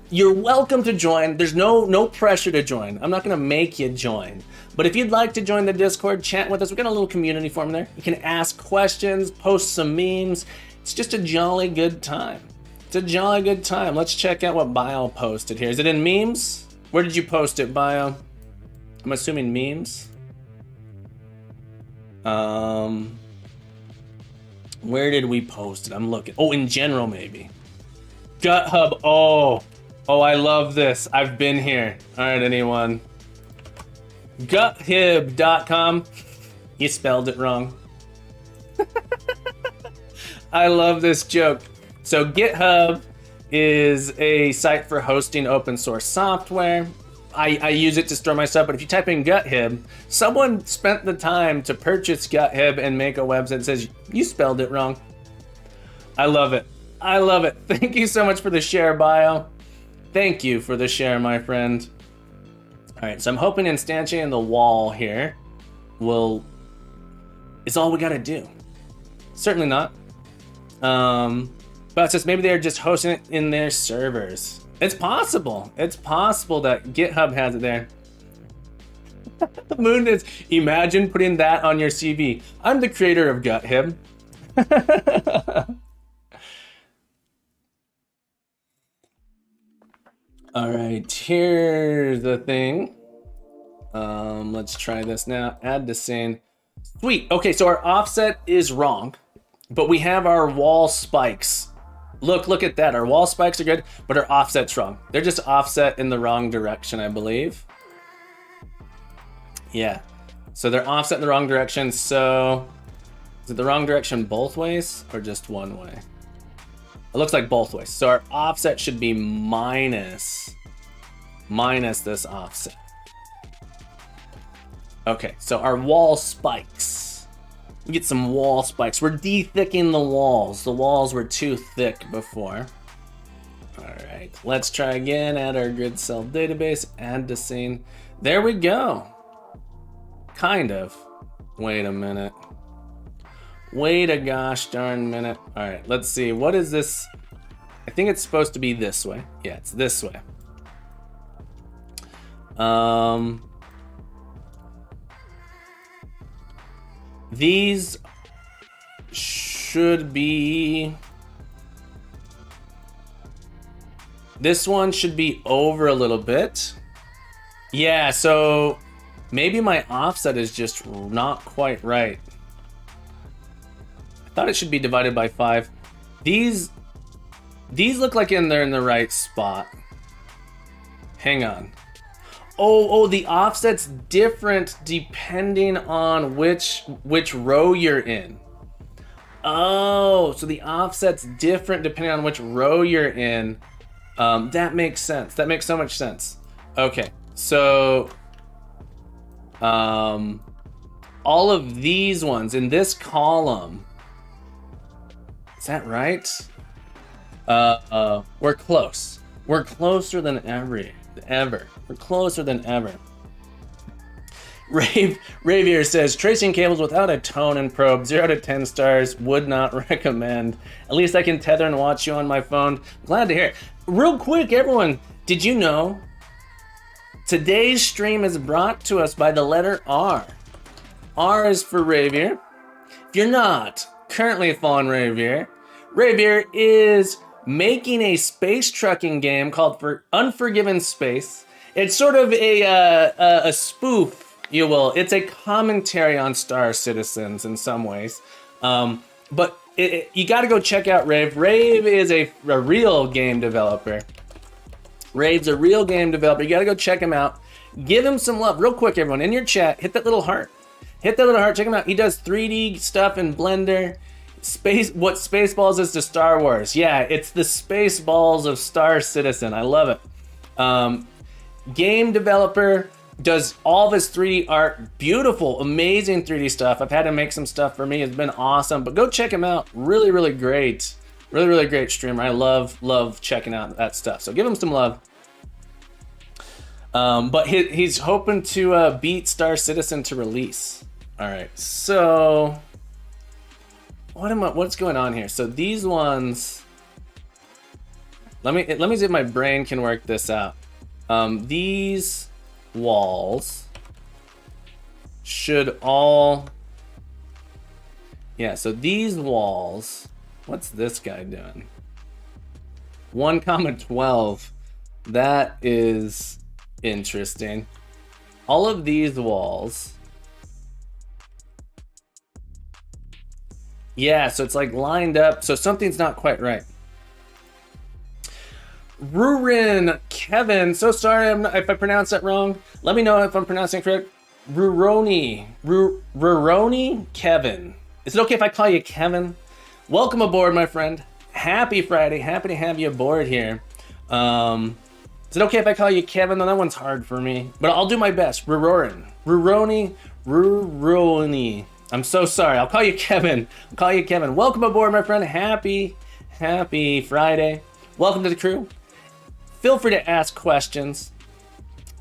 you're welcome to join. There's no pressure to join. I'm not gonna make you join. But if you'd like to join the Discord, chat with us. We've got a little community forum there. You can ask questions, post some memes. It's just a jolly good time. Let's check out what Bio posted here. Is it in memes? Where did you post it, Bio? I'm assuming memes. Where did we post it? I'm looking. Oh, in general, maybe. GutHub. Oh, I love this. I've been here. All right, anyone. GutHib.com. You spelled it wrong. I love this joke. So GitHub is a site for hosting open source software. I use it to store my stuff, but if you type in GutHib, someone spent the time to purchase GutHib and make a website that says, you spelled it wrong. I love it. Thank you so much for the share, Bio. Thank you for the share, my friend. All right, so I'm hoping instantiating the wall here is all we gotta do. Certainly not. But it's just maybe they're just hosting it in their servers. It's possible that GitHub has it there. Moon is, imagine putting that on your CV. I'm the creator of GutHib. All right, here's the thing. Let's try this now. Add the scene. Sweet. Okay, so our offset is wrong, but we have our wall spikes. Look at that. Our wall spikes are good, but our offset's wrong. They're just offset in the wrong direction, I believe. Yeah. So they're offset in the wrong direction. So is it the wrong direction both ways or just one way? It looks like both ways. So our offset should be minus this offset. Okay, so our wall spikes. We get some wall spikes. We're de-thicking the walls. The walls were too thick before. All right, let's try again. Add our grid cell database, add to scene. There we go. Kind of. Wait a minute. Wait a gosh darn minute. All right, let's see. What is this? I think it's supposed to be this way. Yeah, it's this way. These should be... This one should be over a little bit. Yeah, so maybe my offset is just not quite right. I thought it should be divided by 5. These look like they're in the right spot. Hang on. Oh, the offset's different depending on which row you're in. Oh, so the offset's different depending on which row you're in. That makes sense. That makes so much sense. Okay, so all of these ones in this column, is that right? We're close. We're closer than ever. We're closer than ever. Ravier says, tracing cables without a tone and probe, 0 to 10 stars, would not recommend. At least I can tether and watch you on my phone. Glad to hear it. Real quick, everyone, did you know today's stream is brought to us by the letter R? R is for Ravier. If you're not currently following Ravier, Ravier is making a space trucking game called For Unforgiven Space. It's sort of a spoof, you will. It's a commentary on Star Citizens in some ways. But you got to go check out Rave. Rave is a real game developer. Rave's a real game developer. You got to go check him out. Give him some love. Real quick, everyone, in your chat, hit that little heart. Hit that little heart. Check him out. He does 3D stuff in Blender. What Spaceballs is to Star Wars. Yeah, it's the Spaceballs of Star Citizen. I love it. Game developer, does all of his 3D art. Beautiful, amazing 3D stuff. I've had him make some stuff for me. It's been awesome. But go check him out. Really, really great. Really, really great streamer. I love checking out that stuff. So give him some love. But he's hoping to beat Star Citizen to release. All right, so what's going on here? So these ones, let me see if my brain can work this out. These walls should all, yeah, so these walls, what's this guy doing? 1,12. That is interesting. All of these walls, yeah, so it's like lined up, so something's not quite right. Rurin Kevin, so sorry if I pronounced that wrong. Let me know if I'm pronouncing it correct. Ruroni Kevin. Is it okay if I call you Kevin? Welcome aboard, my friend. Happy Friday. Happy to have you aboard here. Is it okay if I call you Kevin? No, that one's hard for me, but I'll do my best. Ruroni. I'm so sorry. I'll call you Kevin. Welcome aboard, my friend. Happy Friday. Welcome to the crew. Feel free to ask questions.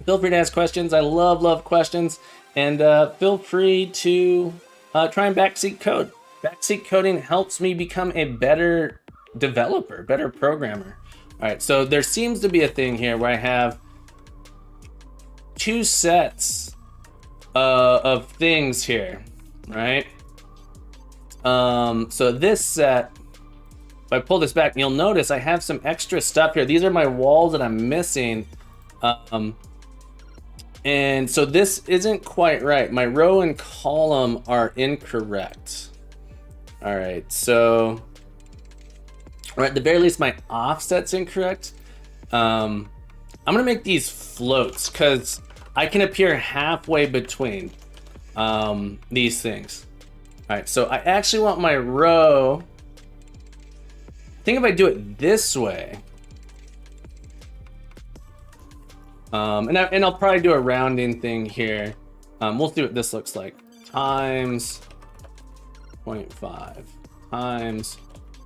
I love questions. And feel free to try and backseat code. Backseat coding helps me become a better developer, better programmer. All right, so there seems to be a thing here where I have two sets of things here, right? So this set, if I pull this back, you'll notice I have some extra stuff here. These are my walls that I'm missing. And so this isn't quite right. My row and column are incorrect. All right, so at the very least, my offset's incorrect. I'm gonna make these floats because I can appear halfway between. these things. All right, so I actually want my row. I think if I do it this way, and I'll probably do a rounding thing here. We'll see what this looks like. Times 0.5 times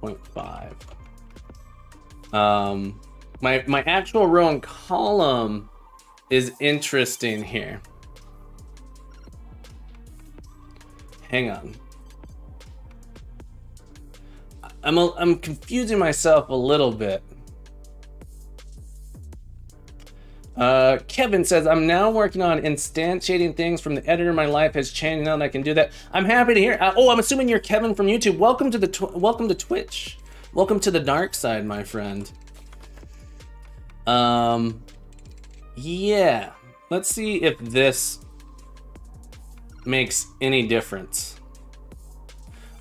0.5. My actual row and column is interesting here. Hang on. I'm confusing myself a little bit. Kevin says, I'm now working on instantiating things from the editor. My life has changed now that I can do that. I'm happy to hear. Oh, I'm assuming you're Kevin from YouTube. Welcome to welcome to Twitch. Welcome to the dark side, my friend. Yeah. Let's see if this makes any difference.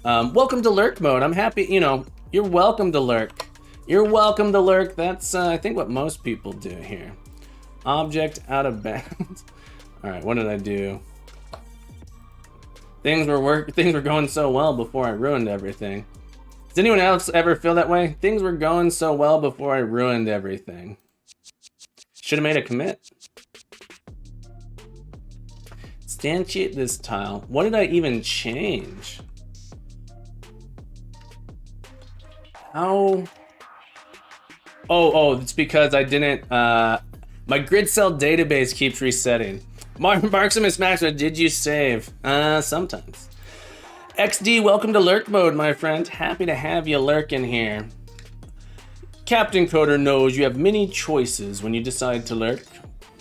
Welcome to lurk mode. I'm happy, you know, you're welcome to lurk. You're welcome to lurk. That's, I think, what most people do here. Object out of bounds. All right, what did I do? Things were going so well before I ruined everything. Does anyone else ever feel that way? Things were going so well before I ruined everything. Should have made a commit. Instantiate this tile. What did I even change? How? Oh, it's because I didn't, my grid cell database keeps resetting. Marximus Maxima, did you save? Sometimes. XD, welcome to lurk mode, my friend. Happy to have you lurking here. Captain Coder knows you have many choices when you decide to lurk.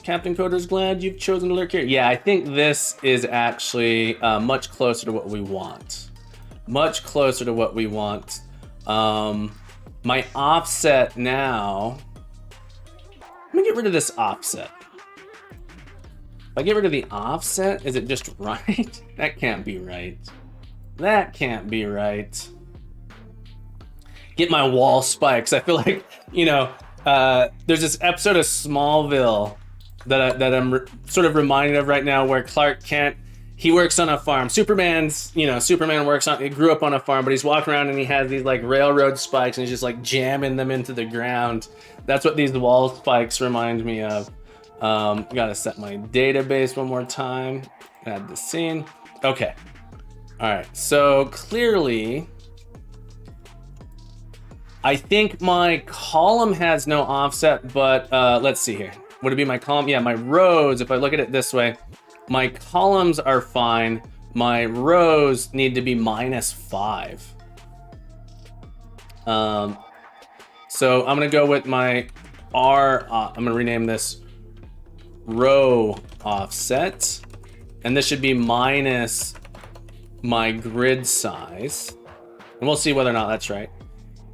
Captain Coder's glad you've chosen to lurk here. Yeah, I think this is actually much closer to what we want. Much closer to what we want. My offset now, let me get rid of this offset. If I get rid of the offset, is it just right? That can't be right. That can't be right. Get my wall spikes. I feel like, you know, there's this episode of Smallville that I'm sort of reminded of right now where Clark Kent, he works on a farm. Superman he grew up on a farm, but he's walking around and he has these like railroad spikes and he's just like jamming them into the ground. That's what these wall spikes remind me of. Gotta set my database one more time. Add the scene. Okay. All right, so clearly, I think my column has no offset, but let's see here. Would it be my column? Yeah, my rows, if I look at it this way, my columns are fine. My rows need to be -5. So I'm gonna go with my I'm gonna rename this row offset, and this should be minus my grid size, and we'll see whether or not that's right.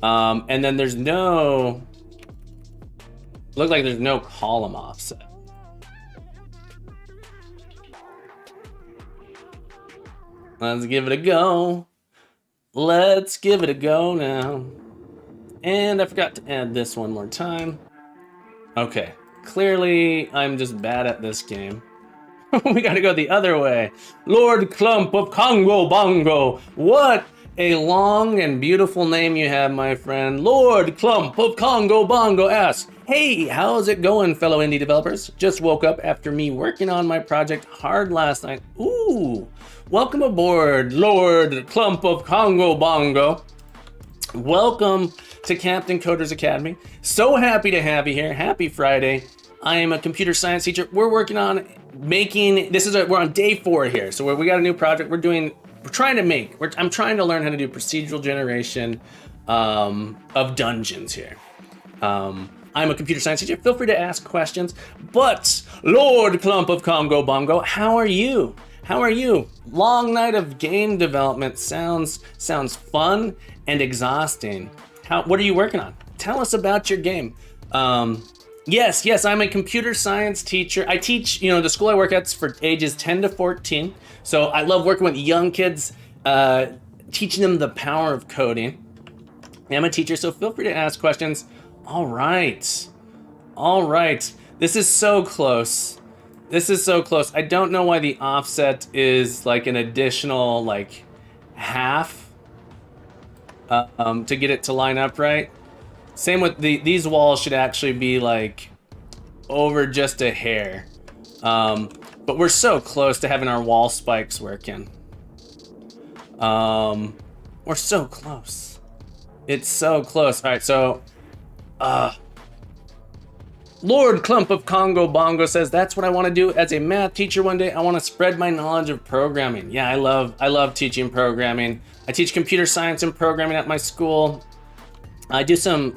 And then there's no, look like there's no column offset. Let's give it a go. Let's give it a go now. And I forgot to add this one more time. Okay, clearly I'm just bad at this game. We gotta go the other way. Lord Clump of Congo Bongo. What a long and beautiful name you have, my friend. Lord Clump of Congo Bongo asks, hey, how's it going, fellow indie developers? Just woke up after me working on my project hard last night. Ooh, welcome aboard, Lord Clump of Congo Bongo. Welcome to Captain Coder's Academy. So happy to have you here. Happy Friday. I am a computer science teacher. We're working on making, we're on day 4 here. So we got a new project I'm trying to learn how to do procedural generation of dungeons here. I'm a computer science teacher. Feel free to ask questions. But Lord Clump of Congo Bongo, how are you? How are you? Long night of game development sounds fun and exhausting. What are you working on? Tell us about your game. Yes, I'm a computer science teacher. I teach, the school I work at's for ages 10 to 14. So I love working with young kids, teaching them the power of coding. I'm a teacher, so feel free to ask questions. All right. This is so close. This is so close. I don't know why the offset is like an additional like half to get it to line up right. Same with these walls should actually be like over just a hair. But we're so close to having our wall spikes working. We're so close. It's so close. All right, so Lord Clump of Congo Bongo says, that's what I want to do as a math teacher one day. I want to spread my knowledge of programming. Yeah, I love teaching programming. I teach computer science and programming at my school. I do some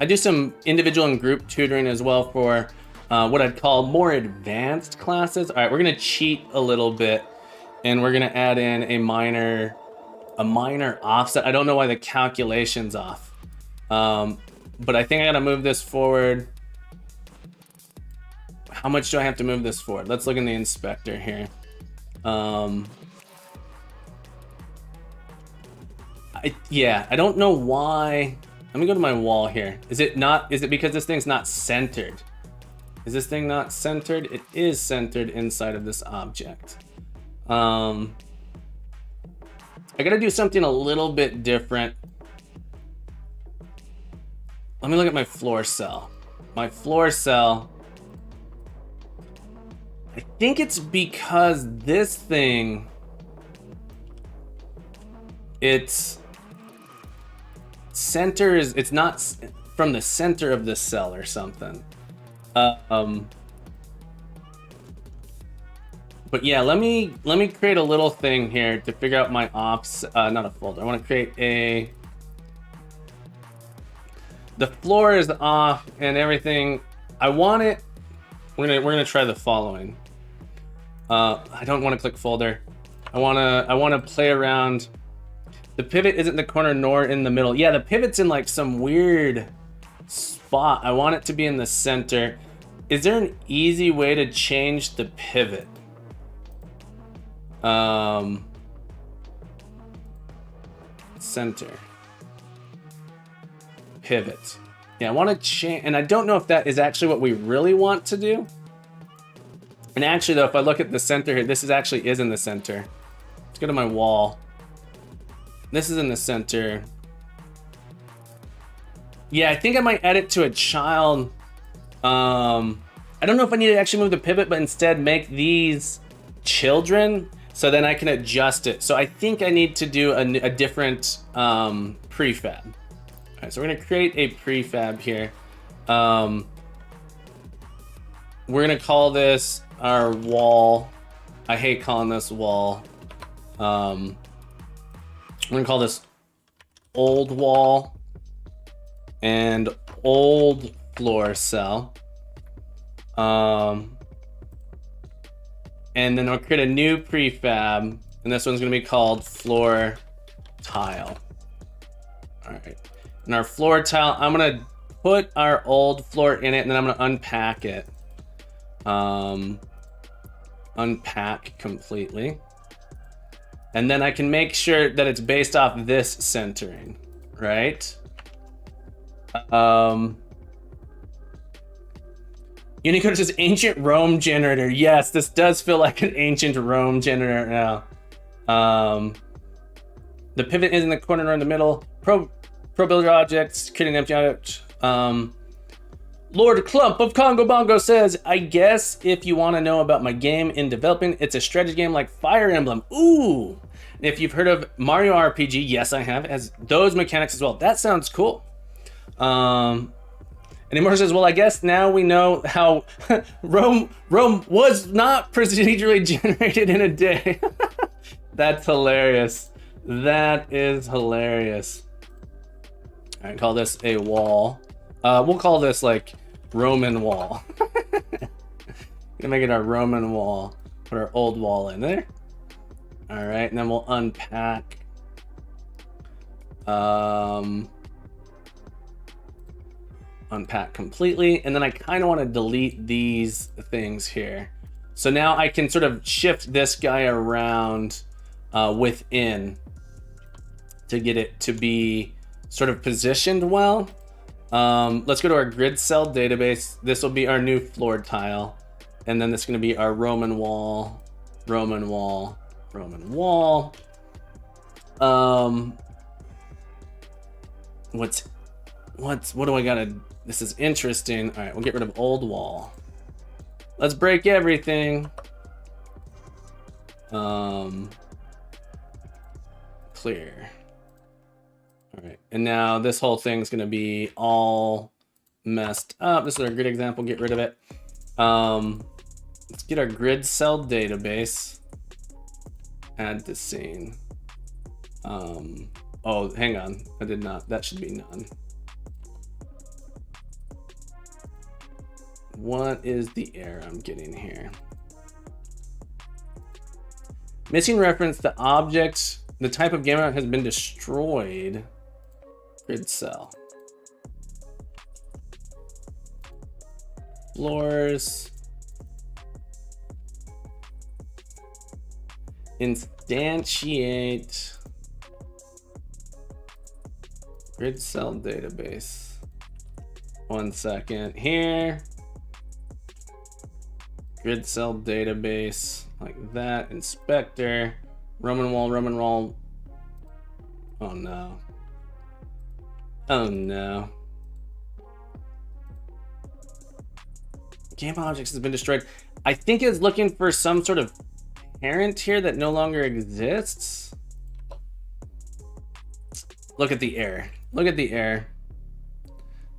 individual and group tutoring as well for what I'd call more advanced classes. All right, we're gonna cheat a little bit and we're gonna add in a minor offset. I don't know why the calculation's off. But I think I gotta move this forward. How much do I have to move this forward? Let's look in the inspector here. Yeah, I don't know why. Let me go to my wall here. Is it because this thing's not centered? Is this thing not centered? It is centered inside of this object. I gotta do something a little bit different. Let me look at my floor cell. My floor cell, I think it's because this thing, it's not from the center of the cell or something. But yeah, let me create a little thing here to figure out my ops, not a folder. I want to create the floor is off and everything. I want it. We're gonna try the following. I don't want to click folder. I wanna play around. The pivot isn't in the corner nor in the middle. Yeah, the pivot's in like some weird spot. I want it to be in the center. Is there an easy way to change the pivot? Center. Pivot. Yeah, I want to change, and I don't know if that is actually what we really want to do. And actually though, if I look at the center here, this actually is in the center. Let's go to my wall. This is in the center. Yeah, I think I might add it to a child. I don't know if I need to actually move the pivot, but instead make these children, so then I can adjust it. So I think I need to do a different prefab. All right, so we're gonna create a prefab here. We're gonna call this our wall. I hate calling this wall. I'm gonna call this old wall and old floor cell. And then I'll create a new prefab, and this one's gonna be called floor tile. All right, and our floor tile, I'm gonna put our old floor in it, and then I'm gonna unpack it. Unpack completely. And then I can make sure that it's based off this centering, right? Unicode says ancient Rome generator. Yes, this does feel like an ancient Rome generator now. The pivot is in the corner or in the middle. Pro builder objects, creating empty object. Lord Clump of Congo Bongo says, I guess if you want to know about my game in developing, it's a strategy game like Fire Emblem. Ooh! And if you've heard of Mario RPG, yes, I have, as those mechanics as well. That sounds cool. And Immortal says, well, I guess now we know how Rome was not procedurally generated in a day. That's hilarious. That is hilarious. All right, call this a wall. We'll call this like Roman wall. Gonna make it our Roman wall. Put our old wall in there. All right, and then we'll unpack. Unpack completely, and then I kind of want to delete these things here. So now I can sort of shift this guy around within to get it to be sort of positioned well. Let's go to our grid cell database. This will be our new floor tile. And then that's going to be our Roman wall, Roman wall, Roman wall. What do I gotta, this is interesting. All right, we'll get rid of old wall. Let's break everything. Clear. All right, and now this whole thing's gonna be all messed up. This is our grid example, get rid of it. Let's get our grid cell database. Add to scene. Oh, hang on, I did not, that should be none. What is the error I'm getting here? Missing reference to objects. The type of gamma has been destroyed. Grid cell. Floors. Instantiate. Grid cell database. 1 second here. Grid cell database like that. Inspector. Roman wall, Roman wall. Oh no. Oh no. Game objects has been destroyed. I think it's looking for some sort of parent here that no longer exists. Look at the error. Look at the error.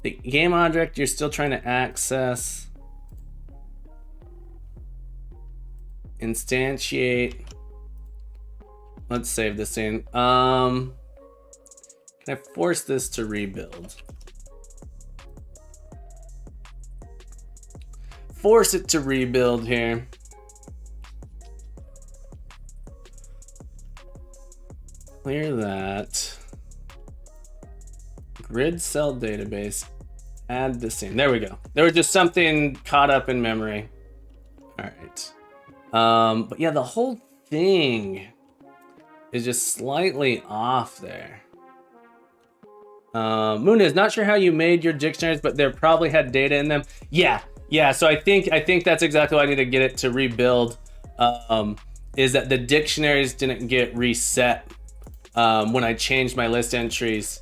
The game object you're still trying to access. Instantiate. Let's save this in. Can I force this to rebuild? Force it to rebuild here. Clear that. Grid cell database. Add the scene. There we go. There was just something caught up in memory. All right. But yeah, the whole thing is just slightly off there. Moon is not sure how you made your dictionaries, but they probably had data in them. Yeah. So I think that's exactly why I need to get it to rebuild. Is that the dictionaries didn't get reset when I changed my list entries.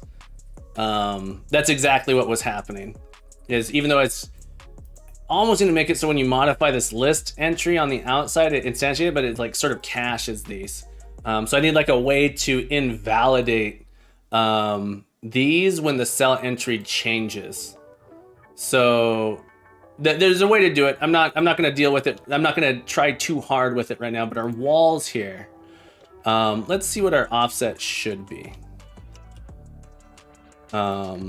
That's exactly what was happening. Is even though it's almost going to make it so when you modify this list entry on the outside, it instantiates it, but it like sort of caches these. So I need like a way to invalidate these when the cell entry changes. So there's a way to do it. I'm not going to deal with it. I'm not going to try too hard with it right now, but our walls here, let's see what our offset should be. Our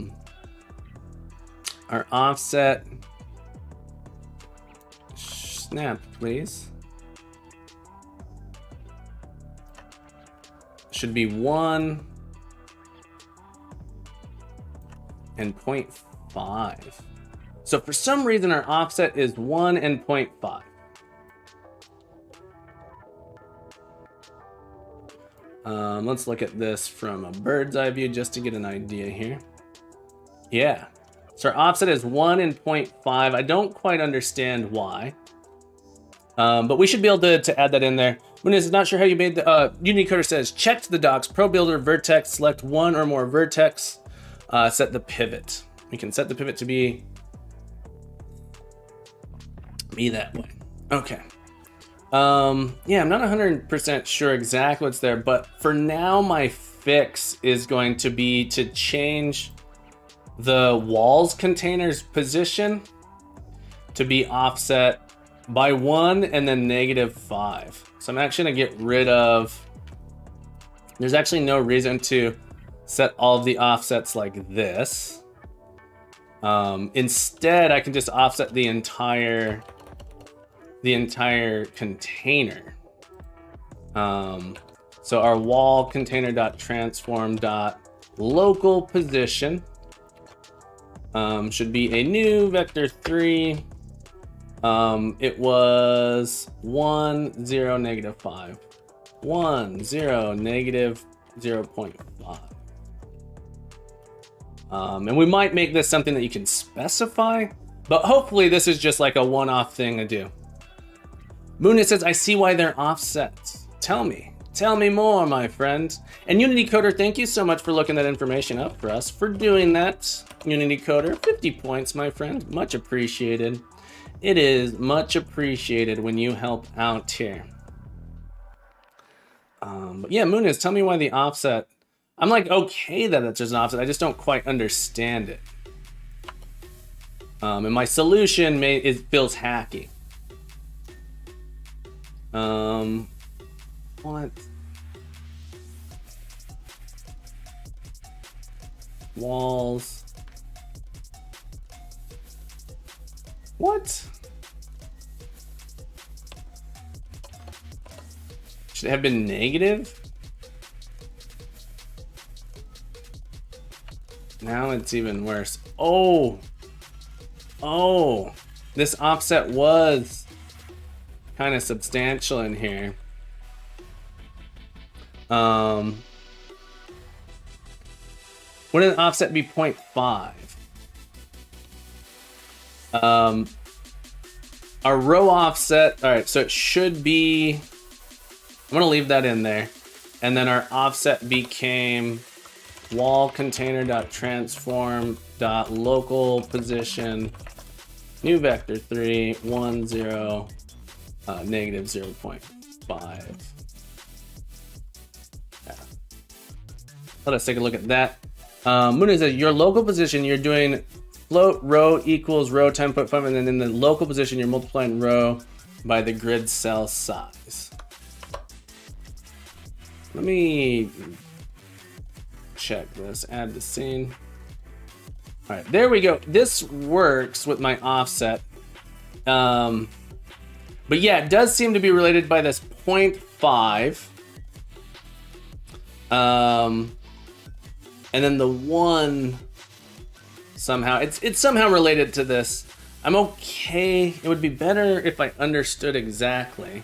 offset, snap, please. Should be 1 and 0.5. So for some reason our offset is 1 and 0.5. Let's look at this from a bird's eye view just to get an idea here. Yeah, so our offset is 1 and 0.5. I don't quite understand why. But we should be able to add that in there. When is not sure how you made the Unity Coder says checked the docs, Pro Builder vertex, select one or more vertex, set the pivot. We can set the pivot to be that way. Okay. Yeah, I'm not 100% sure exactly what's there, but for now my fix is going to be to change the walls container's position to be offset by 1 and then -5. So I'm actually gonna get rid of, there's actually no reason to set all of the offsets like this. Instead, I can just offset the entire container. So our wall container.transform.local position should be a new vector 3. It was 1, 0, -5. 1, 0, -0.5. And we might make this something that you can specify, but hopefully this is just like a one-off thing to do. Moonit says, I see why they're offset. Tell me more, my friend. And Unity Coder, thank you so much for looking that information up for us, for doing that. Unity Coder, 50 points, my friend. Much appreciated. It is much appreciated when you help out here. But yeah, Moonit, tell me why the offset. I'm like, okay that it's just an offset. I just don't quite understand it. And my solution feels hacky. What? Walls. What? Should it have been negative? Now it's even worse. Oh, this offset was kind of substantial in here. Wouldn't an offset be 0.5? Our row offset, all right, so it should be, I'm gonna leave that in there. And then our offset became wall container.transform.local position new vector 3 1 0 negative 0.5. Yeah. Let us take a look at that. Moon says your local position, you're doing float row equals row 10.5, and then in the local position you're multiplying row by the grid cell size. Let me check this, add the scene. All right, there we go. This works with my offset. But yeah, it does seem to be related by this 0.5. And then the 1 somehow, it's somehow related to this. I'm okay. It would be better if I understood exactly.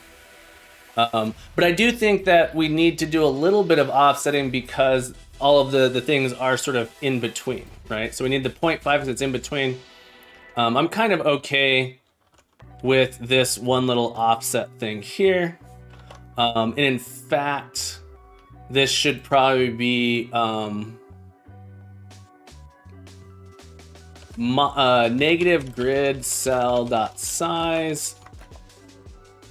But I do think that we need to do a little bit of offsetting because all of the things are sort of in between, right? So we need the 0.5 because it's in between. I'm kind of okay with this one little offset thing here. And in fact, this should probably be negative grid cell dot size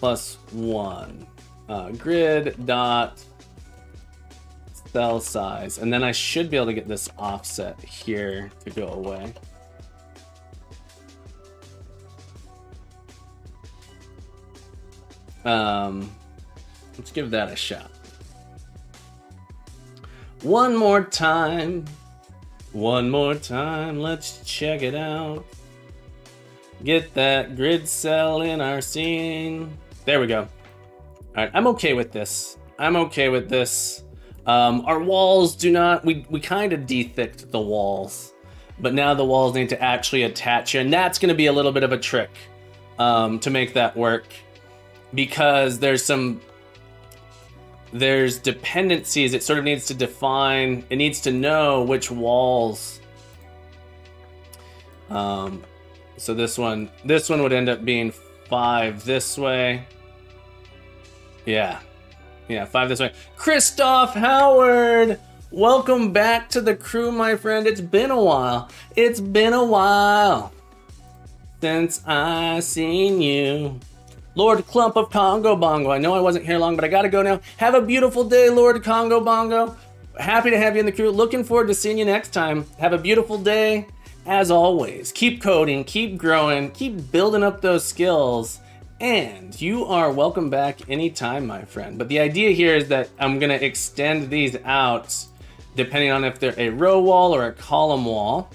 plus 1 grid dot cell size, and then I should be able to get this offset here to go away. Let's give that a shot. One more time, let's check it out. Get that grid cell in our scene. There we go. All right, I'm okay with this. Our walls do not, we kind of de-thicked the walls, but now the walls need to actually attach here, and that's gonna be a little bit of a trick to make that work, because there's dependencies. It sort of needs to define, it needs to know which walls. So this one would end up being 5 this way. Yeah, 5 this way. Christoph Howard, welcome back to the crew, my friend. It's been a while since I seen you. Lord Clump of Congo Bongo, I know I wasn't here long, but I gotta go now. Have a beautiful day, Lord Congo Bongo. Happy to have you in the crew. Looking forward to seeing you next time. Have a beautiful day. As always, keep coding, keep growing, keep building up those skills, and you are welcome back anytime, my friend. But the idea here is that I'm gonna extend these out depending on if they're a row wall or a column wall.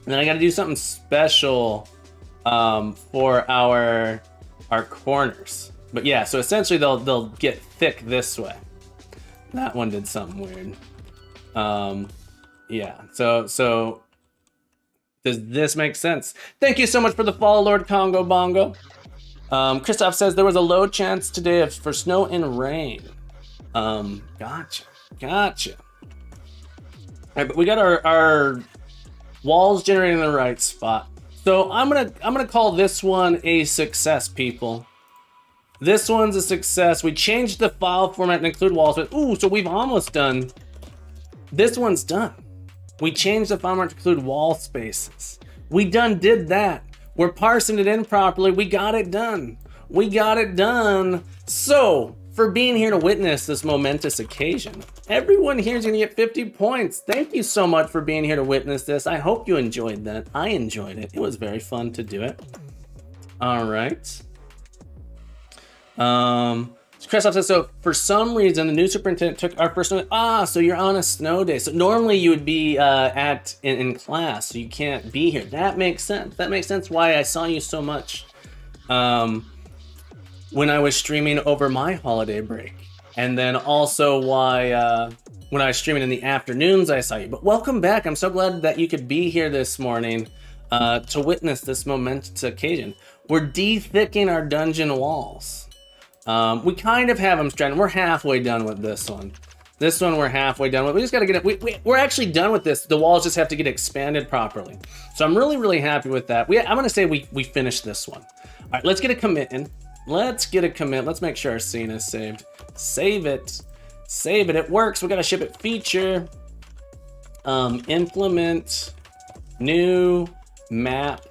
And then I gotta do something special for our corners. But yeah, so essentially they'll get thick this way. That one did something weird. Yeah, so does this make sense? Thank you so much for the follow, Lord Congo Bongo. Christoph says there was a low chance today for snow and rain. Gotcha. All right, but we got our walls generating in the right spot. So I'm gonna call this one a success, people. This one's a success. We changed the file format and include walls. Ooh, so we've almost done. This one's done. We changed the file format to include wall spaces. We did that. We're parsing it in properly. We got it done. We got it done. So, for being here to witness this momentous occasion, everyone here is going to get 50 points. Thank you so much for being here to witness this. I hope you enjoyed that. I enjoyed it. It was very fun to do it. All right. Christoph says, so for some reason, the new superintendent took our first one. So you're on a snow day. So normally you would be in class, so you can't be here. That makes sense. That makes sense why I saw you so much when I was streaming over my holiday break. And then also why when I was streaming in the afternoons, I saw you. But welcome back. I'm so glad that you could be here this morning to witness this momentous occasion. We're de-thicking our dungeon walls. We kind of have them stranded. We're halfway done with this one. This one we're halfway done with. We just got to get it. We're actually done with this. The walls just have to get expanded properly. So I'm really, really happy with that. I'm going to say we finished this one. All right, let's get a commit in. Let's get a commit. Let's make sure our scene is saved. Save it. Save it. It works. We got to ship it feature. Implement new map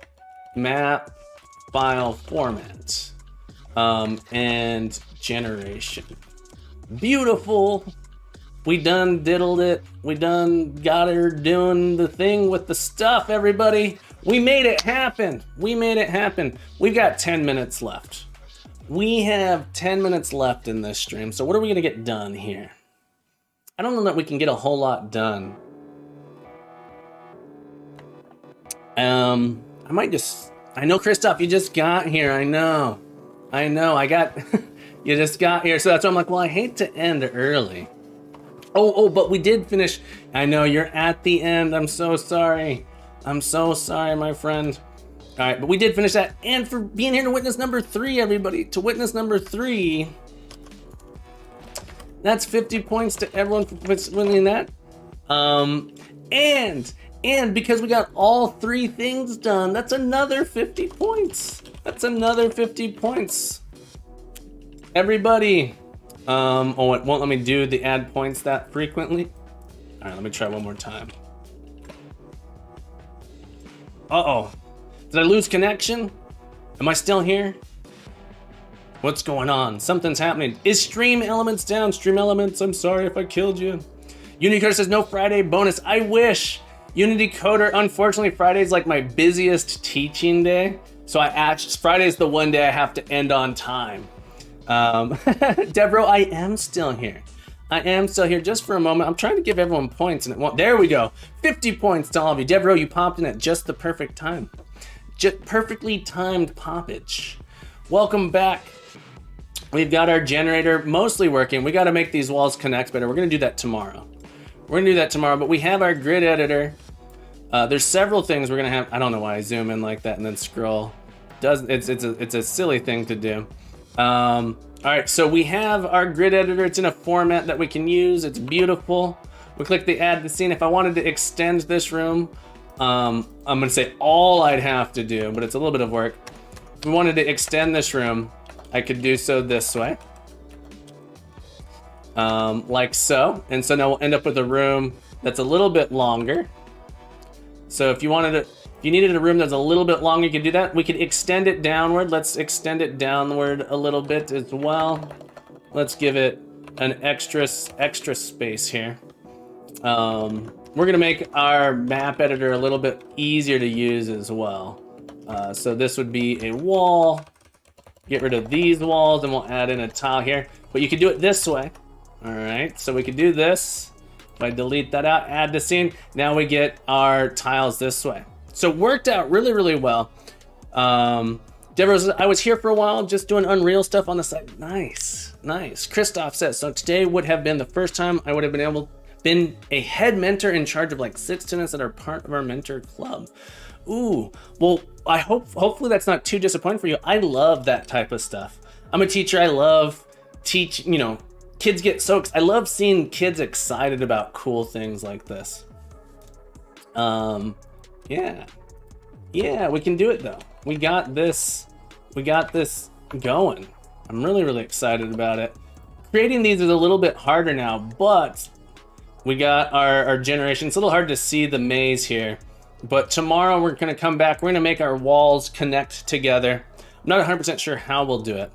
file format. And generation. Beautiful. We done diddled it. We done got her doing the thing with the stuff, everybody. We made it happen. We made it happen. We've got 10 minutes left. We have 10 minutes left in this stream. So what are we gonna get done here? I don't know that we can get a whole lot done. I might just, I know Christoph, you just got here. I know, I got, you just got here. So that's why I'm like, well, I hate to end early. Oh, but we did finish. I know you're at the end. I'm so sorry. I'm so sorry, my friend. All right, but we did finish that. And for being here to witness number 3, everybody, to witness number 3. That's 50 points to everyone for winning that. And because we got all 3 things done, that's another 50 points. That's another 50 points. Everybody. Oh, it won't let me do the add points that frequently. All right, let me try one more time. Uh-oh. Did I lose connection? Am I still here? What's going on? Something's happening. Is Stream Elements down? Stream Elements, I'm sorry if I killed you. Unity Coder says no Friday bonus. I wish. Unity Coder, unfortunately, Friday's like my busiest teaching day. So Friday's the one day I have to end on time. Deborah, I am still here. I am still here just for a moment. I'm trying to give everyone points and it won't. There we go. 50 points to all of you. Deborah, you popped in at just the perfect time. Just perfectly timed poppage. Welcome back. We've got our generator mostly working. We got to make these walls connect better. We're going to do that tomorrow. But we have our grid editor. There's several things we're going to have. I don't know why I zoom in like that and then scroll. It's a silly thing to do. All right, so we have our grid editor. It's in a format that we can use. It's beautiful. We click the add the scene. If I wanted to extend this room, I'm gonna say all I'd have to do, but it's a little bit of work. If we wanted to extend this room, I could do so this way. Like so. And so now we'll end up with a room that's a little bit longer. So if you needed a room that's a little bit longer, you could do that. We could extend it downward. Let's extend it downward a little bit as well. Let's give it an extra space here. We're gonna make our map editor a little bit easier to use as well. So this would be a wall. Get rid of these walls and we'll add in a tile here. But you could do it this way. All right, so we could do this. If I delete that out, add the scene. Now we get our tiles this way. So it worked out really, really well. Deborah, I was here for a while just doing Unreal stuff on the side. Nice, nice. Christoph says, so today would have been the first time I would have been a head mentor in charge of like 6 students that are part of our mentor club. Ooh, well, hopefully that's not too disappointing for you. I love that type of stuff. I'm a teacher. I love kids get so, I love seeing kids excited about cool things like this. Yeah, we can do it though. We got this going. I'm really, really excited about it. Creating these is a little bit harder now, but we got our generation. It's a little hard to see the maze here, but tomorrow we're gonna come back. We're gonna make our walls connect together. I'm not 100% sure how we'll do it.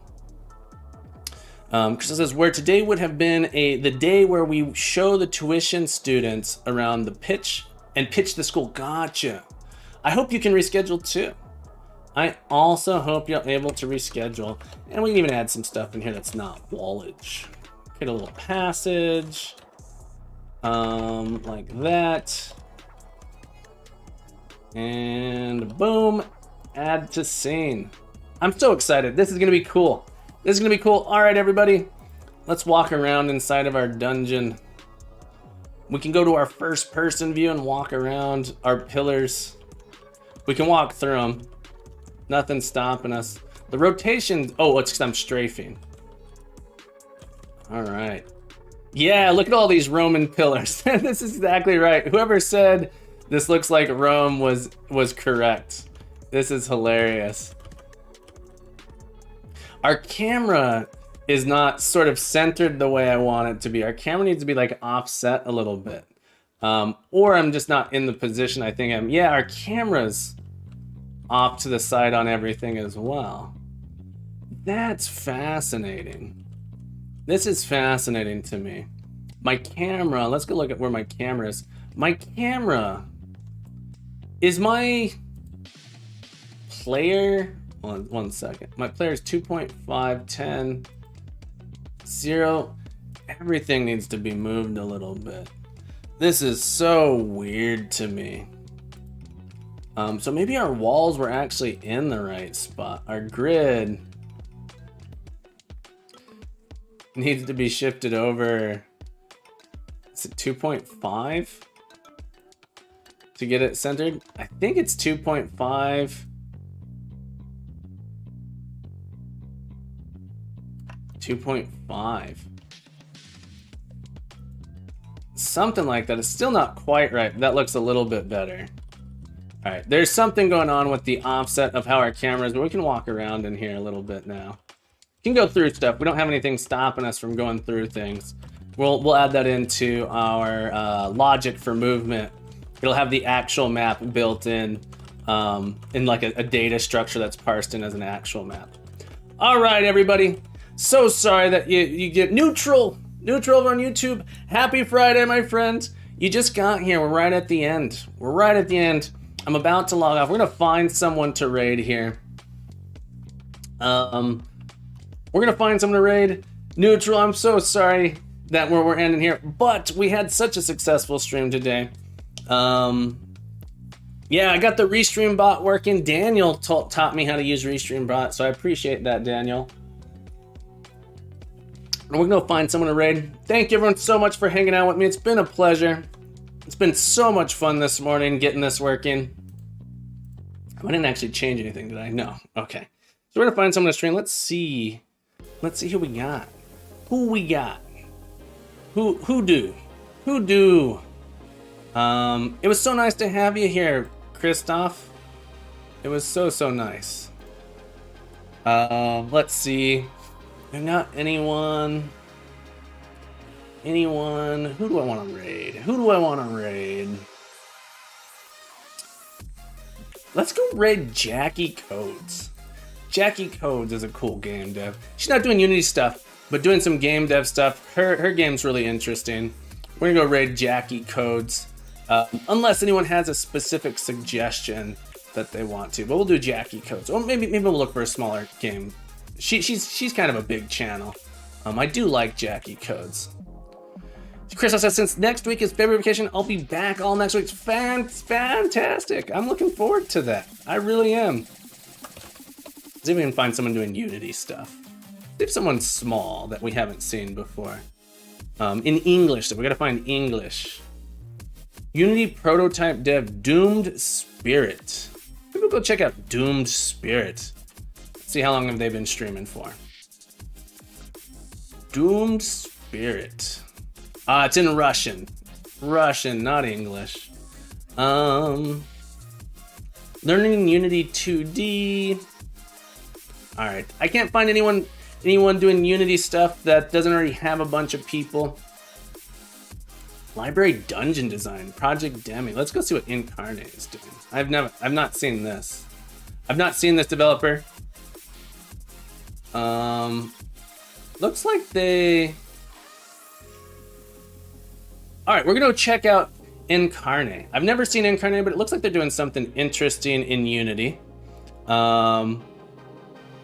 Because it says where today would have been the day where we show the tuition students around the pitch and pitch the school. Gotcha. I hope you can reschedule too. I also hope you're able to reschedule. And we can even add some stuff in here that's not wallage. Get a little passage. Like that. And boom. Add to scene. I'm so excited. This is going to be cool. This is going to be cool. All right, everybody. Let's walk around inside of our dungeon. We can go to our first person view and walk around our pillars. We can walk through them. Nothing's stopping us. The rotation, oh, it's because I'm strafing. All right. Yeah, look at all these Roman pillars. This is exactly right. Whoever said this looks like Rome was correct. This is hilarious. Our camera is not sort of centered the way I want it to be. Our camera needs to be like offset a little bit. Or I'm just not in the position I think I'm. Yeah, our camera's off to the side on everything as well. That's fascinating. This is fascinating to me. My camera, let's go look at where my camera is. My camera is my player. One second. My player is 2.5, 10, 0. Everything needs to be moved a little bit. This is so weird to me. So maybe our walls were actually in the right spot. Our grid needs to be shifted over. Is it 2.5 to get it centered? I think it's 2.5. 2.5. Something like that. It's still not quite right. That looks a little bit better. All right, there's something going on with the offset of how our cameras, but we can walk around in here a little bit now. We can go through stuff. We don't have anything stopping us from going through things. We'll add that into our logic for movement. It'll have the actual map built in like a data structure that's parsed in as an actual map. All right, everybody. So sorry that you get neutral over on YouTube. Happy Friday, my friends. You just got here. We're right at the end. We're right at the end. I'm about to log off. We're gonna find someone to raid here. We're gonna find someone to raid. Neutral, I'm so sorry that we're ending here, but we had such a successful stream today. Yeah, I got the Restream bot working. Daniel taught me how to use Restream bot, so I appreciate that, Daniel. And we're gonna find someone to raid. Thank you everyone so much for hanging out with me. It's been a pleasure. It's been so much fun this morning getting this working. I didn't actually change anything, did I? No. Okay. So we're gonna find someone to stream. Let's see who we got. Who we got? Who do? It was so nice to have you here, Christoph. It was so nice. Let's see. Not anyone. Who do I want to raid? Let's go raid Jackie Codes. Jackie Codes is a cool game dev. She's not doing Unity stuff, but doing some game dev stuff. Her game's really interesting. We're gonna go raid Jackie Codes. Unless anyone has a specific suggestion that they want to, but we'll do Jackie Codes. Or maybe we'll look for a smaller game. She's kind of a big channel. I do like Jackie Codes. Chris says, since next week is February vacation, I'll be back all next week. It's fantastic. I'm looking forward to that. I really am. See if we can find someone doing Unity stuff. See if someone's small that we haven't seen before. In English, so we gotta find English. Unity prototype dev Doomed Spirit. Maybe we'll go check out Doomed Spirit. See how long have they been streaming for. Doomed Spirit. It's in Russian. Russian, not English. Learning Unity 2D. All right, I can't find anyone Anyone doing Unity stuff that doesn't already have a bunch of people? Library dungeon design, Project Demi. Let's go see what Incarnate is doing. I've not seen this. I've not seen this developer. Looks like they... All right, we're gonna go check out Incarnate. I've never seen Incarnate, but it looks like they're doing something interesting in Unity.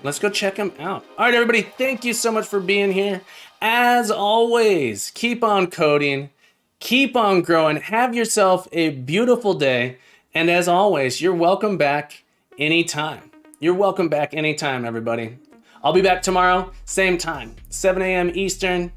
Let's go check them out. All right, everybody, thank you so much for being here. As always, keep on coding, keep on growing, have yourself a beautiful day. And as always, you're welcome back anytime. You're welcome back anytime, everybody. I'll be back tomorrow, same time, 7 a.m. Eastern.